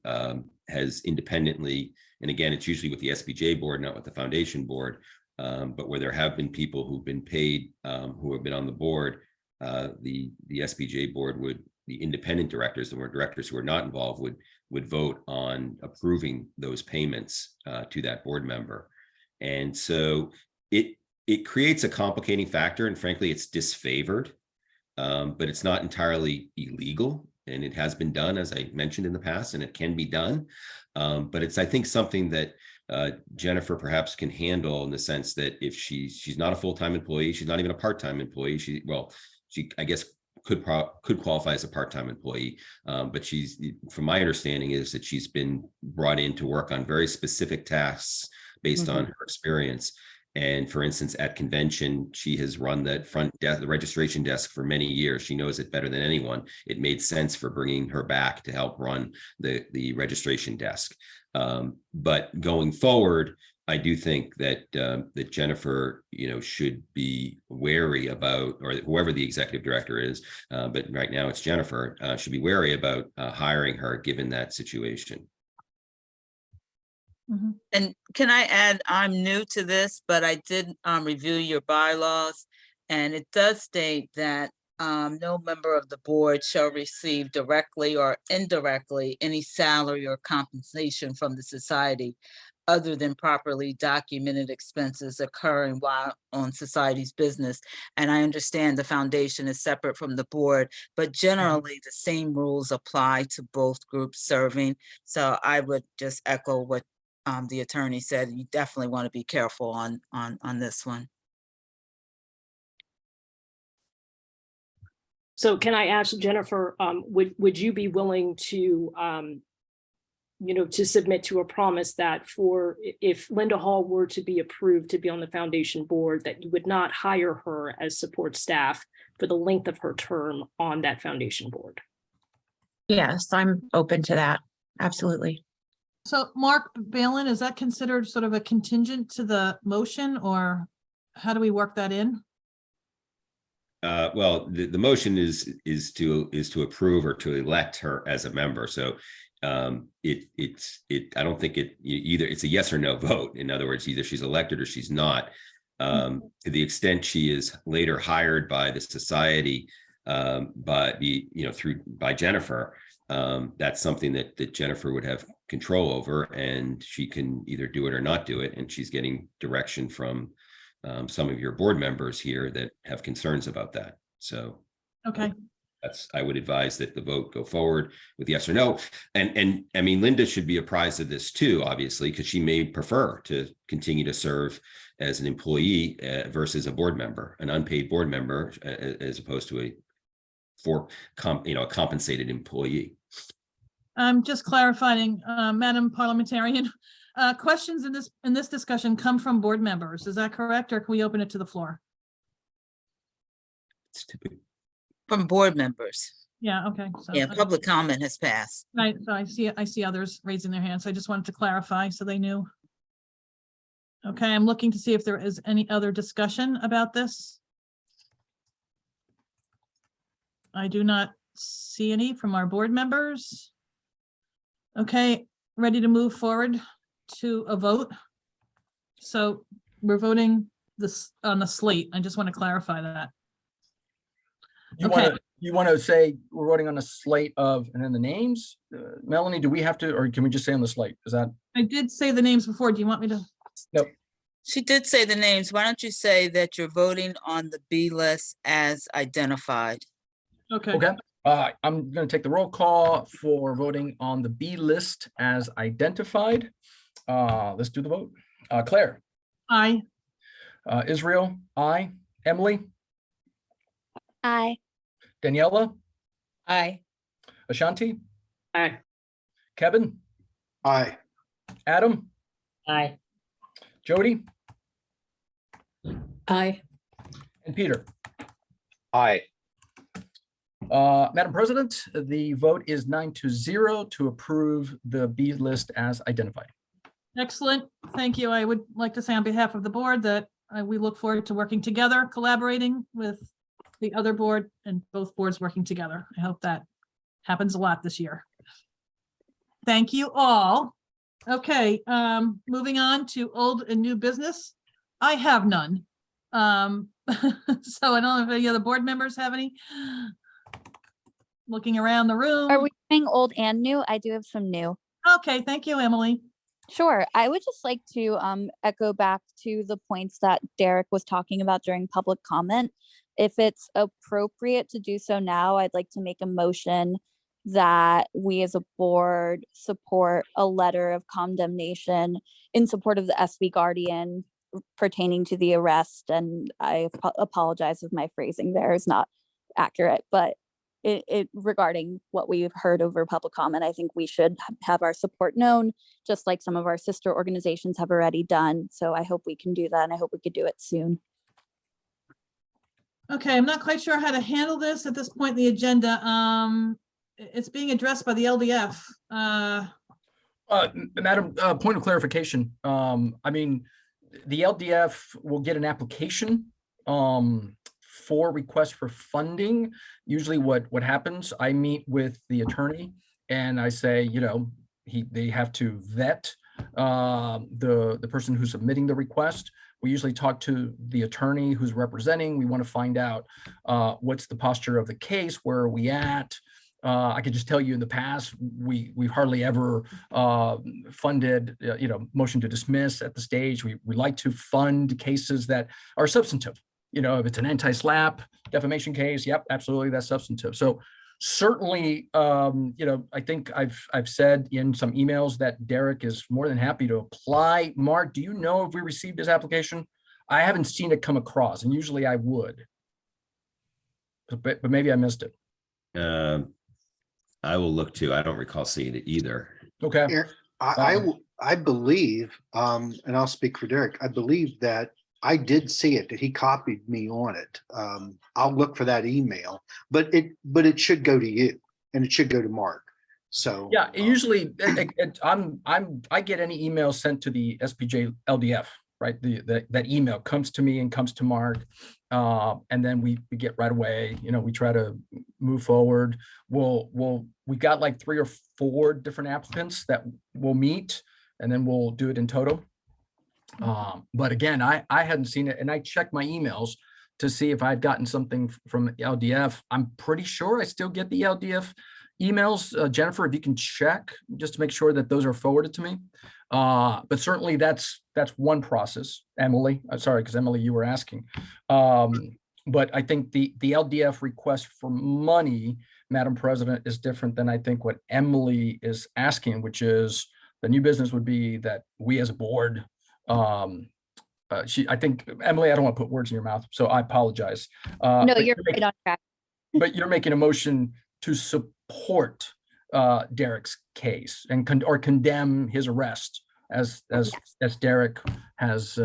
has independently, and again, it's usually with the SPJ board, not with the foundation board, But where there have been people who've been paid, who have been on the board, the SPJ board the independent directors, the more directors who are not involved would vote on approving those payments to that board member. And so it creates a complicating factor, and frankly, it's disfavored, but it's not entirely illegal. And it has been done, as I mentioned in the past, and it can be done. But it's, I think, something that Jennifer perhaps can handle, in the sense that if she's not a full-time employee, she's not even a part-time employee. She I guess could qualify as a part-time employee, but from my understanding, is that she's been brought in to work on very specific tasks based on her experience. And for instance, at convention, she has run that front desk, the registration desk, for many years. She knows it better than anyone. It made sense for bringing her back to help run the registration desk. But going forward, I do think that that Jennifer, should be wary about, or whoever the executive director is, but right now it's Jennifer, should be wary about hiring her given that situation. And can I add, I'm new to this, but I did review your bylaws, and it does state that no member of the board shall receive directly or indirectly any salary or compensation from the society other than properly documented expenses occurring while on society's business. And I understand the foundation is separate from the board, but generally the same rules apply to both groups serving. So I would just echo what the attorney said. You definitely want to be careful on this one. So can I ask Jennifer, would you be willing to, to submit to a promise that if Linda Hall were to be approved to be on the foundation board, that you would not hire her as support staff for the length of her term on that foundation board? Yes, I'm open to that. Absolutely. So Mark Balin, is that considered sort of a contingent to the motion, or how do we work that in? Well, the motion is to approve or to elect her as a member. So I don't think either it's a yes or no vote. In other words, either she's elected or she's not. To the extent she is later hired by the society, by Jennifer, that's something that Jennifer would have control over, and she can either do it or not do it. And she's getting direction from some of your board members here that have concerns about that. So okay, I would advise that the vote go forward with yes or no. And I mean, Linda should be apprised of this too, obviously, because she may prefer to continue to serve as an employee versus a board member, an unpaid board member, as opposed to a compensated employee. I'm just clarifying, Madam Parliamentarian, questions in this discussion come from board members. Is that correct, or can we open it to the floor? It's typically from board members. Yeah, okay. So yeah, public comment has passed. Right, so I see others raising their hands. I just wanted to clarify so they knew. Okay, I'm looking to see if there is any other discussion about this. I do not see any from our board members. Okay, ready to move forward to a vote. So we're voting this on the slate. I just want to clarify that. You want to say we're voting on a slate of, and then the names? Melanie, do we have to, or can we just say on the slate? Is that? I did say the names before. Do you want me to? Nope. She did say the names. Why don't you say that you're voting on the B list as identified? Okay. Okay. I'm going to take the roll call for voting on the B list as identified. Let's do the vote. Claire. Aye. Israel. Aye. Emily. Aye. Daniela. Aye. Ashanti. Aye. Kevin. Aye. Adam. Aye. Jody. Aye. And Peter. Aye. Madam President, the vote is 9-0 to approve the B list as identified. Excellent. Thank you. I would like to say on behalf of the board that we look forward to working together, collaborating with the other board and both boards working together. I hope that happens a lot this year. Thank you all. Okay, moving on to old and new business. I have none. So I don't know if any other board members have any. Looking around the room. Are we doing old and new? I do have some new. Okay, thank you, Emily. Sure. I would just like to echo back to the points that Derek was talking about during public comment. If it's appropriate to do so now, I'd like to make a motion that we as a board support a letter of condemnation in support of the SB Guardian pertaining to the arrest. And I apologize if my phrasing there is not accurate, but it regarding what we've heard over public comment, I think we should have our support known, just like some of our sister organizations have already done. So I hope we can do that, and I hope we could do it soon. Okay, I'm not quite sure how to handle this at this point in the agenda. It's being addressed by the LDF. Madam, point of clarification. I mean, the LDF will get an application for request for funding. Usually what happens, I meet with the attorney and I say, you know, they have to vet the person who's submitting the request. We usually talk to the attorney who's representing. We want to find out what's the posture of the case, where are we at? I could just tell you in the past, we've hardly ever funded, motion to dismiss at the stage. We like to fund cases that are substantive. You know, if it's an anti-SLAPP defamation case, yep, absolutely, that's substantive. So certainly, I think I've said in some emails that Derek is more than happy to apply. Mark, do you know if we received his application? I haven't seen it come across, and usually I would, but maybe I missed it. I will look too. I don't recall seeing it either. Okay. I believe, and I'll speak for Derek, I believe that I did see it, that he copied me on it. I'll look for that email, but it should go to you and it should go to Mark. So yeah, usually I get any email sent to the SPJ LDF, right? That email comes to me and comes to Mark, and then we get right away. You know, we try to move forward. We got like 3 or 4 different applicants that we'll meet, and then we'll do it in total. But again, I hadn't seen it, and I checked my emails to see if I'd gotten something from LDF. I'm pretty sure I still get the LDF emails. Jennifer, if you can check just to make sure that those are forwarded to me. But certainly that's one process. Emily, sorry, because Emily, you were asking. But I think the LDF request for money, Madam President, is different than I think what Emily is asking, which is the new business would be that we as a board, I think, Emily, I don't want to put words in your mouth, so I apologize. No, you're right on track. But you're making a motion to support Derek's case and or condemn his arrest, as Derek has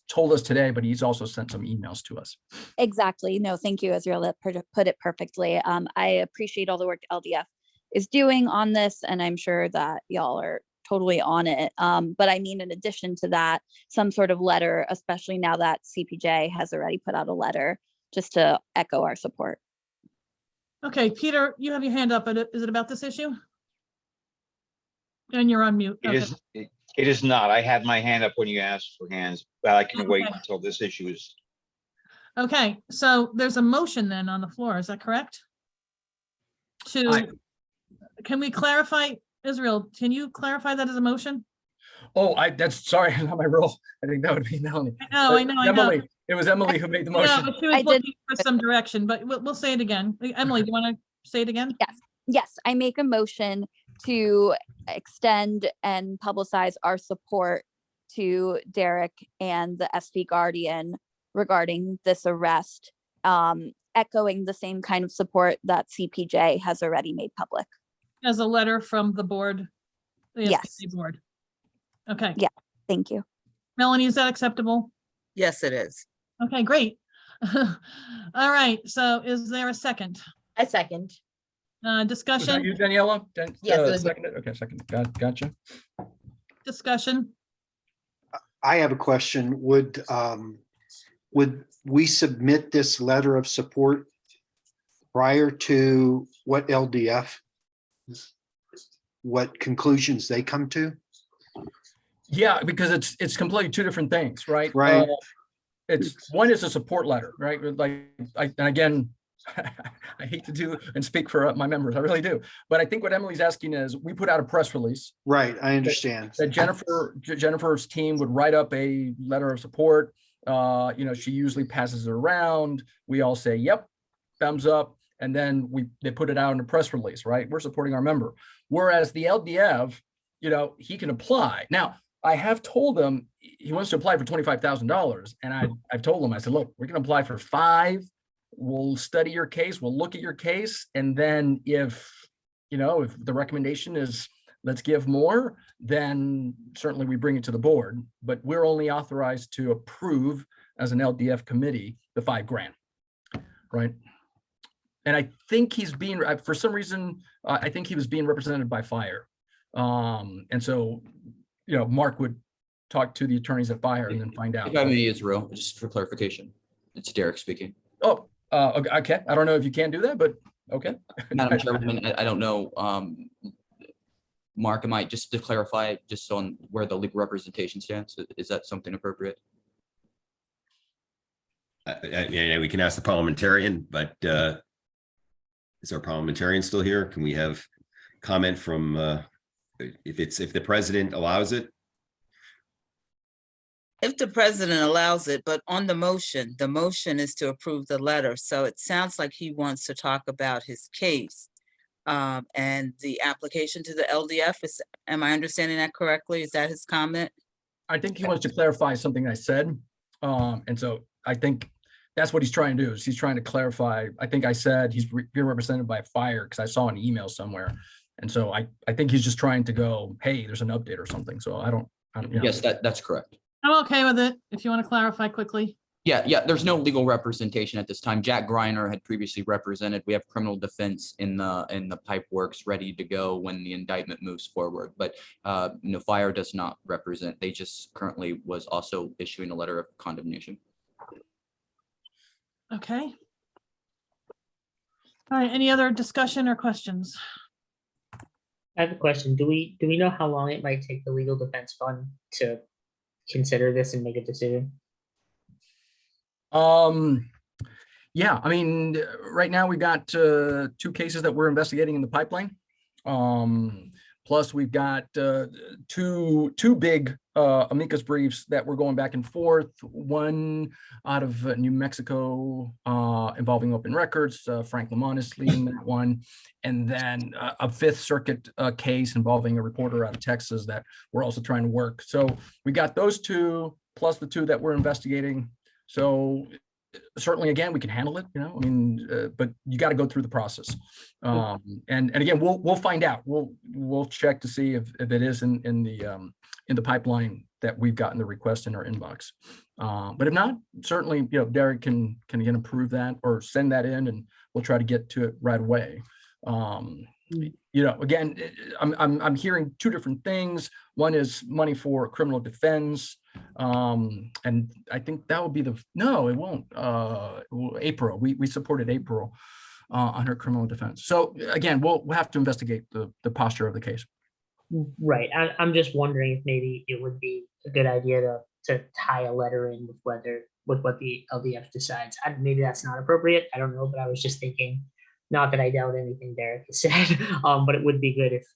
told us today, but he's also sent some emails to us. Exactly. No, thank you, Israel. That put it perfectly. I appreciate all the work LDF is doing on this, and I'm sure that y'all are totally on it. But I mean, in addition to that, some sort of letter, especially now that CPJ has already put out a letter, just to echo our support. Okay, Peter, you have your hand up. Is it about this issue? And you're on mute. Okay. It is not. I had my hand up when you asked for hands, but I can wait until this issue is. Okay, so there's a motion then on the floor. Is that correct? Can we clarify, Israel, can you clarify that as a motion? Oh, that's sorry, not my role. I think that would be Melanie. I know. Emily, it was Emily who made the motion. Yeah, but she was looking for some direction, but we'll say it again. Emily, do you want to say it again? Yes, I make a motion to extend and publicize our support to Derek and the SV Guardian regarding this arrest, echoing the same kind of support that CPJ has already made public. As a letter from the board? The Yes. SPJ board. Okay. Yeah, thank you. Melanie, is that acceptable? Yes, it is. Okay, great. All right, so is there a second? I second. Was that Discussion? you, Daniela? Yes, it was me. Seconded? Okay, second. Gotcha. Discussion? I have a question. Would we submit this letter of support prior to what LDF, what conclusions they come to? Yeah, because it's completely two different things, right? Right. It's one is a support letter, right? Like, and again, I hate to do and speak for my members, I really do. But I think what Emily's asking is, we put out a press release. Right, I understand. That Jennifer's team would write up a letter of support. She usually passes it around. We all say, yep, thumbs up. And then they put it out in a press release, right? We're supporting our member. Whereas the LDF, he can apply. Now, I have told him he wants to apply for $25,000. And I've told him, I said, look, we're going to apply for 5. We'll study your case. We'll look at your case. And then if the recommendation is, let's give more, then certainly we bring it to the board, but we're only authorized to approve as an LDF committee the $5,000, right? And I think he's being, for some reason, I think he was being represented by Fire. And so, Mark would talk to the attorneys at Fire and then find out. If I may, Israel, just for clarification, it's Derek speaking. Oh, okay. I don't know if you can do that, but okay. Madam Chairman, I don't know. Mark, am I, just to clarify, just on where the legal representation stands, is that something appropriate? We can ask the parliamentarian, but is our parliamentarian still here? Can we have comment from, if the president allows it? If the president allows it, but on the motion is to approve the letter. So it sounds like he wants to talk about his case. And the application to the LDF is, am I understanding that correctly? Is that his comment? I think he wants to clarify something I said. And so I think that's what he's trying to do, is he's trying to clarify. I think I said he's being represented by Fire because I saw an email somewhere. And so I think he's just trying to go, hey, there's an update or something. So I don't. Yes, that's correct. I'm okay with it, if you want to clarify quickly. Yeah, there's no legal representation at this time. Jack Greiner had previously represented. We have criminal defense in the pipe works ready to go when the indictment moves forward. But Fire does not represent. They just currently was also issuing a letter of condemnation. Okay. All right, any other discussion or questions? I have a question. Do we know how long it might take the legal defense fund to consider this and make a decision? Yeah, I mean, right now we've got 2 cases that we're investigating in the pipeline. Plus we've got two big amicus briefs that we're going back and forth. One out of New Mexico involving open records. Frank Lamont is leading that one. And then a 5th Circuit case involving a reporter out of Texas that we're also trying to work. So we got those 2 plus the 2 that we're investigating. So certainly, again, we can handle it, but you got to go through the process. And again, we'll find out. We'll check to see if it is in the pipeline that we've gotten the request in our inbox. But if not, certainly, Derek can again approve that or send that in, and we'll try to get to it right away. Again, I'm hearing 2 different things. One is money for criminal defense. And I think that would be no, it won't. April, we supported April on her criminal defense. So again, we'll have to investigate the posture of the case. Right. I'm just wondering if maybe it would be a good idea to tie a letter in with what the LDF decides. Maybe that's not appropriate. I don't know, but I was just thinking, not that I doubt anything Derek has said, but it would be good if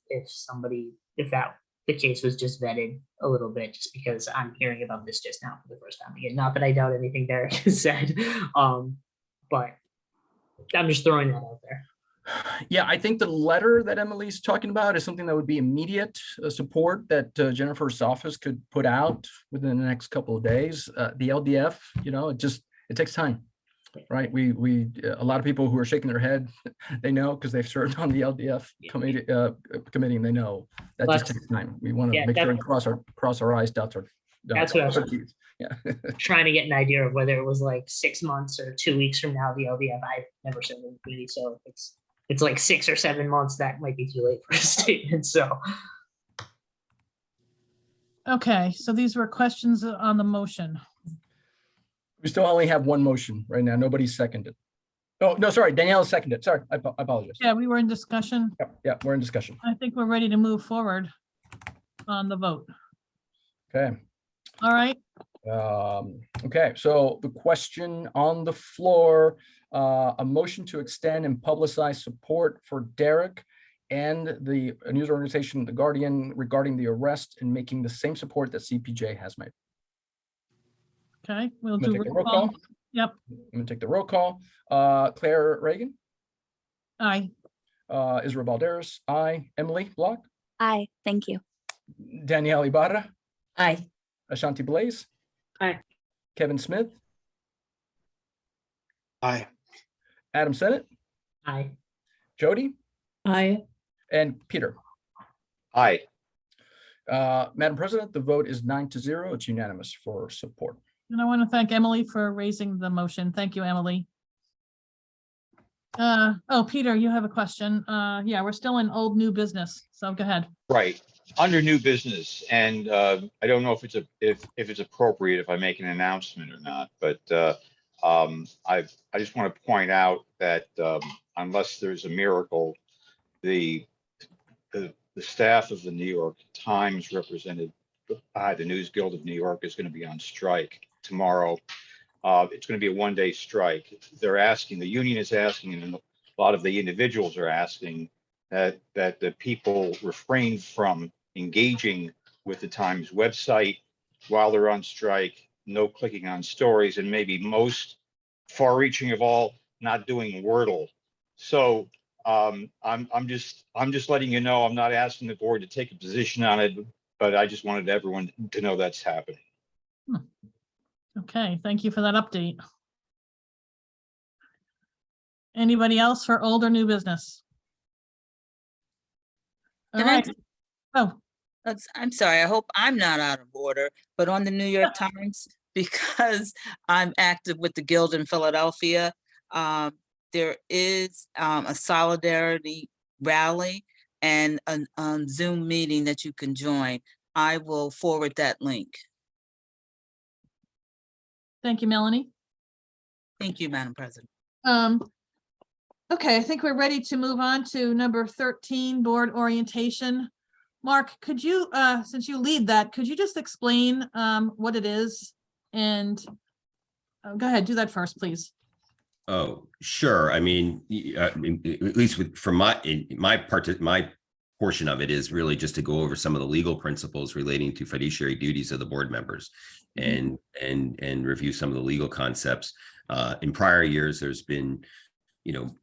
the case was just vetted a little bit, just because I'm hearing about this just now for the first time again. Not that I doubt anything Derek has said, but I'm just throwing that out there. Yeah, I think the letter that Emily's talking about is something that would be immediate support that Jennifer's office could put out within the next couple of days. The LDF, it takes time, right? A lot of people who are shaking their head, they know because they've served on the LDF committee, and they know that just takes time. We want to make sure and cross our I's, dots our. That's what I was trying to get an idea of, whether it was like 6 months or 2 weeks from now. The LDF, I've never served in the committee, so if it's like 6 or 7 months, that might be too late for a statement. So. Okay, so these were questions on the motion. We still only have one motion right now. Nobody's seconded. Oh, no, sorry. Danielle seconded. Sorry, I apologize. Yeah, we were in discussion. Yeah, we're in discussion. I think we're ready to move forward on the vote. Okay. All right. Okay, so the question on the floor, a motion to extend and publicize support for Derek and the news organization, The Guardian, regarding the arrest and making the same support that CPJ has made. Okay, we'll I'm gonna do take the roll call. Yep. I'm gonna take the roll call. Claire Reagan, Aye. Israel Balderas, aye. Emily Block, Aye, thank you. Danielle Ibarra, Aye. Ashanti Blaze, Aye. Kevin Smith, Aye. Adam Sennett, Aye. Jody, Aye. and Peter. Aye. Madam President, the vote is 9-0. It's unanimous for support. And I want to thank Emily for raising the motion. Thank you, Emily. Oh, Peter, you have a question. Yeah, we're still in old new business, so go ahead. Right. Under new business, and I don't know if it's appropriate if I make an announcement or not, but I just want to point out that unless there's a miracle, the staff of the New York Times, represented by the News Guild of New York, is going to be on strike tomorrow. It's going to be a one-day strike. They're asking, the union is asking, and a lot of the individuals are asking that the people refrain from engaging with the Times website while they're on strike, no clicking on stories, and maybe most far-reaching of all, not doing Wordle. So I'm just letting you know, I'm not asking the board to take a position on it, but I just wanted everyone to know that's happening. Okay, thank you for that update. Anybody else for old or new business? All Can I right. Oh, I'm sorry, I hope I'm not out of order, but on the New York Times, because I'm active with the Guild in Philadelphia, there is a solidarity rally and a Zoom meeting that you can join. I will forward that link. thank you, Melanie. Thank you, Madam President. Okay, I think we're ready to move on to number 13, board orientation. Mark, could you, since you lead that, could you just explain what it is? And go ahead, do that first, please. Oh, sure. I mean, at least from my portion of it is really just to go over some of the legal principles relating to fiduciary duties of the board members and review some of the legal concepts. In prior years, there's been,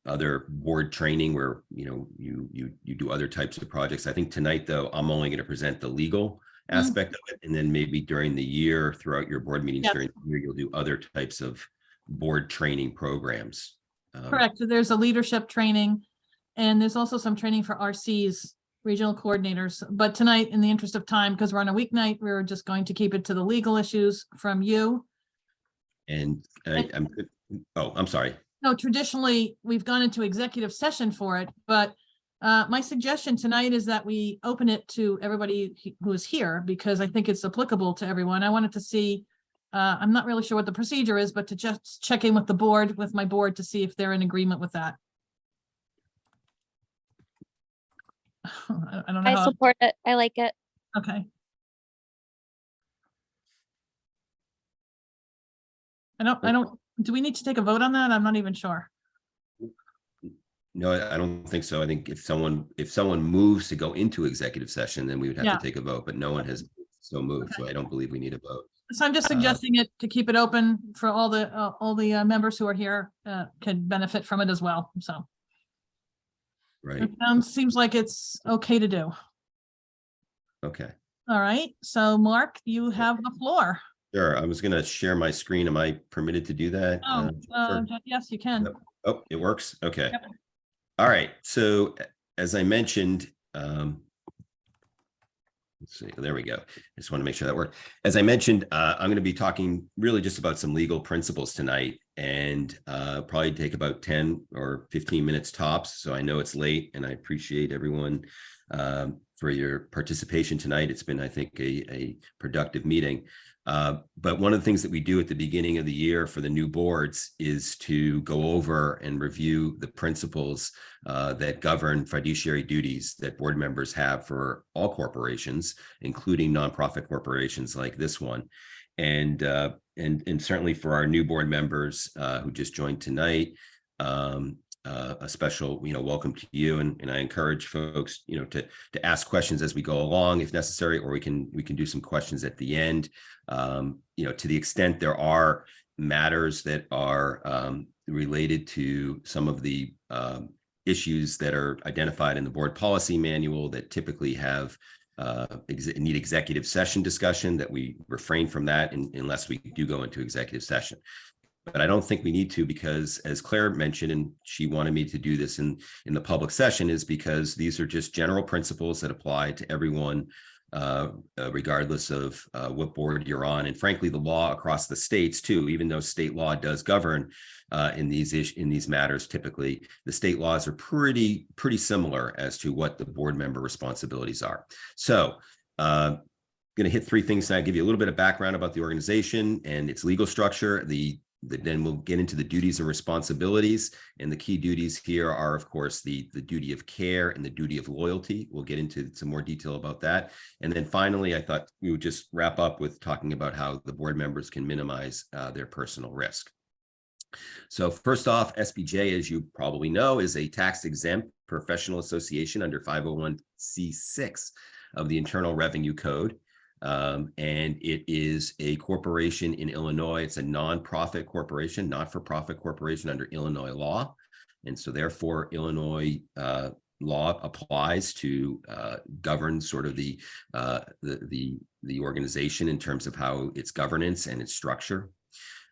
other board training where, you do other types of projects. I think tonight, though, I'm only going to present the legal aspect of it. And then maybe during the year, throughout your board meetings during the year, you'll do other types of board training programs. Correct. There's a leadership training and there's also some training for RCs, regional coordinators. But tonight, in the interest of time, because we're on a weeknight, we're just going to keep it to the legal issues from you. And I'm sorry. No, traditionally, we've gone into executive session for it, but my suggestion tonight is that we open it to everybody who is here because I think it's applicable to everyone. I wanted to see, I'm not really sure what the procedure is, but to just check in with the board, with my board, to see if they're in agreement with that. I don't know. I support it. I like it. Okay. I don't, do we need to take a vote on that? I'm not even sure. No, I don't think so. I think if someone moves to go into executive session, then we would have to take a vote, but no one has so moved. So I don't believe we need a vote. So I'm just suggesting it to keep it open for all the members who are here can benefit from it as well. So. Right. It seems like it's okay to do. Okay. All right. So Mark, you have the floor. Sure. I was going to share my screen. Am I permitted to do that? Yes, you can. Oh, it works. Okay. Yep. All right. So as I mentioned, let's see, there we go. I just want to make sure that worked. As I mentioned, I'm going to be talking really just about some legal principles tonight. and probably take about 10 or 15 minutes tops. So I know it's late, and I appreciate everyone for your participation tonight. It's been, I think, a productive meeting. But one of the things that we do at the beginning of the year for the new boards is to go over and review the principles that govern fiduciary duties that board members have for all corporations, including nonprofit corporations like this one. And certainly for our new board members who just joined tonight, a special, welcome to you. And I encourage folks, to ask questions as we go along, if necessary, or we can do some questions at the end. To the extent there are matters that are related to some of the issues that are identified in the board policy manual that typically have need executive session discussion, that we refrain from that unless we do go into executive session. But I don't think we need to, because as Claire mentioned, and she wanted me to do this in the public session, is because these are just general principles that apply to everyone, regardless of what board you're on. And frankly, the law across the states too, even though state law does govern in these matters, typically the state laws are pretty similar as to what the board member responsibilities are. So going to hit three things tonight, give you a little bit of background about the organization and its legal structure. Then we'll get into the duties and responsibilities. And the key duties here are, of course, the duty of care and the duty of loyalty. We'll get into some more detail about that. And then finally, I thought we would just wrap up with talking about how the board members can minimize their personal risk. So first off, SPJ, as you probably know, is a tax-exempt professional association under 501c6 of the Internal Revenue Code. And it is a corporation in Illinois. It's a nonprofit corporation, not-for-profit corporation under Illinois law. And so therefore, Illinois law applies to govern sort of the organization in terms of how its governance and its structure.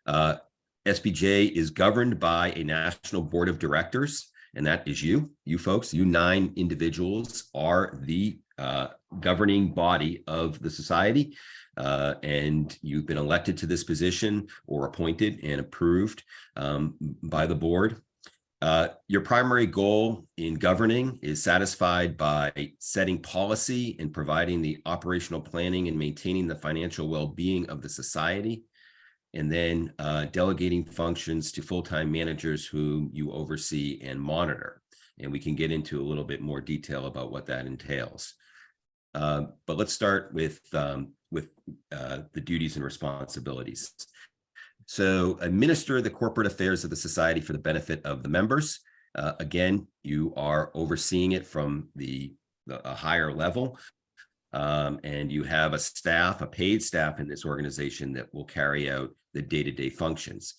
SPJ is governed by a national board of directors, and that is you folks. You 9 individuals are the governing body of the society, and you've been elected to this position or appointed and approved by the board. Your primary goal in governing is satisfied by setting policy and providing the operational planning and maintaining the financial well-being of the society, and then delegating functions to full-time managers whom you oversee and monitor. And we can get into a little bit more detail about what that entails. But let's start with the duties and responsibilities. So administer the corporate affairs of the society for the benefit of the members. Again, you are overseeing it from a higher level. And you have a paid staff in this organization that will carry out the day-to-day functions.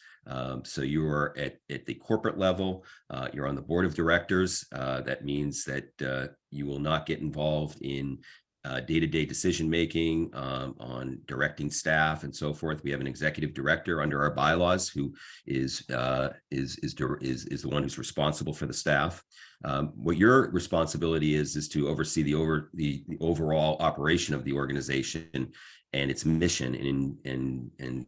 So you are at the corporate level, you're on the board of directors. That means that you will not get involved in day-to-day decision-making on directing staff and so forth. We have an executive director under our bylaws who is the one who's responsible for the staff. What your responsibility is to oversee the overall operation of the organization and its mission, and in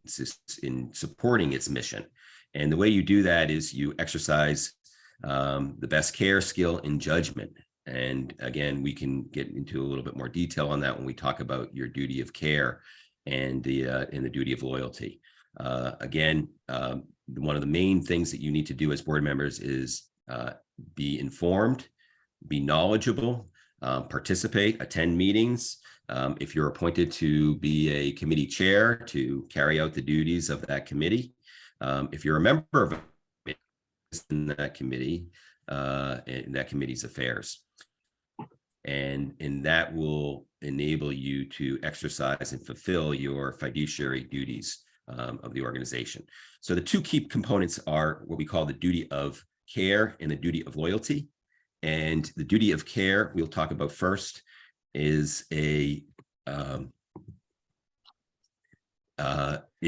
supporting its mission. And the way you do that is you exercise the best care, skill, and judgment. And again, we can get into a little bit more detail on that when we talk about your duty of care and the duty of loyalty. Again, one of the main things that you need to do as board members is be informed, be knowledgeable, participate, attend meetings. If you're appointed to be a committee chair, to carry out the duties of that committee. If you're a member of that committee, in that committee's affairs. And that will enable you to exercise and fulfill your fiduciary duties of the organization. So the two key components are what we call the duty of care and the duty of loyalty. And the duty of care we'll talk about first is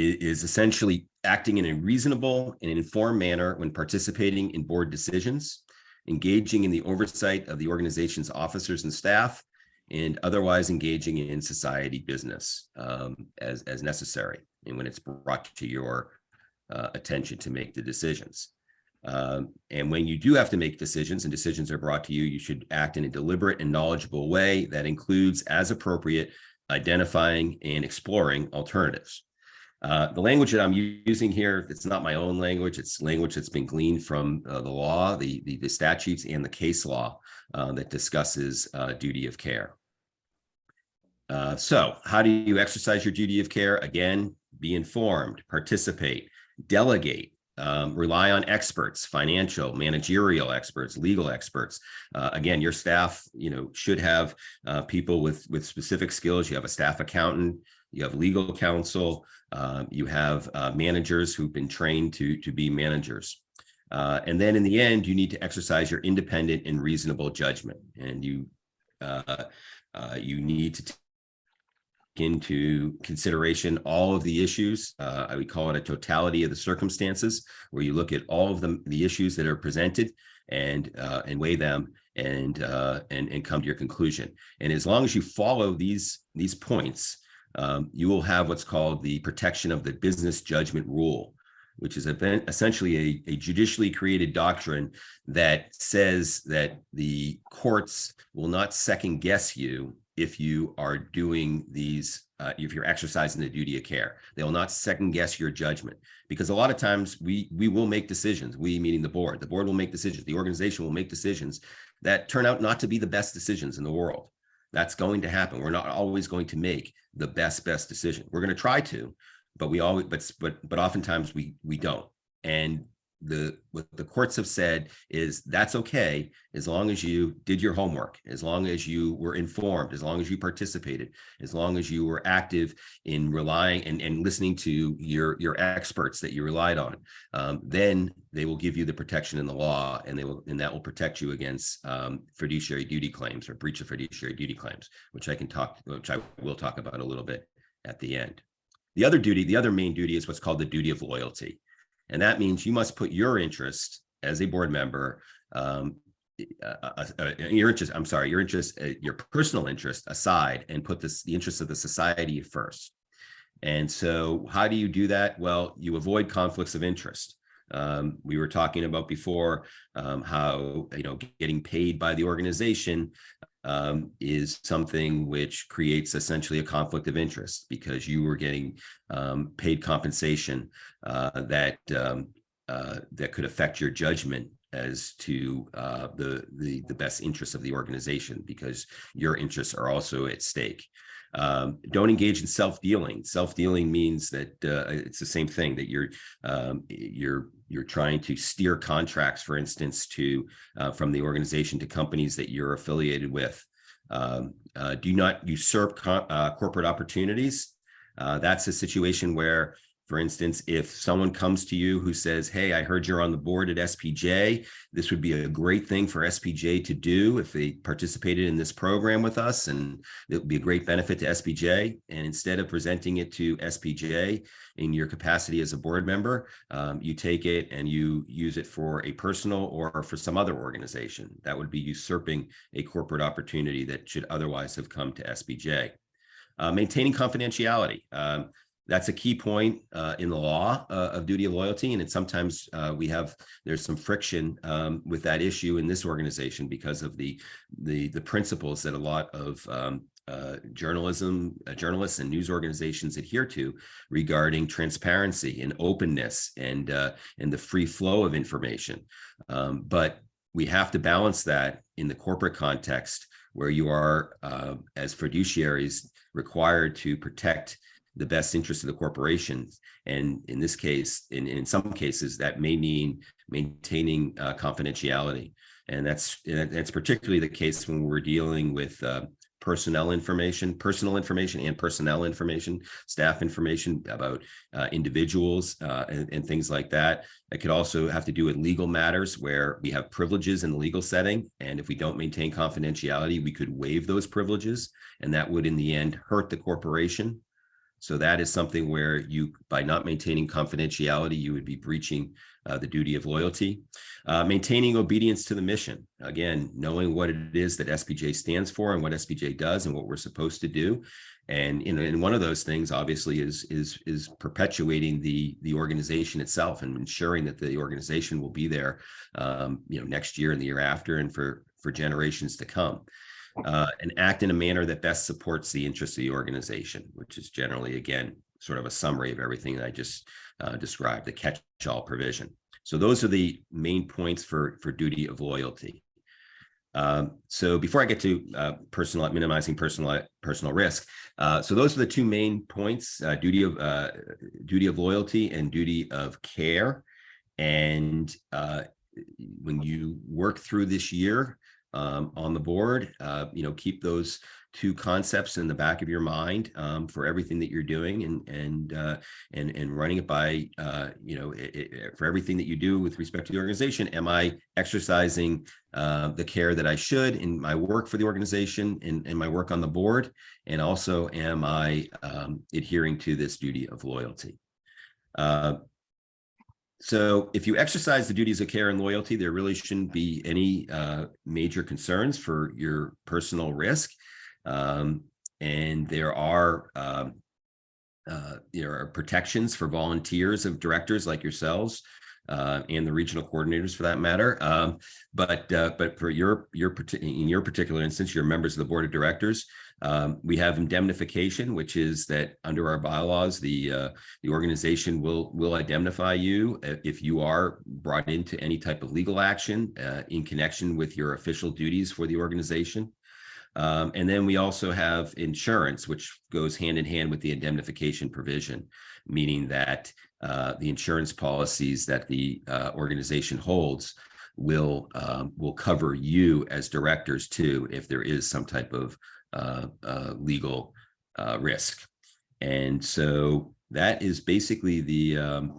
essentially acting in a reasonable and informed manner when participating in board decisions, engaging in the oversight of the organization's officers and staff, and otherwise engaging in society business as necessary and when it's brought to your attention to make the decisions. And when you do have to make decisions and decisions are brought to you, you should act in a deliberate and knowledgeable way that includes, as appropriate, identifying and exploring alternatives. The language that I'm using here, it's not my own language. It's language that's been gleaned from the law, the statutes, and the case law that discusses duty of care. So how do you exercise your duty of care? Again, be informed, participate, delegate, rely on experts, financial, managerial experts, legal experts. Again, your staff, should have people with specific skills. You have a staff accountant, you have legal counsel, you have managers who've been trained to be managers. And then in the end, you need to exercise your independent and reasonable judgment. And you need to take into consideration all of the issues. I would call it a totality of the circumstances, where you look at all of the issues that are presented and weigh them and come to your conclusion. And as long as you follow these points, you will have what's called the protection of the business judgment rule, which is essentially a judicially created doctrine that says that the courts will not second guess you if you are doing these, if you're exercising the duty of care. They will not second guess your judgment, because a lot of times we will make decisions, we meaning the board will make decisions, the organization will make decisions that turn out not to be the best decisions in the world. That's going to happen. We're not always going to make the best decision. We're going to try to, but we always, but oftentimes we don't. And what the courts have said is that's okay, as long as you did your homework, as long as you were informed, as long as you participated, as long as you were active in relying and listening to your experts that you relied on, then they will give you the protection in the law, and that will protect you against fiduciary duty claims or breach of fiduciary duty claims, which I will talk about a little bit at the end. The other main duty is what's called the duty of loyalty. And that means you must put your interest as a board member, your personal interest aside, and put the interests of the society first. And so how do you do that? Well, you avoid conflicts of interest. We were talking about before how, getting paid by the organization is something which creates essentially a conflict of interest, because you were getting paid compensation that could affect your judgment as to the best interests of the organization, because your interests are also at stake. Don't engage in self-dealing. Self-dealing means that it's the same thing, that you're trying to steer contracts, for instance, from the organization to companies that you're affiliated with. Do not usurp corporate opportunities. That's a situation where, for instance, if someone comes to you who says, hey, I heard you're on the board at SPJ, this would be a great thing for SPJ to do if they participated in this program with us, and it would be a great benefit to SPJ. And instead of presenting it to SPJ in your capacity as a board member, you take it and you use it for a personal or for some other organization. That would be usurping a corporate opportunity that should otherwise have come to SPJ. Maintaining confidentiality. That's a key point in the law of duty of loyalty, and sometimes there's some friction with that issue in this organization because of the principles that a lot of journalists and news organizations adhere to regarding transparency and openness and the free flow of information. But we have to balance that in the corporate context, where you are, as fiduciaries, required to protect the best interest of the corporation. And in this case, in some cases, that may mean maintaining confidentiality. And that's particularly the case when we're dealing with personal information, staff information about individuals and things like that. It could also have to do with legal matters where we have privileges in the legal setting. And if we don't maintain confidentiality, we could waive those privileges. And that would, in the end, hurt the corporation. So that is something where you, by not maintaining confidentiality, you would be breaching the duty of loyalty. Maintaining obedience to the mission. Again, knowing what it is that SPJ stands for and what SPJ does and what we're supposed to do. And one of those things, obviously, is perpetuating the organization itself and ensuring that the organization will be there, next year and the year after, and for generations to come. And act in a manner that best supports the interests of the organization, which is generally, again, sort of a summary of everything that I just described, the catch-all provision. So those are the main points for duty of loyalty. So before I get to minimizing personal risk, so those are the two main points: duty of loyalty and duty of care. And when you work through this year on the board, keep those two concepts in the back of your mind for everything that you're doing, and running it by for everything that you do with respect to the organization. Am I exercising the care that I should in my work for the organization, in my work on the board? And also, am I adhering to this duty of loyalty? So if you exercise the duties of care and loyalty, there really shouldn't be any major concerns for your personal risk. And there are protections for volunteers of directors like yourselves, and the regional coordinators for that matter. But for in your particular instance, you're members of the board of directors. We have indemnification, which is that under our bylaws, the organization will indemnify you if you are brought into any type of legal action in connection with your official duties for the organization. And then we also have insurance, which goes hand in hand with the indemnification provision, meaning that the insurance policies that the organization holds will cover you as directors too, if there is some type of legal risk. And so that is basically the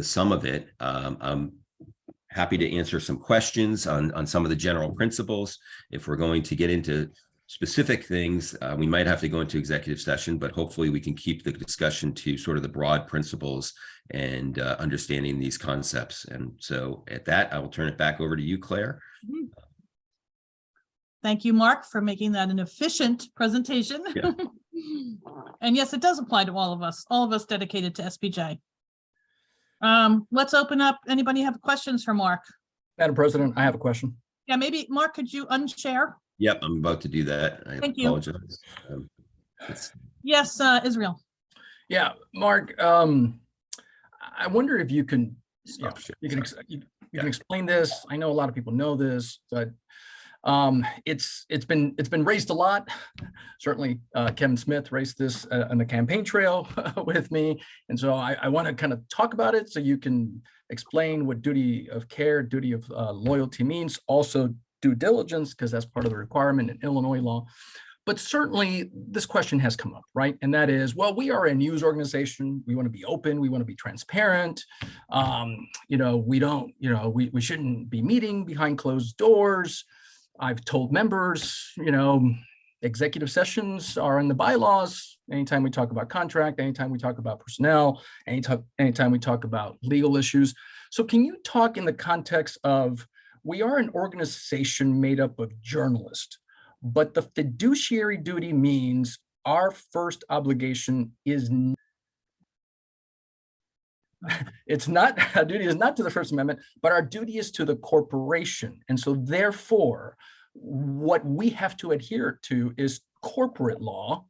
sum of it. I'm happy to answer some questions on some of the general principles. If we're going to get into specific things, we might have to go into executive session, but hopefully we can keep the discussion to sort of the broad principles and understanding these concepts. And so at that, I will turn it back over to you, Claire. Thank you, Mark, for making that an efficient presentation. Yeah. And yes, it does apply to all of us dedicated to SPJ. Let's open up. Anybody have questions for Mark? Madam President, I have a question. Yeah, maybe Mark, could you unshare? Yep, I'm about to do that. Thank apologize. You. Yes, Israel. Yeah, Mark, I wonder if you can, you can explain this. I know a lot of people know this, but it's been raised a lot. Certainly, Kevin Smith raised this on the campaign trail with me, and so I want to kind of talk about it so you can explain what duty of care, duty of loyalty means. Also, due diligence, because that's part of the requirement in Illinois law. But certainly this question has come up, right? And that is, well, we are a news organization. We want to be open. We want to be transparent. We shouldn't be meeting behind closed doors. I've told members, executive sessions are in the bylaws. Anytime we talk about contract, anytime we talk about personnel, anytime we talk about legal issues. So can you talk in the context of, we are an organization made up of journalists, but the fiduciary duty means our first obligation is our duty is not to the First Amendment, but our duty is to the corporation. And so therefore, what we have to adhere to is corporate law,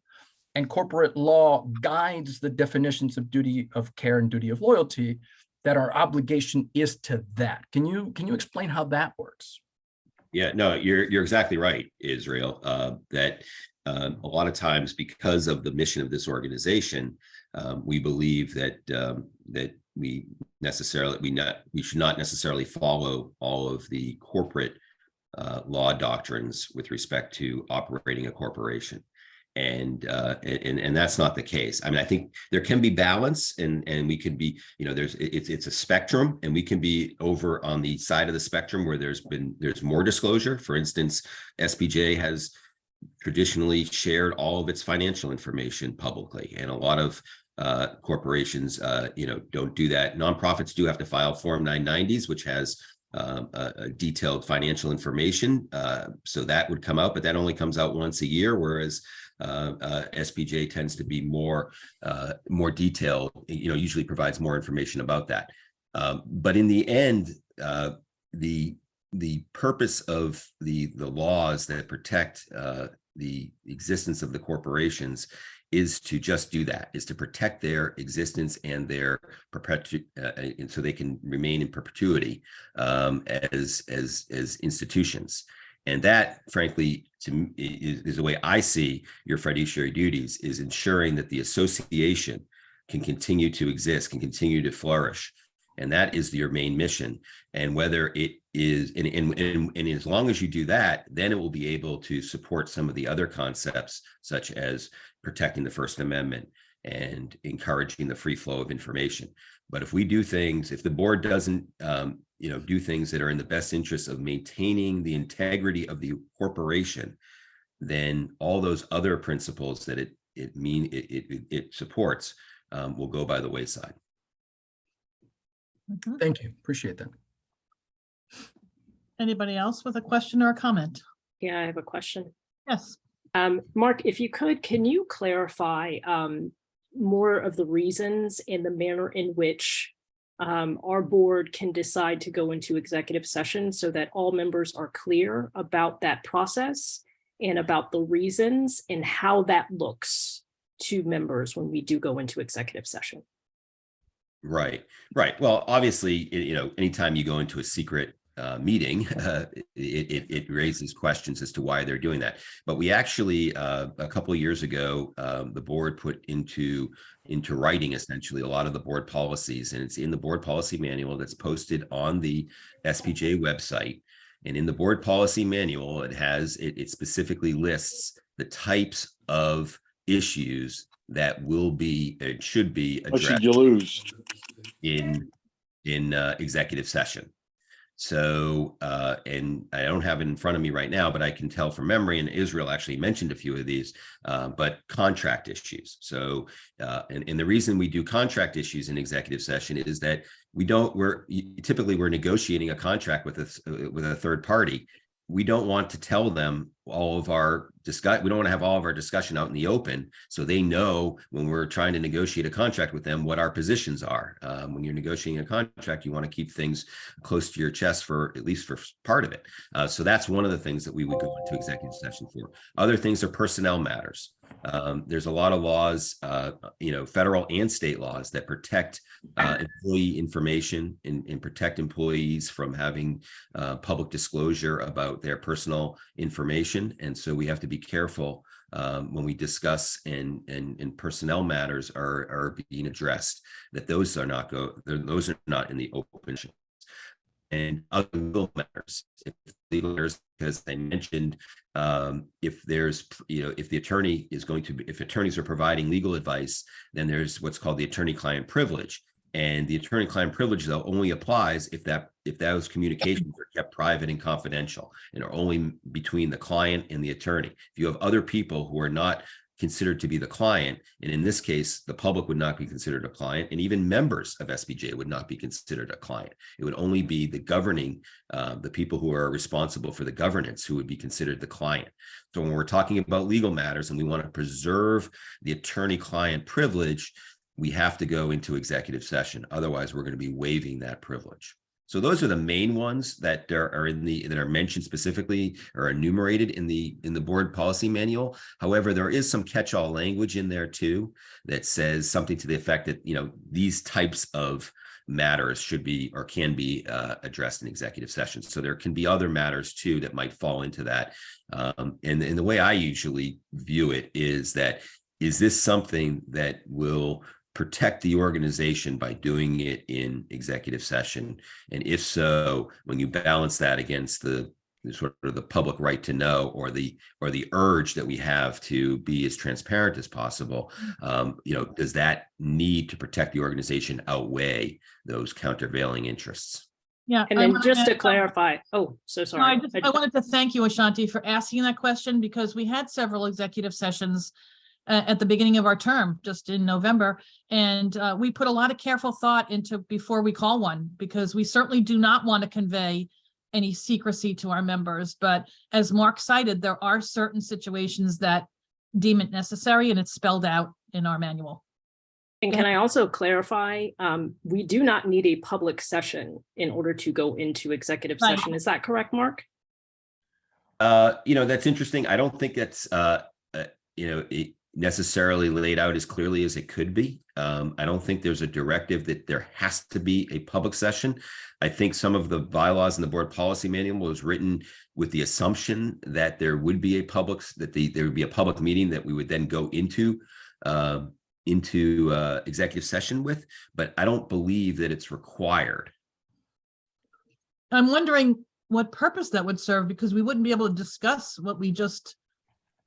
and corporate law guides the definitions of duty of care and duty of loyalty, that our obligation is to that. Can you explain how that works? Yeah, no, you're exactly right, Israel. That a lot of times, because of the mission of this organization, we believe that we should not necessarily follow all of the corporate law doctrines with respect to operating a corporation. And that's not the case. I mean, I think there can be balance, and we can be, it's a spectrum, and we can be over on the side of the spectrum where there's more disclosure. For instance, SPJ has traditionally shared all of its financial information publicly, and a lot of corporations, don't do that. Nonprofits do have to file Form 990s, which has a detailed financial information. So that would come out, but that only comes out once a year, whereas SPJ tends to be more detailed, usually provides more information about that. But in the end, the purpose of the laws that protect the existence of the corporations is to just do that, is to protect their existence and their and so they can remain in perpetuity as institutions. And that, frankly, to me, is the way I see your fiduciary duties, is ensuring that the association can continue to exist, can continue to flourish. And that is your main mission. And whether it is, and as long as you do that, then it will be able to support some of the other concepts, such as protecting the First Amendment and encouraging the free flow of information. But if we do things, if the board doesn't, do things that are in the best interest of maintaining the integrity of the corporation, then all those other principles that it supports will go by the wayside. Thank you. Appreciate that. Anybody else with a question or a comment? Yeah, I have a question. Yes. Mark, if you could, can you clarify more of the reasons and the manner in which our board can decide to go into executive session, so that all members are clear about that process and about the reasons and how that looks to members when we do go into executive session? Right. Well, obviously, anytime you go into a secret meeting, it raises questions as to why they're doing that. But we actually, a couple of years ago, the board put into writing essentially a lot of the board policies, and it's in the board policy manual that's posted on the SPJ website. And in the board policy manual, it specifically lists the types of issues that should be addressed. What should you lose? in executive session. So, and I don't have it in front of me right now, but I can tell from memory, and Israel actually mentioned a few of these, but contract issues. So, and the reason we do contract issues in executive session is that we're negotiating a contract with a third party. We don't want to tell them all of our we don't want to have all of our discussion out in the open, so they know when we're trying to negotiate a contract with them what our positions are. When you're negotiating a contract, you want to keep things close to your chest at least for part of it. So that's one of the things that we would go into executive session for. Other things are personnel matters. There's a lot of laws, federal and state laws that protect employee information and protect employees from having public disclosure about their personal information. And so we have to be careful when we discuss and personnel matters are being addressed, that those are not in the open. And other legal matters, because I mentioned, if attorneys are providing legal advice, then there's what's called the attorney-client privilege. And the attorney-client privilege, though, only applies if those communications are kept private and confidential and are only between the client and the attorney. If you have other people who are not considered to be the client, and in this case, the public would not be considered a client, and even members of SPJ would not be considered a client. It would only be the governing, the people who are responsible for the governance who would be considered the client. So when we're talking about legal matters and we want to preserve the attorney-client privilege, we have to go into executive session. Otherwise, we're going to be waiving that privilege. So those are the main ones that are mentioned specifically or enumerated in the board policy manual. However, there is some catch-all language in there too that says something to the effect that these types of matters should be or can be addressed in executive session. So there can be other matters too that might fall into that. And the way I usually view it is this something that will protect the organization by doing it in executive session? And if so, when you balance that against the sort of the public right to know or the urge that we have to be as transparent as possible, does that need to protect the organization outweigh those countervailing interests? Yeah. And I then wanna just to add- clarify, oh, so No, sorry. I wanted to thank you, Ashanti, for asking that question because we had several executive sessions at the beginning of our term, just in November. And we put a lot of careful thought into before we call one, because we certainly do not want to convey any secrecy to our members. But as Mark cited, there are certain situations that deem it necessary, and it's spelled out in our manual. And can I also clarify, we do not need a public session in order to go into executive Right. session. Is that correct, Mark? That's interesting. I don't think that's, it necessarily laid out as clearly as it could be. I don't think there's a directive that there has to be a public session. I think some of the bylaws in the board policy manual was written with the assumption that there would be a public, there would be a public meeting that we would then go into executive session with, but I don't believe that it's required. I'm wondering what purpose that would serve, because we wouldn't be able to discuss what we just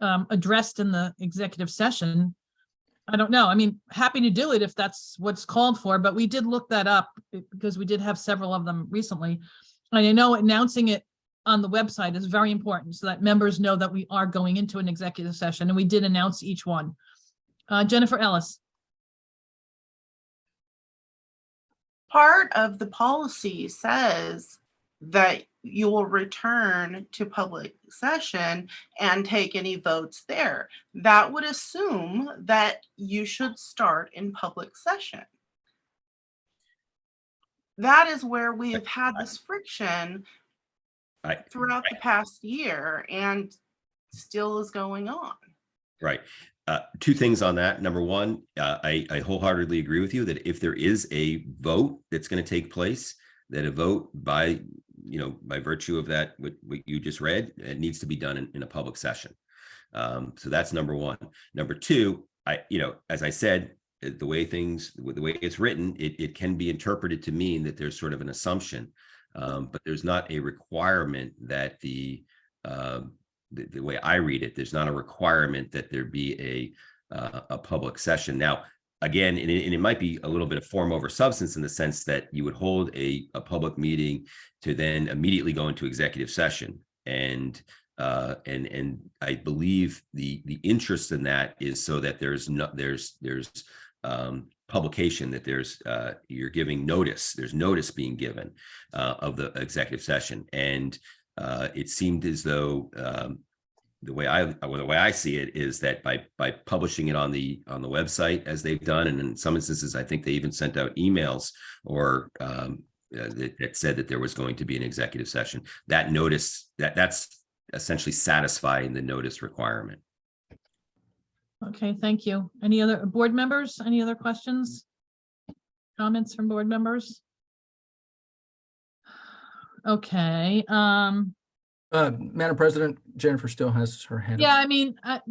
addressed in the executive session. I don't know. I mean, happy to do it if that's what's called for, but we did look that up because we did have several of them recently. And I know announcing it on the website is very important so that members know that we are going into an executive session, and we did announce each one. Jennifer Ellis. Part of the policy says that you will return to public session and take any votes there. That would assume that you should start in public session. That is where we have had this friction throughout the past year and still is going on. Right. Two things on that. Number one, I wholeheartedly agree with you that if there is a vote that's going to take place, that a vote by virtue of that, what you just read, it needs to be done in a public session. So that's number one. Number two, as I said, the way it's written, it can be interpreted to mean that there's sort of an assumption, but there's not a requirement that the way I read it, there's not a requirement that there be a public session. Now, again, and it might be a little bit of form over substance in the sense that you would hold a public meeting to then immediately go into executive session. And I believe the interest in that is so that there's publication, that you're giving notice, there's notice being given of the executive session. And it seemed as though the way I see it is that by publishing it on the website as they've done, and in some instances, I think they even sent out emails or that said that there was going to be an executive session. That notice, that's essentially satisfying the notice requirement. Okay, thank you. Any other board members? Any other questions? Comments from board members? Okay. Madam President, Jennifer still has her hand up. Yeah, I mean, I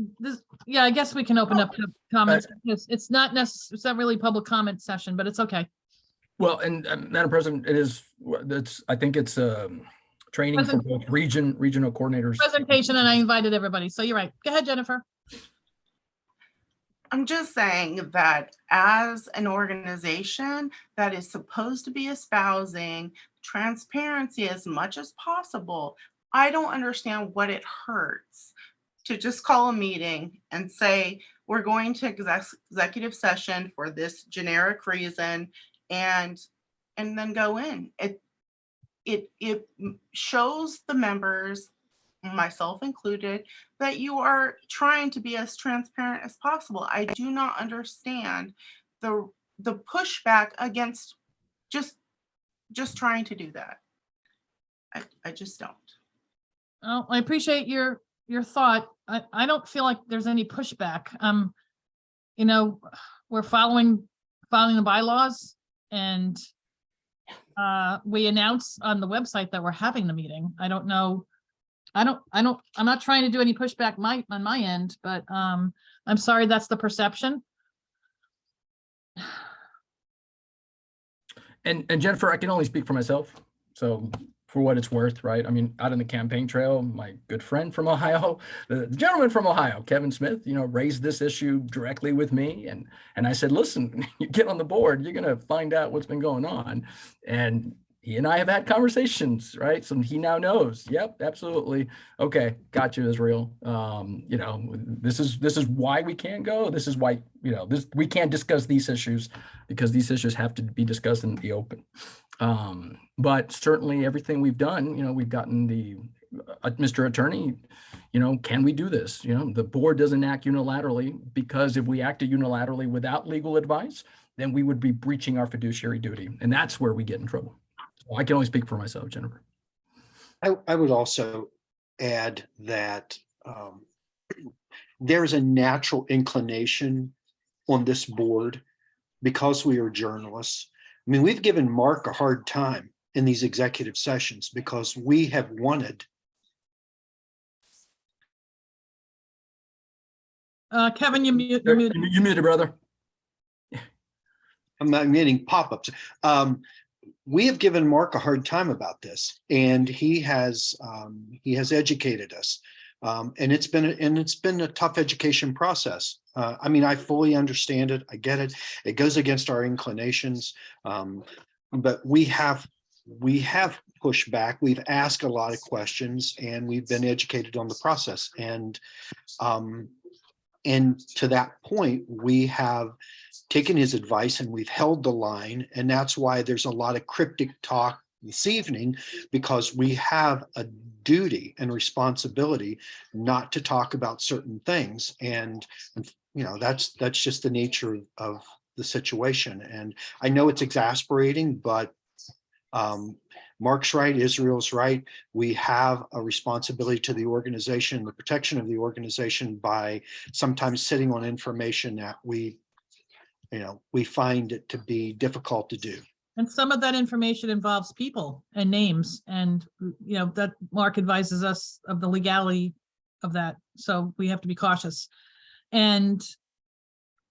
guess we can open up to comments because it's not necessarily public comment session, but it's okay. Well, and Madam President, I think it's training for both regional coordinators. Presentation, and I invited everybody. So you're right. Go ahead, Jennifer. I'm just saying that as an organization that is supposed to be espousing transparency as much as possible, I don't understand what it hurts to just call a meeting and say, we're going to executive session for this generic reason and then go in. It shows the members, myself included, that you are trying to be as transparent as possible. I do not understand the pushback against just trying to do that. I just don't. Oh, I appreciate your thought. I don't feel like there's any pushback. We're following the bylaws, and we announce on the website that we're having the meeting. I don't know. I'm not trying to do any pushback on my end, but I'm sorry that's the perception. And Jennifer, I can only speak for myself. So for what it's worth, right? I mean, out on the campaign trail, my good friend from Ohio, the gentleman from Ohio, Kevin Smith, raised this issue directly with me. And I said, listen, you get on the board, you're going to find out what's been going on. And he and I have had conversations, right? So he now knows. Yep, absolutely. Okay, got you, Israel. You know, this is why we can't go. This is why, you know, we can't discuss these issues because these issues have to be discussed in the open. But certainly everything we've done, you know, we've gotten the Mr. Attorney, you know, can we do this? You know, the board doesn't act unilaterally, because if we acted unilaterally without legal advice, then we would be breaching our fiduciary duty. And that's where we get in trouble. So I can only speak for myself, Jennifer. I would also add that there's a natural inclination on this board, because we are journalists. I mean, we've given Mark a hard time in these executive sessions because we have wanted. Kevin, you're muted. You muted, brother. I'm not getting pop-ups. We have given Mark a hard time about this, and he has educated us. And it's been a tough education process. I mean, I fully understand it. I get it. It goes against our inclinations, but we have pushed back. We've asked a lot of questions, and we've been educated on the process. And to that point, we have taken his advice and we've held the line. And that's why there's a lot of cryptic talk this evening, because we have a duty and responsibility not to talk about certain things. And you know, that's just the nature of the situation. And I know it's exasperating, but Mark's right, Israel's right. We have a responsibility to the organization, the protection of the organization, by sometimes sitting on information that we find it to be difficult to do. And some of that information involves people and names, and you know that Mark advises us of the legality of that. So we have to be cautious. And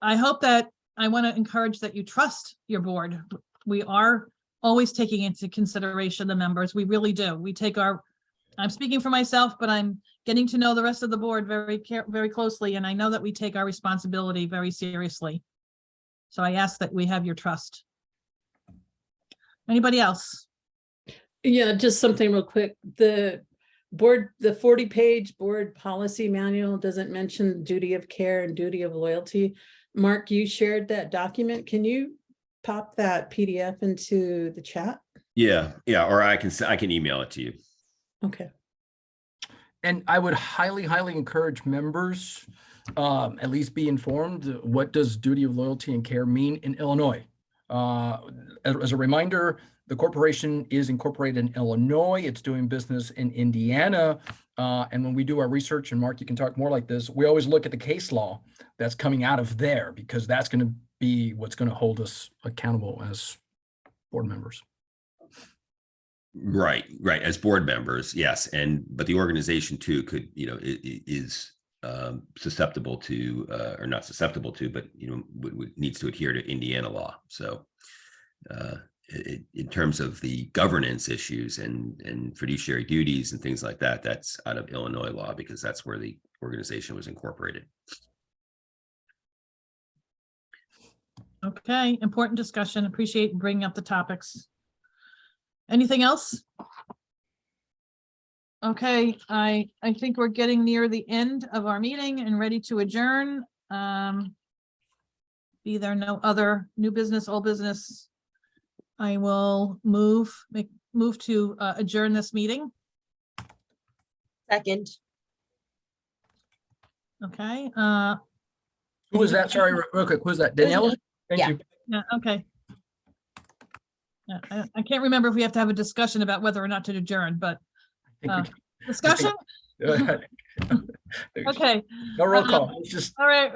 I hope that I want to encourage that you trust your board. We are always taking into consideration the members. We really do. We take I'm speaking for myself, but I'm getting to know the rest of the board very closely. And I know that we take our responsibility very seriously. So I ask that we have your trust. Anybody else? Yeah, just something real quick. The 40-page board policy manual doesn't mention duty of care and duty of loyalty. Mark, you shared that document. Can you pop that PDF into the chat? Yeah, or I can email it to you. Okay. And I would highly encourage members at least be informed. What does duty of loyalty and care mean in Illinois? As a reminder, the corporation is incorporated in Illinois. It's doing business in Indiana. And when we do our research, and Mark, you can talk more like this, we always look at the case law that's coming out of there, because that's going to be what's going to hold us accountable as board members. Right. As board members, yes. But the organization too could, is susceptible to, or not susceptible to, but, needs to adhere to Indiana law. So in terms of the governance issues and fiduciary duties and things like that, that's out of Illinois law, because that's where the organization was incorporated. Okay, important discussion. Appreciate bringing up the topics. Anything else? Okay, I think we're getting near the end of our meeting and ready to adjourn. Be there no other new business, old business, I will move to adjourn this meeting. Second. Okay. Who was that? Sorry, real quick. Who was that? Daniela? Thank you. Yeah, okay. Yeah, I can't remember if we have to have a discussion about whether or not to adjourn, but discussion? Okay. No roll call. It's just all right.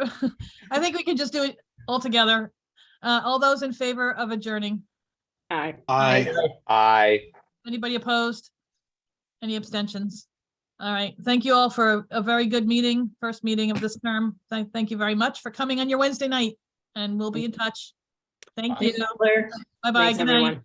I think we can just do it all together. All those in favor of adjourning? Aye. Aye. Anybody opposed? Any abstentions? All right. Thank you all for a very good meeting, first meeting of this term. Thank you very much for coming on your Wednesday night, and we'll be in touch. Thank you. Claire. Bye-bye. Thanks, Good night. everyone.